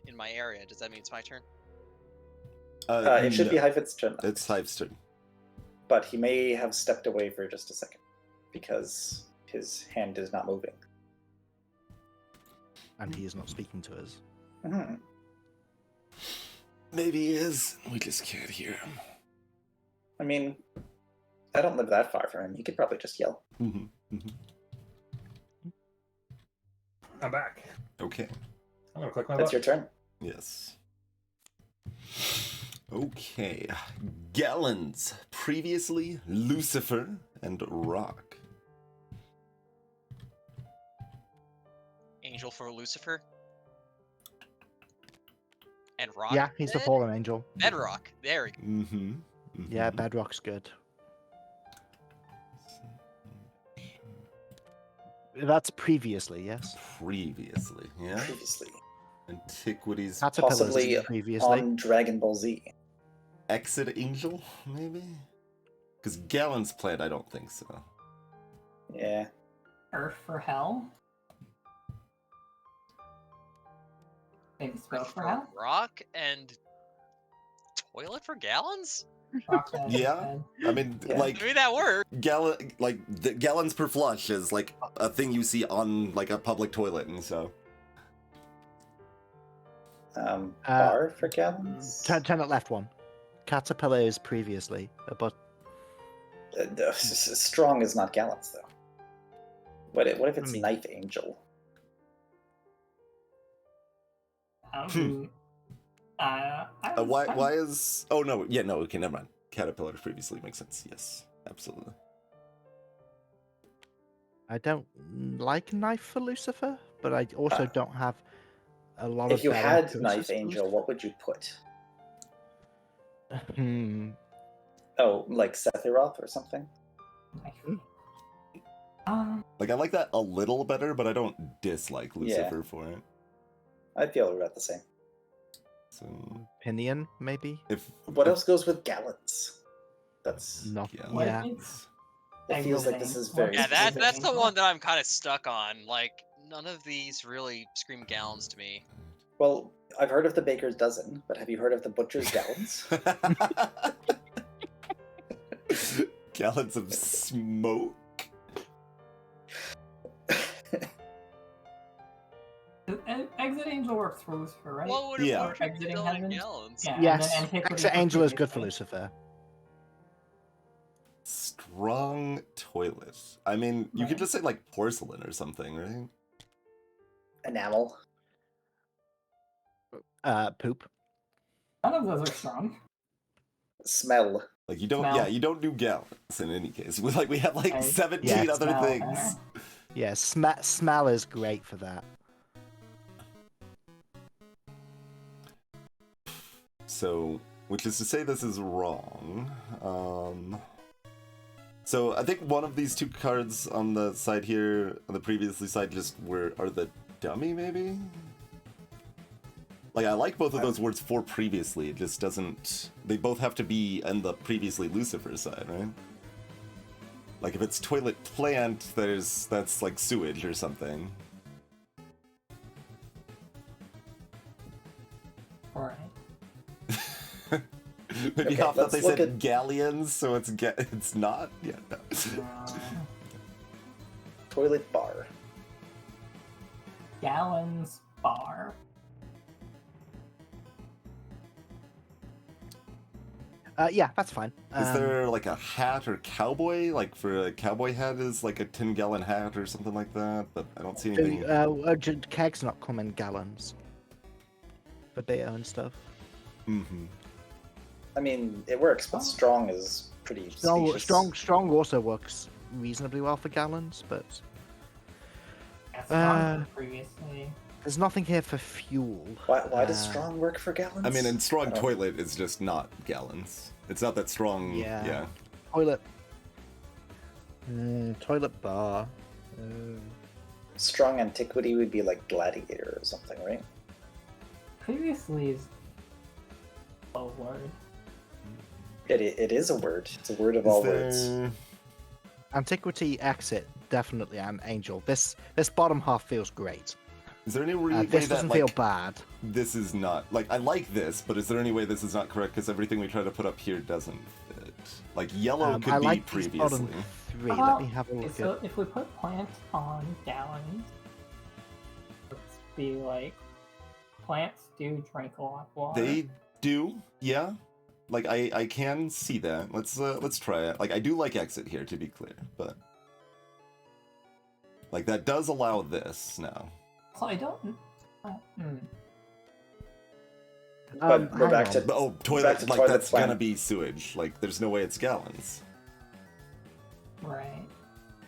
in my area. Does that mean it's my turn? It should be no, Hyphen's turn, It's Hive's turn. but he may have stepped away for just a second because his hand is not moving. And he is not speaking to us. Mhm. Maybe he is. We just can't hear him. I mean, I don't live that far from him. He could probably just yell. Mhm. I'm back. Okay. I'm gonna click my That's button. your turn. Yes. Okay. Gallons. Previously, Lucifer and Rock. Angel for Lucifer. And Rock. Yeah, he's the fallen angel. Bedrock. There we go. Mm-hmm. Yeah, Bedrock's good. That's previously, yes. Previously, yeah. Previously. Antiquities. Caterpillars Possibly previously. on Dragon Ball Z. Exit Angel, maybe? Because Gallon's played, I don't think so. Yeah. Earth for Hell. Maybe Smoke for Hell. Rock and Toilet for Gallons? Rock for Hell is Yeah. good. I mean, Yeah. like, Maybe that works. the gallons per flush is like a thing you see on like a public toilet, and so. Bar for gallons? Turn it left one. Caterpillar is previously, but Strong is not gallons, though. What if it's I mean- Knife Angel? Why is? Oh no, yeah, no. Okay, never mind. Caterpillar previously makes sense. Yes, absolutely. I don't like Knife for Lucifer, but I also don't have a lot of. If you better had choices Knife for Angel, what would you put? Lucifer. Hmm. Oh, like Sephiroth or something? Like I like that a little better, but I don't dislike Lucifer for it. I feel about the same. So Pinion, maybe. if What else goes with gallons? That's. Not. Gallons. Yeah. It feels like this is very. Yeah, specific. that's the one that I'm kind of stuck on. Like, none of these really scream Gallons to me. Well, I've heard of the baker's dozen, but have you heard of the butcher's gallons? Gallons of smoke. Exit Angel works for Lucifer, right? What would Yeah. a portrait be Exiting selling in heaven? Gallons? Yeah, Yes. and then Antiquity Exit for Angel is good for previously. Lucifer. Strong toilet. I mean, you could Right. just say like porcelain or something, right? Enamel. Poop. None of those are strong. Smell. Like you don't, Smell. yeah, you don't do gallons in any case. We have like Okay. 17 Yeah, other smell, things. Yeah, smell is great for that. So, which is to say this is wrong. So I think one of these two cards on the side here, on the previously side, are the dummy maybe? Like I like both of those words for previously, it just doesn't, they both have to be on the previously Lucifer side, right? Like if it's toilet plant, that's like sewage or something. Alright. Maybe Okay, off that they let's look said at- galleons, so it's not? Yeah, no. Toilet bar. Gallons bar. Yeah, that's fine. Is there like a hat or cowboy? Like for a cowboy hat is like a 10-gallon hat or something like that, but I don't see anything. Kegs not come in gallons, but they own stuff. Mm-hmm. I mean, it works, but strong is pretty specious. Strong also works reasonably well for gallons, but Yeah, strong previously. there's nothing here for fuel. Why does strong work for gallons? I mean, and strong I don't- toilet is just not gallons. It's not that strong. Yeah. Yeah. Toilet. Toilet bar. Strong antiquity would be like gladiator or something, right? Previously is a word. It is a word. It's a word of Is all there- words. Antiquity exit definitely an angel. This bottom half feels great. Is there any way This that doesn't like feel bad. this is not like I like this, but is there any way this is not correct? Because everything we try to put up here doesn't fit. Like yellow could I be like these bottom previously. three. Let me have a Okay, look so at. if we put plants on gallons, let's be like, plants do drink a lot of water. They do, yeah. Like I can see that. Let's try it. Like I do like exit here to be clear, but like that does allow this now. So I don't. But we're hang back on. to Oh, back toilet, to like toilet that's plan. gonna be sewage. Like, there's no way it's gallons. Right.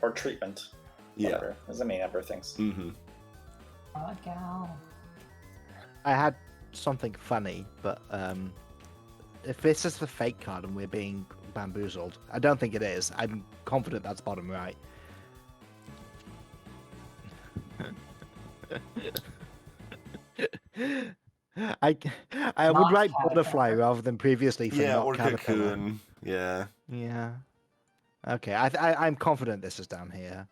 or treatment. Yeah. Whatever. There's any number of things. Mm-hmm. Gal. I had something funny, but if this is the fake card and we're being bamboozled, I don't think it is. I'm confident that's bottom right. I would Not write caterpillar. butterfly rather than previously for Yeah, not or caterpillar. cocoon. Yeah. Yeah. Okay, I'm confident this is down here.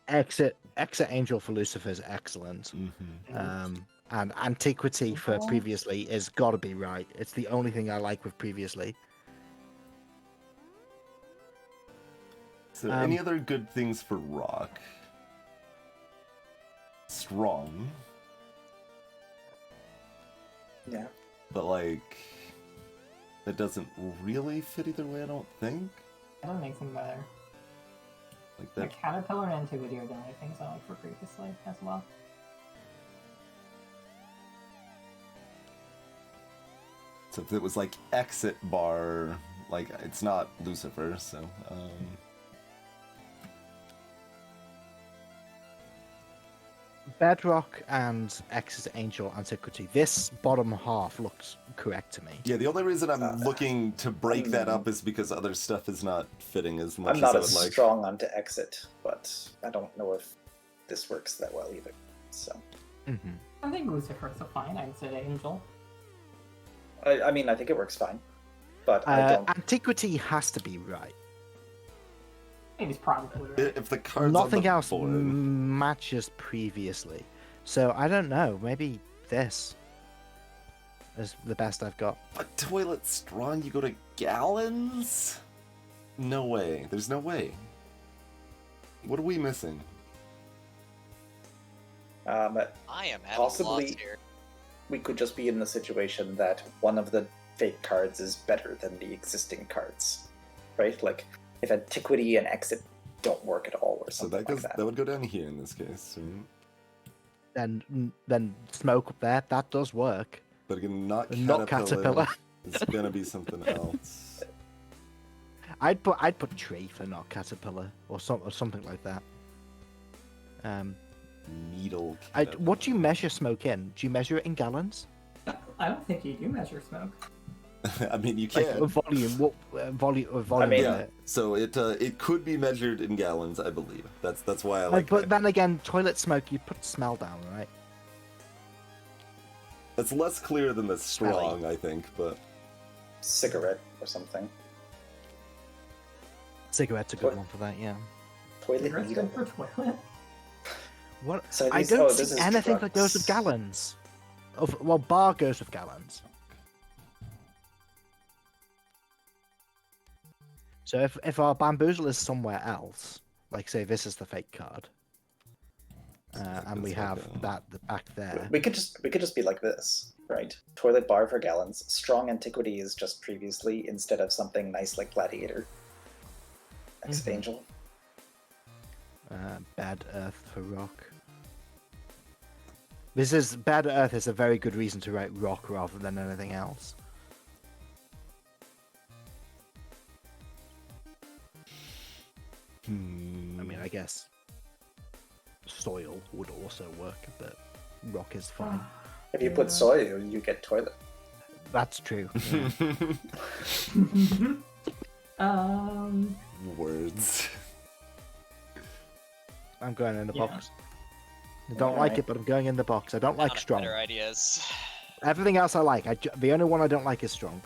Exit Angel for Lucifer is excellent. Mm-hmm. And Antiquity for previously is gotta be right. It's the only thing I like with previously. So, any other good things for rock? Strong, Yeah. but like that doesn't really fit either way. I don't think. That makes them better. Like The that. caterpillar and antiquity are the only things I like for previously as well. So if it was like exit bar, like it's not Lucifer. So. Bedrock and Exit Angel Antiquity. This bottom half looks correct to me. Yeah, the only reason I'm looking to break that up is because other stuff is not fitting as much I'm not as I as would like. strong onto exit, but I don't know if this works that well either. So I think Lucifer's a fine exit angel. I mean, I think it works fine, but I don't. Antiquity has to be right. I think he's probably right. If the cards Nothing on the else board, matches previously. So I don't know. Maybe this is the best I've got. but toilet strong, you go to gallons? No way. There's no way. What are we missing? I am at a loss Possibly- here. We could just be in the situation that one of the fake cards is better than the existing cards, right? Like if antiquity and exit don't work at all, or So something that goes. like that. That would go down here in this case. Right? Then smoke up there. That does work. But again, not Not caterpillar. caterpillar. It's gonna be something else. I'd put tree for not caterpillar or something like that. Needle. What do you measure smoke in? Do you measure it in gallons? I don't think you do measure smoke. I mean, you Like can. volume? What volume? I mean, of it? So it could be measured in gallons, I believe. That's why I Like, like. but that. then again, toilet smoke, you put smell down, right? That's less clear than the strong, I think. But Cigarette or something. Cigarette's a good one for that, yeah. Toilet Cigarette's needle. good for toilet. What? So I these- don't oh, see this is anything that goes with drugs. gallons. Well, bar goes with gallons. So if our bamboozle is somewhere else, like say this is the fake card, and we It's have like a- that back there. We could just be like this, right? Toilet bar for gallons. Strong antiquity is just previously instead of something nice like gladiator. Exit Mhm. angel. Bad Earth for rock. Bad Earth is a very good reason to write rock rather than anything else. I mean, I guess soil would also work, but rock is fine. If you put soil, you get toilet. That's true. yeah. words. I'm going in the Yeah. box. I don't like it, but I'm going in the box. I don't like Out of strong. Better ideas. Everything else I like. The only one I don't like is strong.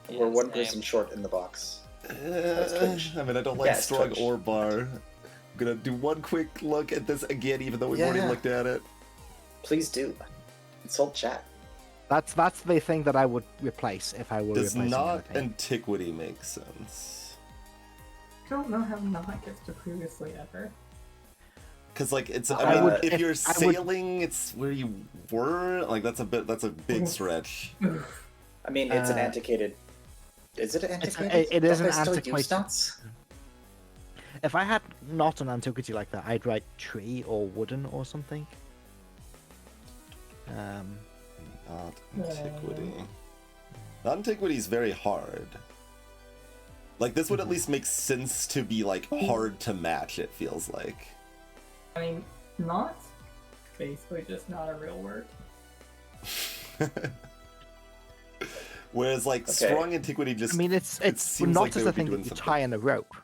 We're Yeah, one same. person short in the box. I mean, I don't like Yeah, it's strong Twitch. or bar. I'm gonna do one quick look at this again, even though we've already Yeah. looked at it. Please do. Consult chat. That's the thing that I would replace if I were Does replacing not anything. antiquity make sense? don't know how not gets to previously ever. Because like it's, I I mean, would- if you're I would- sailing, it's where you were. Like that's a big stretch. I mean, it's an Uh, antiquated. Is it antiquated? it is Don't an they still antiquated- use stats? If I had not an antiquity like that, I'd write tree or wooden or something. Not antiquity. Antiquity is very hard. Like, this would at least make sense to be, like, hard to match, it feels like. I mean, not basically just not a real word. Whereas, like, Okay. strong antiquity just... I mean, it's seems not like they as a would be thing that doing you something. tie in a rope.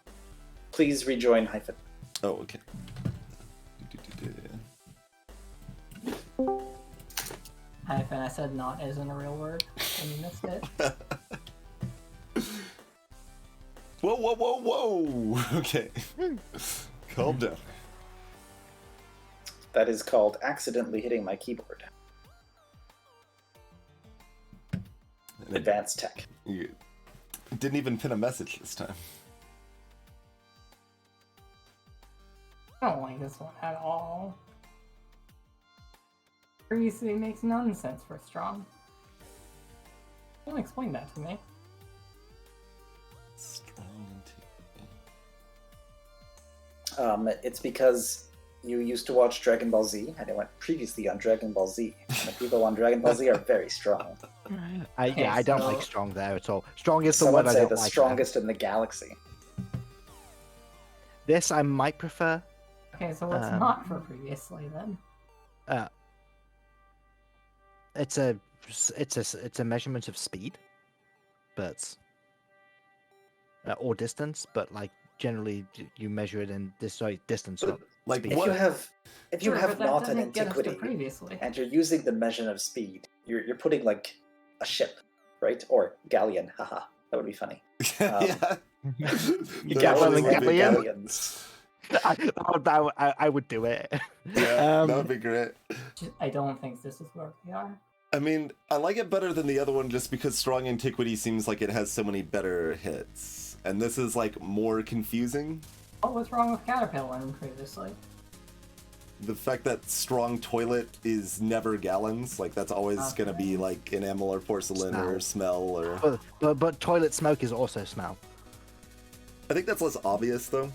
Please rejoin hyphen. Oh, okay. Hyphen, I said not isn't a real word, and you missed it. Whoa, whoa, whoa, whoa! Okay. Calm down. That is called accidentally hitting my keyboard. Advanced tech. You didn't even pin a message this time. I don't like this one at all. Previously makes nonsense for strong. Don't explain that to me. Strong antiquity. It's because you used to watch Dragon Ball Z, and it went previously on Dragon Ball Z. And the people on Dragon Ball Z are very strong. Okay, I don't so- like strong there at all. Strong is the Some word would I say don't the like. strongest in the galaxy. This I might prefer. Okay, so what's not for previously then? It's a measurement of speed, but or distance, but like generally you measure it in distance. Not Like, speed. If what? you have Sure, but that not an doesn't get us to antiquity previously. and you're using the measure of speed, you're putting like a ship, right? Or galleon, haha. That would be funny. Yeah. You That galleons would be and galleon? galleons. I would do it. Yeah, that would be great. I don't think this is where we are. I mean, I like it better than the other one just because Strong Antiquity seems like it has so many better hits. And this is, like, more confusing. What was wrong with Caterpillar previously? The fact that Strong Toilet is never gallons, like, that's always gonna be, like, enamel or porcelain or smell or... But toilet smoke is also smell. I think that's less obvious, though.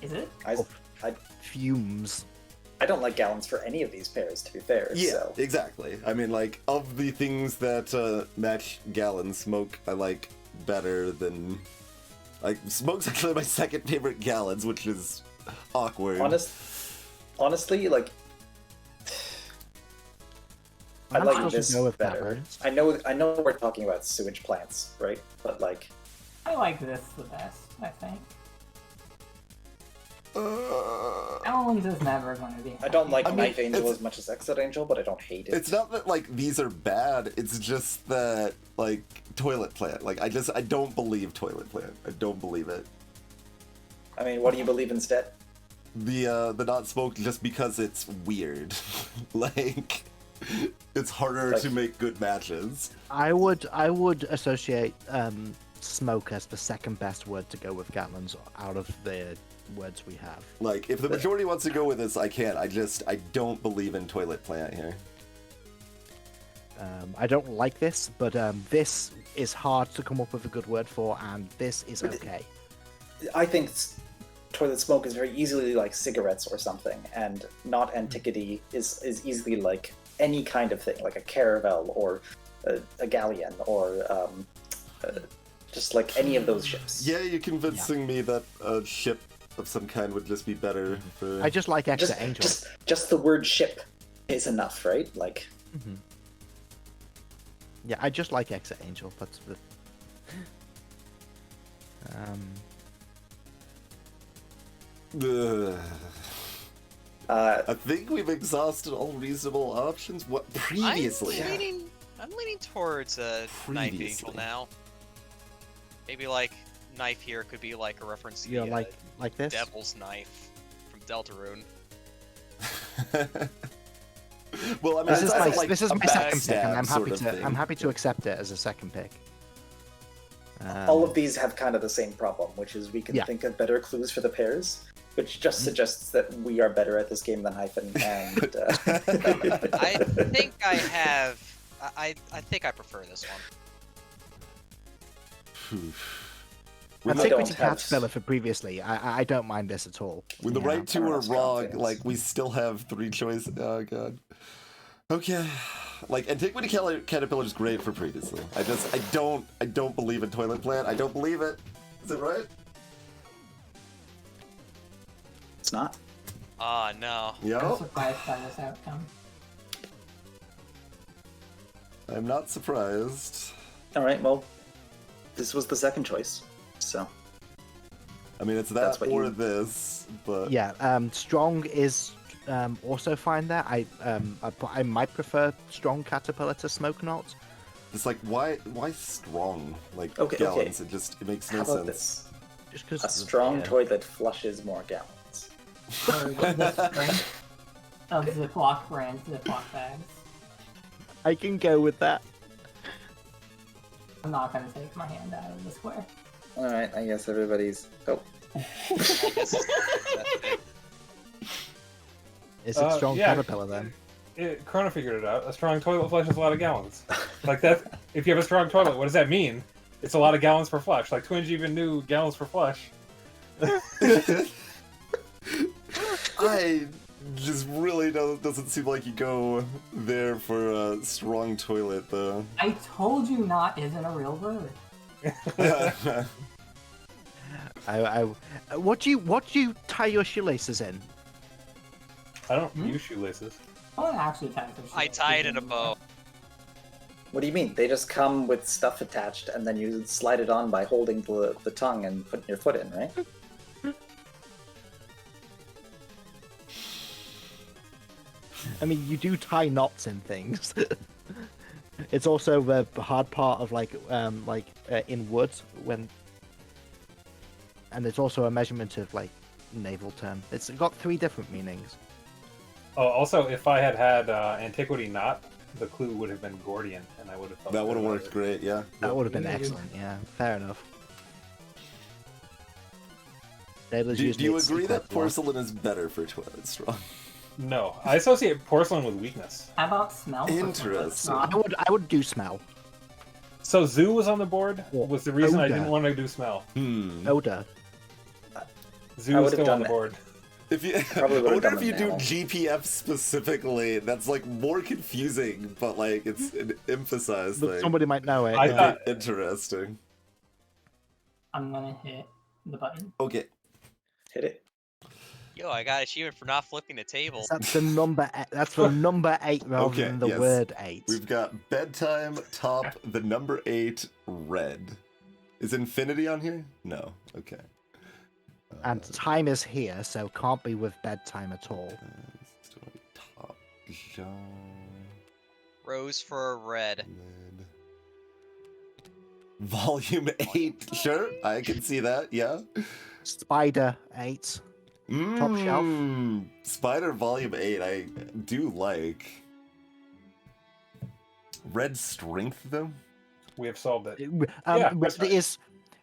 Is it? Fumes. I don't like gallons for any of these pairs, to be fair. Yeah, So. exactly. I mean, like, of the things that match gallon, smoke I like better than... Like, smoke's actually my second favorite gallons, which is awkward. Honestly, like... I I'm like supposed to this go with that better. word. I know we're talking about sewage plants, right? But like... I like this the best, I think. Uh, Owens is never going to be. I don't like I mean, Knife Angel it's- as much as Exit Angel, but I don't hate it. It's not that, like, these are bad, it's just that, like, toilet plant. Like, I don't believe toilet plant. I don't believe it. I mean, what do you believe instead? The not smoke just because it's weird. Like, it's harder Like- to make good matches. I would associate smoke as the second best word to go with gallons out of the words we have. Like, if the majority wants to go with this, I can't. I don't believe in toilet plant here. I don't like this, but this is hard to come up with a good word for, and this is okay. I think toilet smoke is very easily like cigarettes or something, and not antiquity is easily like any kind of thing, like a caravel or a galleon or just like any of those ships. Yeah, you're convincing me that a ship of some kind would just be better for... I just like Exit Angel. Just the word ship is enough, right? Like, Yeah, I just like Exit Angel. That's the. Ugh. uh, I think we've exhausted all reasonable options. What previously? I'm leaning towards a Knife Previously. Angel now. Maybe like knife here could be like a reference to You know, the like this. Devil's Knife from Deltarune. Well, I mean, This is it's my not like this is a my second pick, backstab and I'm sort happy of to thing. accept it as a second pick. all of these have kind of the same problem, which is we can Yeah. think of better clues for the pairs, which just suggests that we are better at this game than Hyphen. And I think I have. I think I prefer this one. With I the, don't Antiquity have- Caterpillar for previously. I don't mind this at all. with the Yeah. right two I or don't have strong wrong, feelings. like we still have 3 choices. Oh god. Okay. Like Antiquity Caterpillar is great for previously. I don't believe in Toilet Plant. I don't believe it. Is it right? It's not. Oh no. I'm Yo. surprised by this outcome. I'm not surprised. All right. Well, this was the second choice. So I mean, it's That's that what or you- this, but Yeah, strong is also fine there. I might prefer strong caterpillar to smoke knot. it's like why strong? Like Okay, gallons. okay. It makes no how about sense. this? Just because A strong toilet flushes more gallons. Or the strength of Ziploc brand Ziploc bags. I can go with that. I'm not gonna take my hand out of the square. All right. I guess everybody's. Oh, I guess that's it. It's a strong yeah. caterpillar then. Chrono figured it out. A strong toilet flushes a lot of gallons. Like that. If you have a strong toilet, what does that mean? It's a lot of gallons per flush. Like Twinge even knew gallons per flush. I just really doesn't seem like you go there for a strong toilet though. I told you not isn't a real word. What do you tie your shoelaces in? I don't use shoelaces. No one actually ties their I shoelaces tie it in a anymore. bow. what do you mean? They just come with stuff attached, and then you slide it on by holding the tongue and putting your foot in, right? I mean, you do tie knots in things. It's also the hard part of in wood when, and it's also a measurement of like naval term. It's got 3 different meanings. Oh, also, if I had had Antiquity Knot, the clue would have been Gordian, and I would have felt That would have good about worked it. great, yeah. That would have been Yeah. excellent. Yeah, fair enough. Sailors Do use you knits to agree that prep war. porcelain is better for toilet straw? No, I associate porcelain with weakness. How about smell? Interesting. I would do smell. So Zoo was on the board. Well, Was the reason I odor. didn't want to do smell. Odor. Zoo I was would've still on done the that. board. If you, Probably I would've wonder done if you them do now. GPF specifically, that's like more confusing, but like it's an emphasized But thing. somebody might know it. I yeah. thought- Interesting. I'm gonna hit the button. Okay. Hit it. Yo, I got achievement for not flipping the table. That's the number. That's the number 8 rather Okay, than the yes. word 8. We've got bedtime, top, the number 8, red. Is infinity on here? No. Okay. And time is here, so can't be with bedtime at all. Story, top, genre, Rose for a red. red. Volume 8, sure, I can see that, yeah. Spider 8. Top shelf. Spider Volume 8, I do like. Red strength, though? We have solved it. Yeah, that's fine.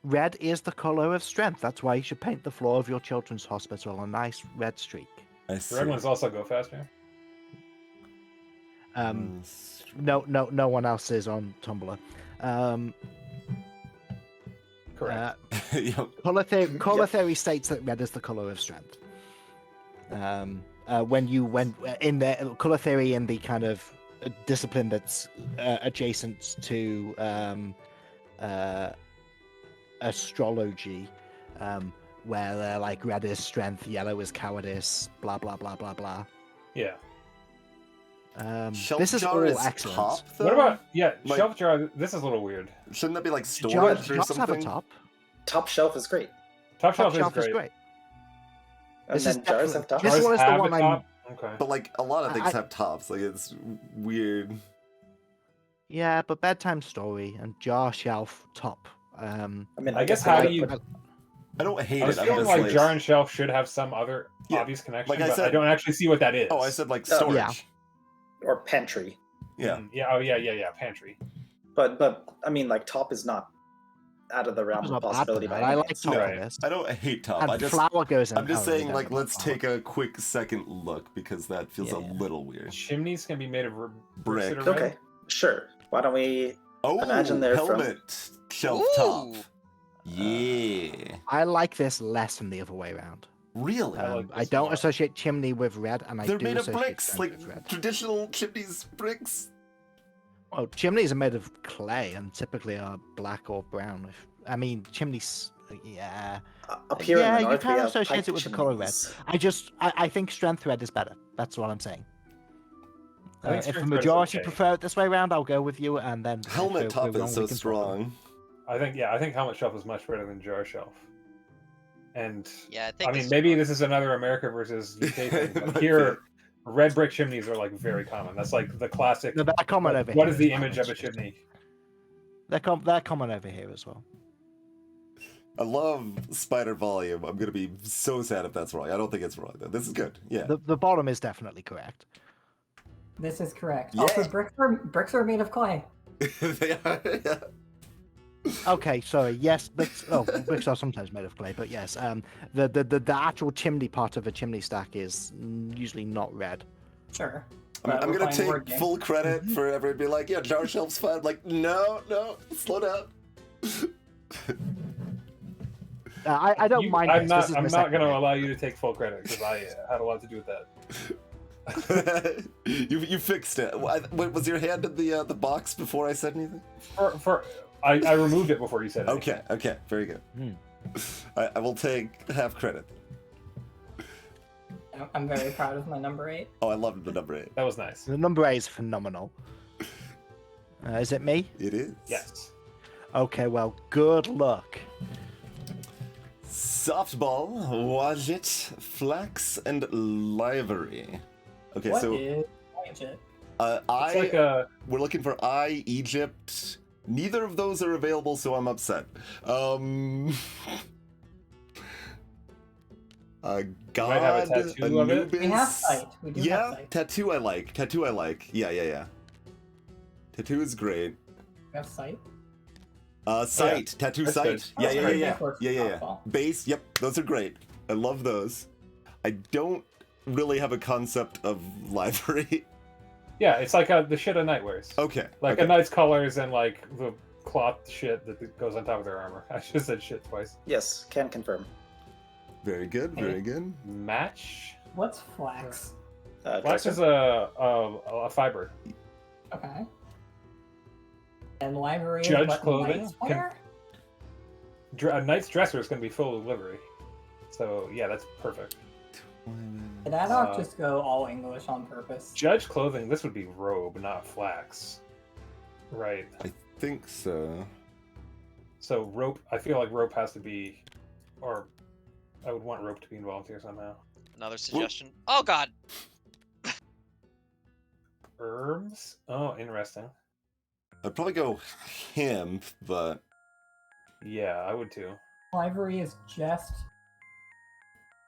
red is the color of strength. That's why you should paint the floor of your children's hospital a nice red streak. I The see. red ones also go faster. No one else is on Tumblr. Correct. Yep. Color theory states that red is the color of strength. When in the color theory in the kind of discipline that's adjacent to astrology, where like red is strength, yellow is cowardice, blah blah blah blah blah. Yeah. Shelf This is jar all is excellent. top, though? What about Like- shelf jar? This is a little weird. Shouldn't that be like Jars storage or have a something? top. Top shelf is great. Top Top shelf, shelf is great. And This then is jars definitely- have top. this Jars one is the have one a I'm- top? Okay. But like a lot of things I- have tops. Like it's weird. Yeah, but bedtime story and jar shelf top. I mean, I guess they how could do you- put- I don't hate I was it. I'm feeling just like like jar and shelf should have some other Yeah, obvious connection, like I but I said- don't actually see what that is. Oh, I said like Oh, storage. yeah. or pantry? Yeah. Yeah. Oh, yeah. Pantry. But I mean, like top is not out of the realm It's of not bad for possibility that. by I any like means. top Right. of this. I don't hate top. And I just flour goes in. I'm just oh, saying you like don't let's flour. take a quick second look because that feels a Yeah. little weird. Chimneys can be made of bricks that Brick. are red. Okay, sure. Why don't we? Oh, Imagine they're from- helmet shelf top. Ooh. Yeah. I like this less than the other way around. Really? I like I this don't more. associate chimney with red, and I They're do made of associate bricks, strength like with red. traditional chimneys bricks. Well, chimneys are made of clay and typically are black or brown. I mean, chimneys, yeah. Up here in Yeah, the you north, we can't have associate pipe it with the color red. chimneys. I think strength red is better. That's what I'm saying. I think If the strength red is majority okay. prefer it this way around, I'll go with you, and then Helmet if top we're is wrong, so we can swap them. strong. I think Helmet Shelf is much better than Jar Shelf. And Yeah, I think I mean, this maybe is this is another America versus UK thing, It but might here, red brick chimneys are like very common. That's like the classic. No, they're common like, over what here is the as well, image of a actually. chimney? They're common over here as well. I love spider volume. I'm gonna be so sad if that's wrong. I don't think it's wrong though. This is good. Yeah. The bottom is definitely correct. This is correct. Yeah. Also, bricks are made of clay. They are. Yeah. Okay, sorry. Yes, bricks are sometimes made of clay, but yes, the actual chimney part of a chimney stack is usually not red. Sure. I'm But we're gonna playing a take word game. full credit for everyone being like, yeah, jar shelf's fine. I'm like, no, slow down. I don't mind. I'm this. not. This is I'm my not second going to pick. allow you to take full credit because I had a lot to do with that. you fixed it. Wait, was your hand in the box before I said anything? I removed it before you said it. Okay, very good. I will take half credit. I'm very proud of my number 8. Oh, I love the number 8. That was nice. The number 8 is phenomenal. Is it me? It is. Yes. Okay, well, good luck. Softball, Wadget, Flax, and Livery. Okay, What so is Wadget? It's like a. we're looking for Egypt. Neither of those are available, so I'm upset. God, might have a tattoo of it. Anubis. We have sight. We do have Yeah, sight. tattoo I like. Yeah. Tattoo is great. We have sight. Sight, tattoo That's sight. good. Yeah. That works for Yeah. softball. Base, yep, those are great. I love those. I don't really have a concept of livery. Yeah, it's like the shit a knight wears. Okay. Like okay. a knight's colors and like the cloth shit that goes on top of their armor. I just said shit twice. Yes, can confirm. Very good, very good. Match. What's flax? Flax Dresser? is a fiber. Okay. And livery Judge is what clothing knights can- wear? A knight's dresser is going to be full of livery. So yeah, that's perfect. Did that not just go all English on purpose? Judge clothing. This would be robe, not flax. Right. I think so. So rope. I feel like rope has to be, or I would want rope to be involved here somehow. Another suggestion. Oh god. Herbs. Oh, interesting. I'd probably go hemp, but Yeah, I would too. Livery is just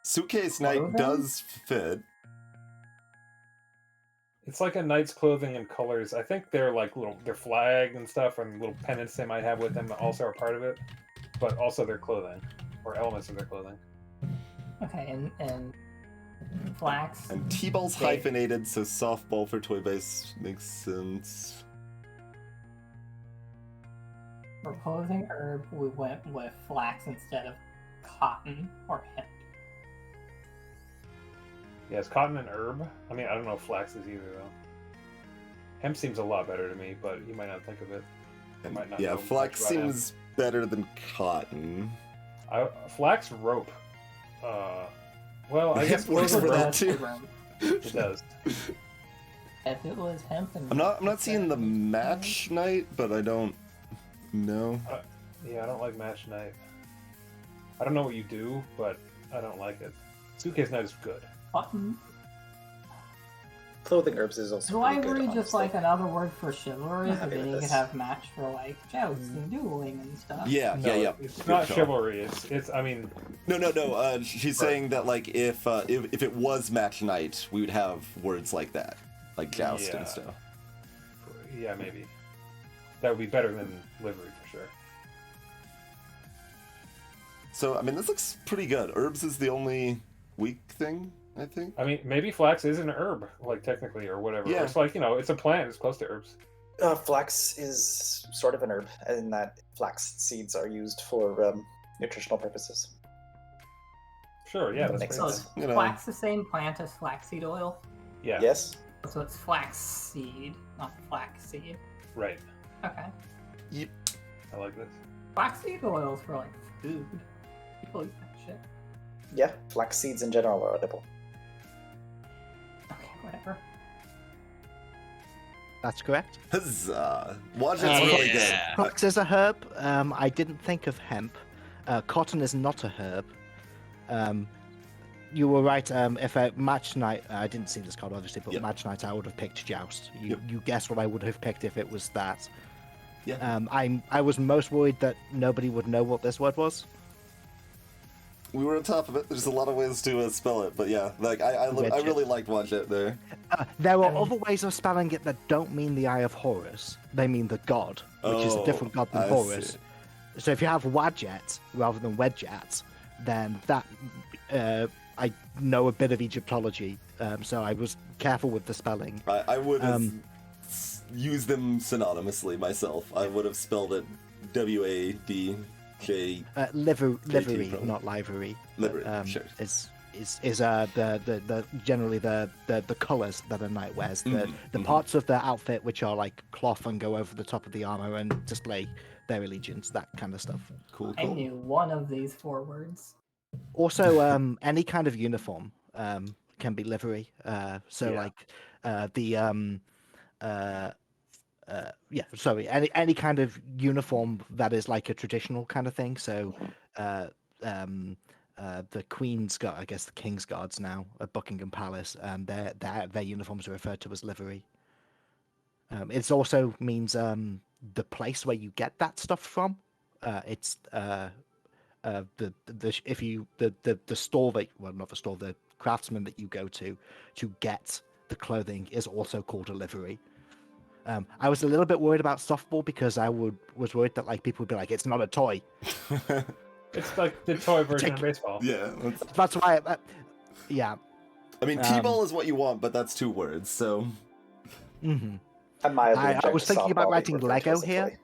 suitcase knight Clothing? does fit. It's like a knight's clothing and colors. I think they're like their flag and stuff and little pennants they might have with them also are part of it, but also their clothing or elements of their clothing. okay, and flax. And T-ball's Okay. hyphenated, so softball for toy base makes sense. For clothing herb, we went with flax instead of cotton or hemp. Yeah, it's cotton and herb. I mean, I don't know if flax is either though. Hemp seems a lot better to me, but you might not think of it. And might not yeah, know flax much about hemp. seems better than cotton. Flax rope. Well, I guess Hemp works clover for that rope, too. It does. If it was hemp and I'm not seeing the match knight, but I don't know. Yeah, I don't like match knight. I don't know what you do, but I don't like it. Suitcase knight is good. cotton. Clothing herbs is also Is pretty good, livery just honestly. like another word for chivalry? I'm But happy then with you could this. have match for like jousts and dueling and stuff. Yeah, No, yeah. It's Good not call. chivalry. It's. I mean, No. She's saying that like if it was match knight, we would have words like that, like joust Yeah. and stuff. yeah, maybe that would be better than livery for sure. So I mean, this looks pretty good. Herbs is the only weak thing, I think. I mean, maybe flax is an herb, like technically or whatever. Yeah. It's like it's a plant. It's close to herbs. Flax is sort of an herb, in that flax seeds are used for nutritional purposes. Sure, yeah, That that's makes pretty sense. good. You know, Flax the same plant as flaxseed oil? Yeah, Yes. So it's flaxseed, not flaxseed. right. Okay. I like this. Flaxseed oil is for like food. People eat that shit. Yeah, flax seeds in general are edible. Okay, whatever. That's correct. Huzzah! Watch it's really good. Yeah. Flax is a herb. I didn't think of hemp. Cotton is not a herb. You were right. If a match night, I didn't see this card obviously, but Yep. match night, I would have picked Joust. You Yep. you guessed what I would have picked if it was that. Yeah. I was most worried that nobody would know what this word was. We were on top of it. There's a lot of ways to spell it, but yeah, like I Widget. really liked Watch It there. There are I mean- other ways of spelling it that don't mean the Eye of Horus. They mean the god, which is a different god than I Horus. see. So if you have Wadjet rather than Wedjet, then that I know a bit of Egyptology, so I was careful with the spelling. I would have used them synonymously myself. I would have spelled it WADJ. Livery, probably. not livery. Livery, sure. Is the generally the colours that a knight wears. The parts of the outfit which are like cloth and go over the top of the armor and display their allegiance, that kind of stuff. Cool, I cool. knew one of these 4 words. Also, any kind of uniform can be livery. So Yeah. like any kind of uniform that is like a traditional kind of thing. So the Queen's Guard, I guess the King's Guards now at Buckingham Palace, their uniforms are referred to as livery. It also means the place where you get that stuff from. It's the store that, well, not the store, the craftsman that you go to get the clothing is also called a livery. I was a little bit worried about softball because was worried that like people would be like, it's not a toy. It's like the toy version of baseball. Yeah. That's why. Yeah. I mean, T-ball is what you want, but that's 2 words, so. hmm I mildly I object was to thinking about softball writing being referred to Lego as a here.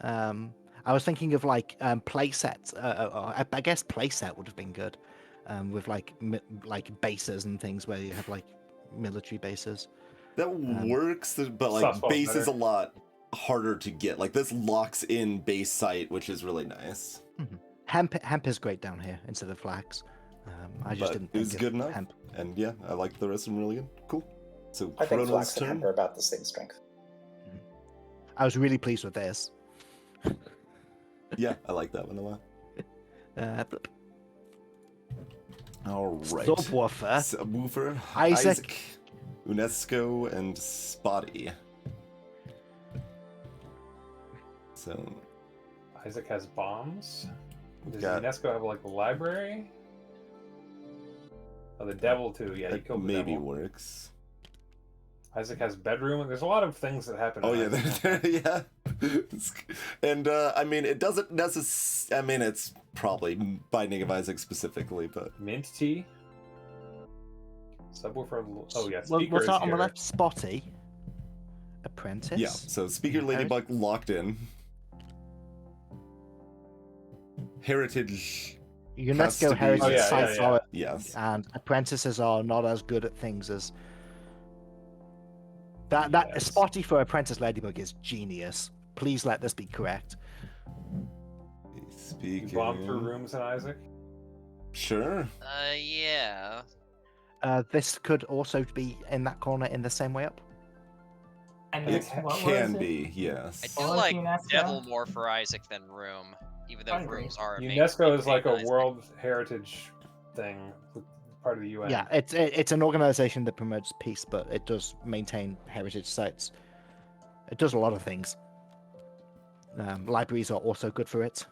toy. I was thinking of like play sets. I guess play set would have been good, with like bases and things where you have like military bases. That works, but like Softball's base is better. a lot harder to get. Like this locks in base site, which is really nice. Hemp is great down here instead of flax. I just But didn't. it was think good of enough. Hemp. And yeah, I like the rest of them really good. Cool. So I think Chrono's flax and turn. hemp are about the same strength. I was really pleased with this. Yeah, I like that one a lot. Blip. All right. Subwoofer. Subwoofer, Isaac. UNESCO, and Spotty. So Isaac has bombs. we've Does got UNESCO have like a library? Oh, the devil too. Yeah, he that killed the maybe devil. works. Isaac has bedroom. There's a lot of things that happen. Oh in yeah, Isaac. yeah. And I mean, it doesn't necessarily. I mean, it's probably Binding of Isaac specifically, but Mint tea. Subwoofer. Oh yeah, Well, speaker what's is that on the here. left? Spotty. Apprentice. yeah. So Speaker Ladybug locked in. Heritage. has to UNESCO be- heritage Oh, yeah, sites yeah, yeah. are, Yes. and apprentices are not as good at things as that. That Yes. Spotty for apprentice ladybug is genius. Please let this be correct. You Speaker. bomb through rooms in Isaac. Sure. Yeah. This could also be in that corner in the same way up. And It it's, what can was it? be. Yes. I do What was like UNESCO? devil more for Isaac than room, even though Hungry. rooms are a main UNESCO is like a Isaac. World Heritage thing, part of the UN. Yeah, it's an organization that promotes peace, but it does maintain heritage sites. It does a lot of things. Libraries are also good for it.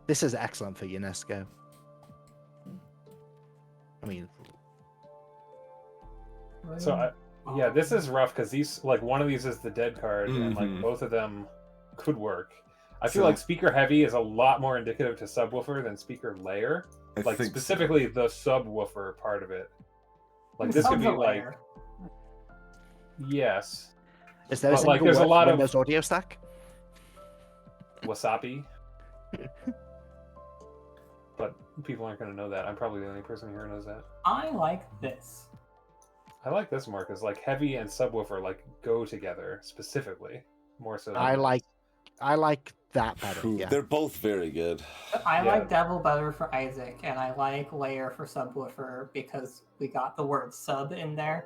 This is excellent for UNESCO. I mean, So yeah, this is rough because these like one of these is the dead card, and like Mhm. both of them could work. I feel So- like speaker heavy is a lot more indicative to subwoofer than speaker layer. I Like think so. specifically the subwoofer part of it. Like this could be Subs are like rare. Yes. Is there a But, single like, there's a word for lot of- Windows Audio Stack? Wasabi. But people aren't going to know that. I'm probably the only person here who knows that. I like this. I like this more because like heavy and subwoofer like go together specifically more so. Than I this. like that better. Phew, Yeah. They're both very good. I Yeah. like Devil better for Isaac, and I like Layer for Subwoofer because we got the word sub in there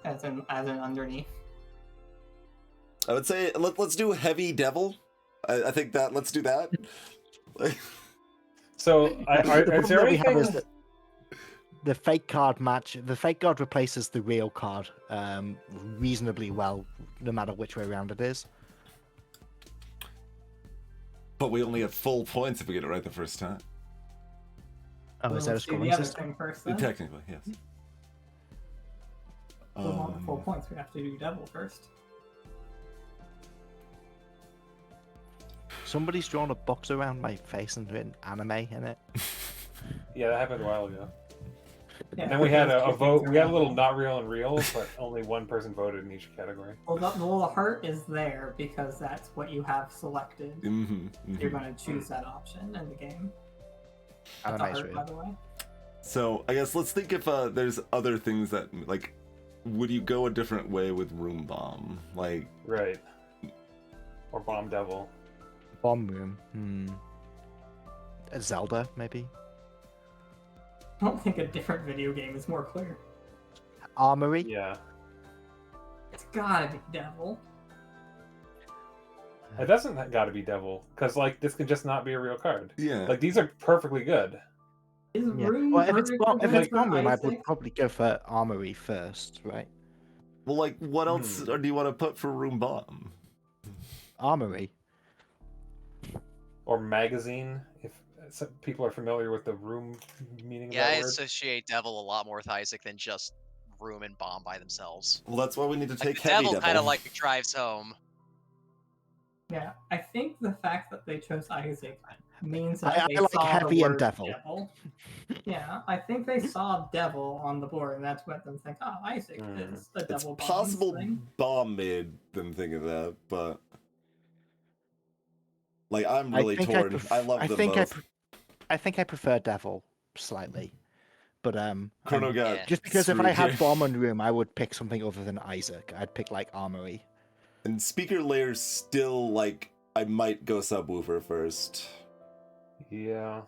as an underneath. I would say let's do heavy devil. I think that let's do that. So The is problem there that we have anything? is that the fake card match. The fake card replaces the real card reasonably well, no matter which way around it is. But we only have full points if we get it right the first time. Oh, is there a Let's do scoring the other system? thing first, then. Technically, yes. If we want the full points, we have to do Devil first. Somebody's drawn a box around my face and written anime in it. Yeah, that happened a while ago. Yeah, And then we had a because vote. things We had a are little wrong. not real and real, but only one person voted in each category. Well, the heart is there because that's what you have selected. You're going to choose that option in the game. That's a Anime's heart, real. by the way. So I guess let's think if there's other things that like, would you go a different way with Room Bomb? Like, Right. Or Bomb Devil. Bomb room. A Zelda, maybe. I don't think a different video game is more clear. Armory. Yeah. It's gotta be Devil. It doesn't got to be Devil because like this could just not be a real card. yeah, Like these are perfectly good. Is Yeah. Room Well, if it's perfect if it's for bomb room, I would Isaac? probably go for Armory first, right? well, like, what else do you want to put for Room Bomb? Armory. Or magazine, if some people are familiar with the room meaning of Yeah, I that word. associate Devil a lot more with Isaac than just Room and Bomb by themselves. Well, that's why we need to Like, take the heavy Devil devil. kind of like drives home. Yeah, I think the fact that they chose Isaac means that I they like saw heavy the and word Devil. Yeah, I think they saw Devil on the board, and that's what them think. Oh, Isaac is the It's Devil bombs possible thing. Bomb made them think of that, but like, I'm I really think torn. I love them both. I think I prefer Devil slightly, but Chrono got Yeah. just because if screwed I had here. bomb and room, I would pick something other than Isaac. I'd pick like Armory. And speaker layer still, like, I might go subwoofer first. Yeah.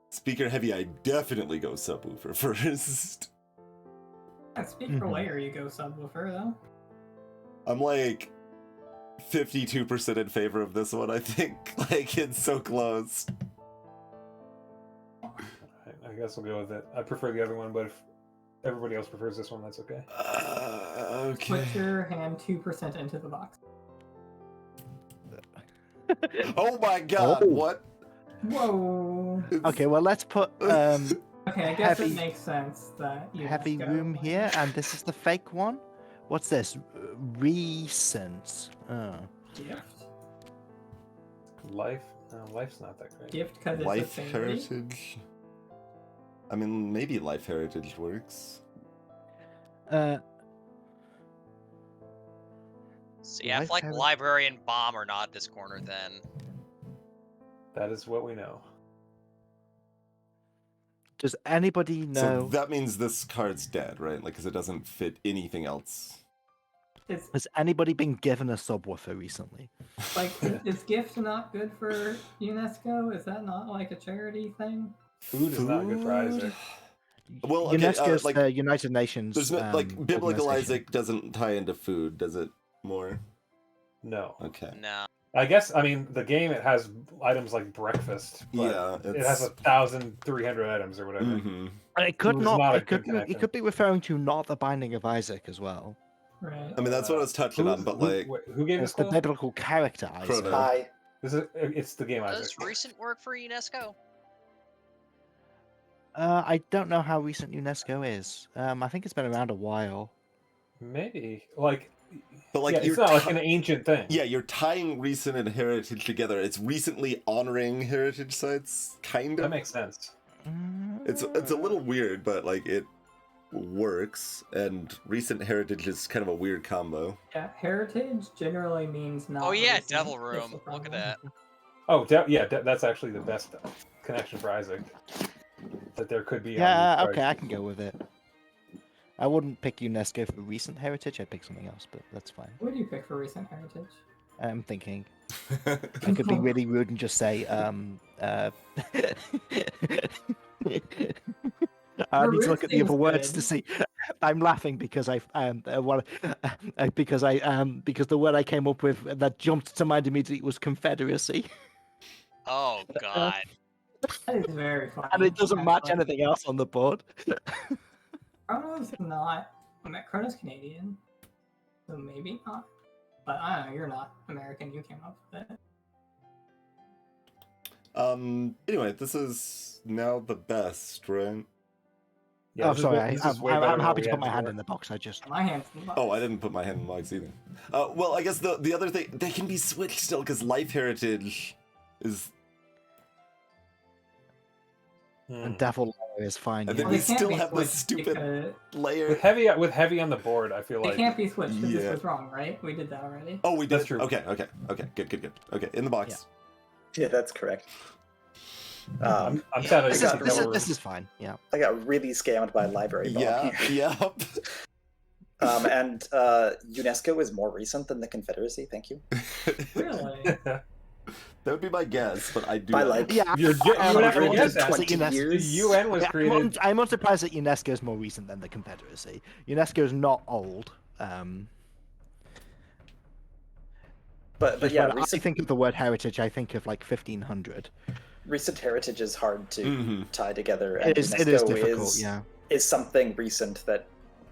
Speaker heavy, I definitely go subwoofer first. At speaker Mhm. layer, you go subwoofer though. I'm like 52% in favor of this one, I think. Like, it's so close. I guess we'll go with it. I prefer the other one, but if everybody else prefers this one, that's okay. Okay. Put your hand 2% into the box. Oh my god, Oh. what? Whoa. Okay, well let's put Okay, I guess Heavy- it makes sense that you heavy go room like- here, and this is the fake one. What's this? Recent. Oh. Gift. Life? No, life's not that great. Gift because it's Life a thing. heritage? I mean, maybe life heritage works. So yeah, if Life like Heritage- Library and Bomb are not this corner, then That is what we know. Does anybody So know? that means this card's dead, right? Like, because it doesn't fit anything else. It's Has anybody been given a subwoofer recently? like, is gift not good for UNESCO? Is that not like a charity thing? Food is not good for Isaac. Well, okay, UNESCO's like, the United Nations. There's no, like, biblical organization. Isaac doesn't tie into food, does it? More? No. Okay. no. I guess, I mean, the game, it has items like breakfast, but Yeah, it has 1,300 items or whatever. Mm-hmm. It could Food is not. not a It could. good It could be referring to not the Binding of Isaac as well. Right. I mean, that's what I was touching on, but like, who gave It's us the clue? biblical character Isaac. Chrono. Hi. This is, it's the game Isaac. Does recent work for UNESCO? I don't know how recent UNESCO is. I think it's been around a while. Maybe. Like, but like, yeah, you're it's not like ti- an ancient thing. yeah, you're tying recent and heritage together. It's recently honoring heritage sites, kind That of. makes sense. It's a little weird, but like it works, and recent heritage is kind of a weird combo. Yeah, heritage generally means not. Oh yeah, recent. Devil That's Room. the Look at problem. that. Oh, that's actually the best connection for Isaac. That there could be. on Yeah, these okay, I cards. can go with it. I wouldn't pick UNESCO for recent heritage. I'd pick something else, but that's fine. What do you pick for recent heritage? I'm thinking I could be really rude and just say, I need to look at the other words to see. I'm laughing because because the word I came up with that jumped to mind immediately was confederacy, Oh god. That is very funny. and it doesn't match actually. anything else on the board. Chrono's not. Chrono's Canadian, so maybe not. But I don't know. You're not American. You came up with it. Anyway, this is now the best, right? Yeah, Oh, this is sorry. way- this is way better I'm than happy what to we put my had hand before. in the box. I just. My hands in the box. Oh, I didn't put my hand in the box either. Well, I guess the other thing, they can be switched still, because life heritage is... And devil layer is fine. And Yeah. then Well, we they can't still be have this switched stupid because layer. With heavy on the board, I feel they like can't be switched because Yeah. this was wrong, right? We did that already. Oh, we did? That's true. Okay, good. Okay, in the box. Yeah, that's correct. I'm sad I This didn't got- see is, Devil Room. this is fine. Yeah. I got really scammed by library bomb Yeah, here. yeah. And UNESCO is more recent than the Confederacy. Thank you. Really? That would be my guess, but I do... By like Yeah. You're you I'm would have to unsurprised guess that that. UNESCO The UN was Yeah, created. I'm unsurprised that UNESCO is more recent than the Confederacy. UNESCO is not old. but Just yeah, when I recent, think of the word heritage, I think of like 1500. recent heritage is hard to Mhm. tie together. And It is UNESCO difficult. Yeah. is something recent that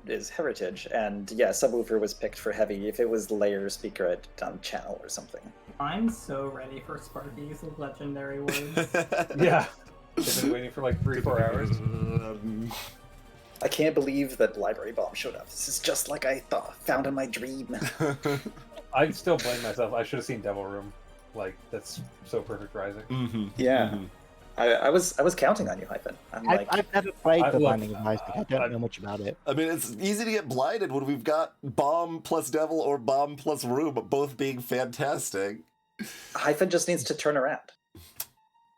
is heritage. And yeah, Subwoofer was picked for heavy. If it was layer speaker, I'd done channel or something. I'm so ready for Sparky's legendary words. Yeah. They've been waiting for like 3-4 hours. I can't believe that Library Bomb showed up. This is just like I found in my dream. I still blame myself. I should have seen Devil Room. Like that's so perfect for Isaac. Yeah. I was counting on you, Hyphen. I'm like, I've never played the look, Binding of Isaac. I don't know much about it. I mean, it's easy to get blinded when we've got Bomb plus Devil or Bomb plus Room, both being fantastic. Hyphen just needs to turn around.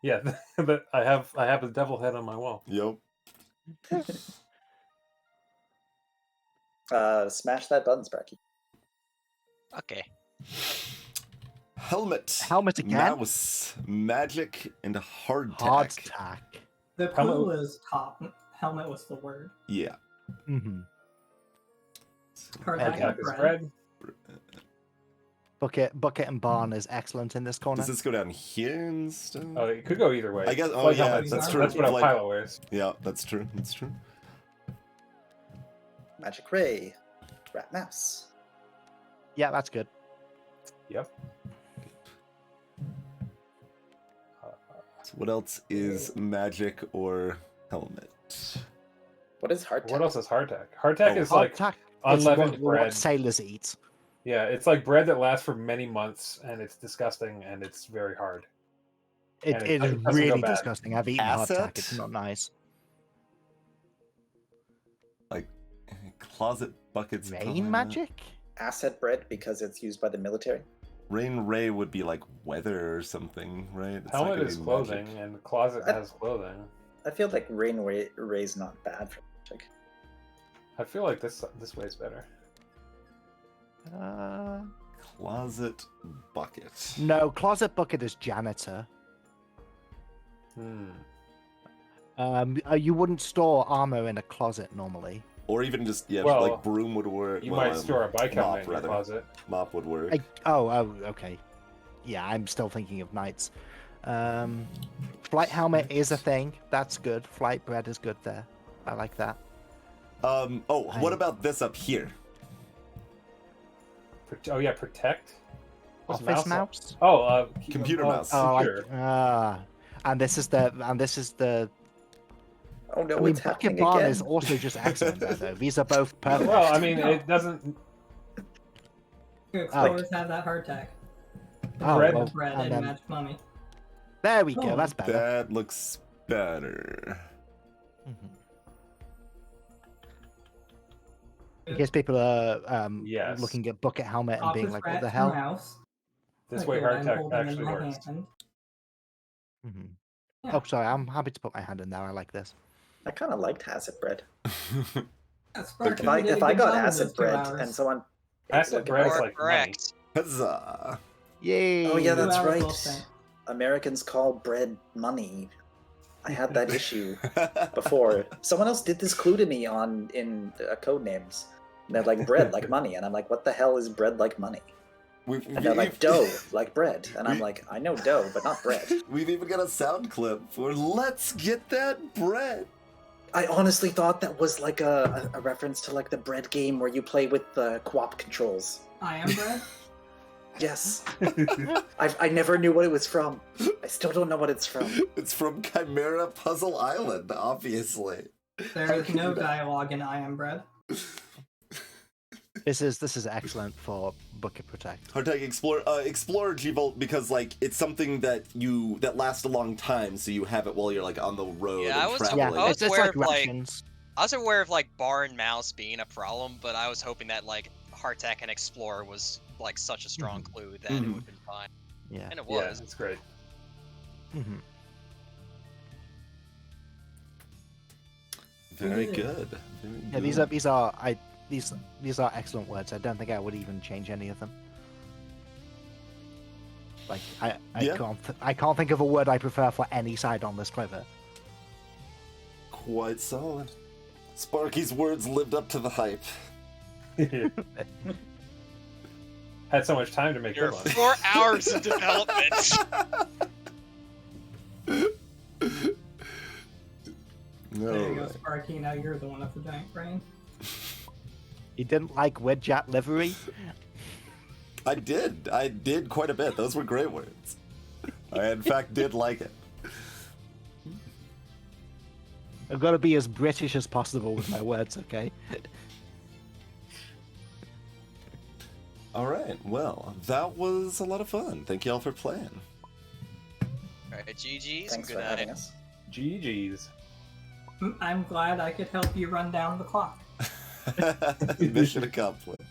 Yeah, but I have a devil head on my wall. Yep. Smash that button, Sparky. Okay. Helmet. Helmet again? Mouse. Magic and hardtack. Hardtack. The clue was top. Helmet was the word. Yeah. Mm-hmm. Hardtack Attack is bread. bread. Bucket and Barn is excellent in this corner. Does this go down here and stuff? Oh, it could go either way. I guess. Oh Flight yeah, helmets, that's true. That's what a Flight- pilot wears. Yeah, that's true. That's true. Magic Ray. Rat Mouse. Yeah, that's good. Yep. So what else is magic or helmet? What is hardtack? What else is hardtack? Hardtack Oh, is like Hardtack is unleavened what bread. sailors eat. Yeah, it's like bread that lasts for many months, and it's disgusting, and it's very hard. It And it is doesn't go really bad. disgusting. I've eaten Asset? hardtack. It's not nice. Like closet buckets. probably Rain not. magic? Asset bread because it's used by the military. Rain ray would be like weather or something, right? It's not Helmet gonna is be clothing, magic. and closet I- has clothing. I feel like Ray's not bad for magic. I feel like this way's better. Closet bucket. No, closet bucket is janitor. Hmm. You wouldn't store armor in a closet normally. Or even just Well, like broom would work. You well, might store a bike mop, helmet in your rather. closet. Mop would work. Oh, okay. Yeah, I'm still thinking of knights. Flight helmet is a thing. That's good. Flight bread is good there. I like that. What about this up here? Oh yeah, protect. What's Office mouse? mouse. Oh, Computer mouse. Oh, computer. and this is the. Oh no, I mean, it's Bucket happening Barn again. is also just excellent there, though. These are both perfect. Well, I mean, it doesn't. Explorers have that hardtack. Oh, bread- well, Bread and and then- magic mummy. there we go. Oh, That's better. That looks better. Mhm. In case people are Yes. looking at Bucket Helmet and Off being the like, what the scratch hell? mouse. This like way the one I'm hardtack holding in actually my works. hand. Mhm. Yeah. Oh, sorry, I'm happy to put my hand in there. I like this. I kind of liked acid bread. Yeah, Sparky, If I you did a if I good got job in acid those 2 bread hours. and someone Acid look, bread is You're like money. correct. Huzzah! Yay! Oh yeah, 2 that's hours right. well spent. Americans call bread money. I had that issue before. Someone else did this clue to me in code names. And they're like bread like money, and I'm like, what the hell is bread like money? And they're like dough like bread, and I'm like, I know dough, but not bread. We've even got a sound clip for "Let's Get That Bread." I honestly thought that was like a reference to like the bread game where you play with the co-op controls. I am bread. Yes. I never knew what it was from. I still don't know what it's from. It's from Chimera Puzzle Island, obviously. There is no dialogue in I am bread. This is excellent for Bucket Protect. Hardtech Explorer G-Volt, because like it's something that lasts a long time, so you have it while you're like on the road Yeah, I and was- traveling. Yeah, I it's was aware like of, like- rations. I was aware of like bar and mouse being a problem, but I was hoping that like Hardtack and Explorer was like such a strong clue that it Mhm. would have been fine. Yeah. And it Yeah, was. it's great. Mhm. Very good. Very Yeah, good. these are excellent words. I don't think I would even change any of them. Like Yeah. I can't think of a word I prefer for any side on this quiver. Quite solid. Sparky's words lived up to the hype. Had so much time to make You're good ones. 4 hours of development. There you go, Alright. Sparky. Now you're the one with the giant brain. You didn't like Wedjat livery? I did quite a bit. Those were great words. I in fact did like it. I've got to be as British as possible with my words, okay? All right. Well, that was a lot of fun. Thank you all for playing. Alright, GG's. Thanks Good for having night. us. GG's. I'm glad I could help you run down the clock. Mission accomplished.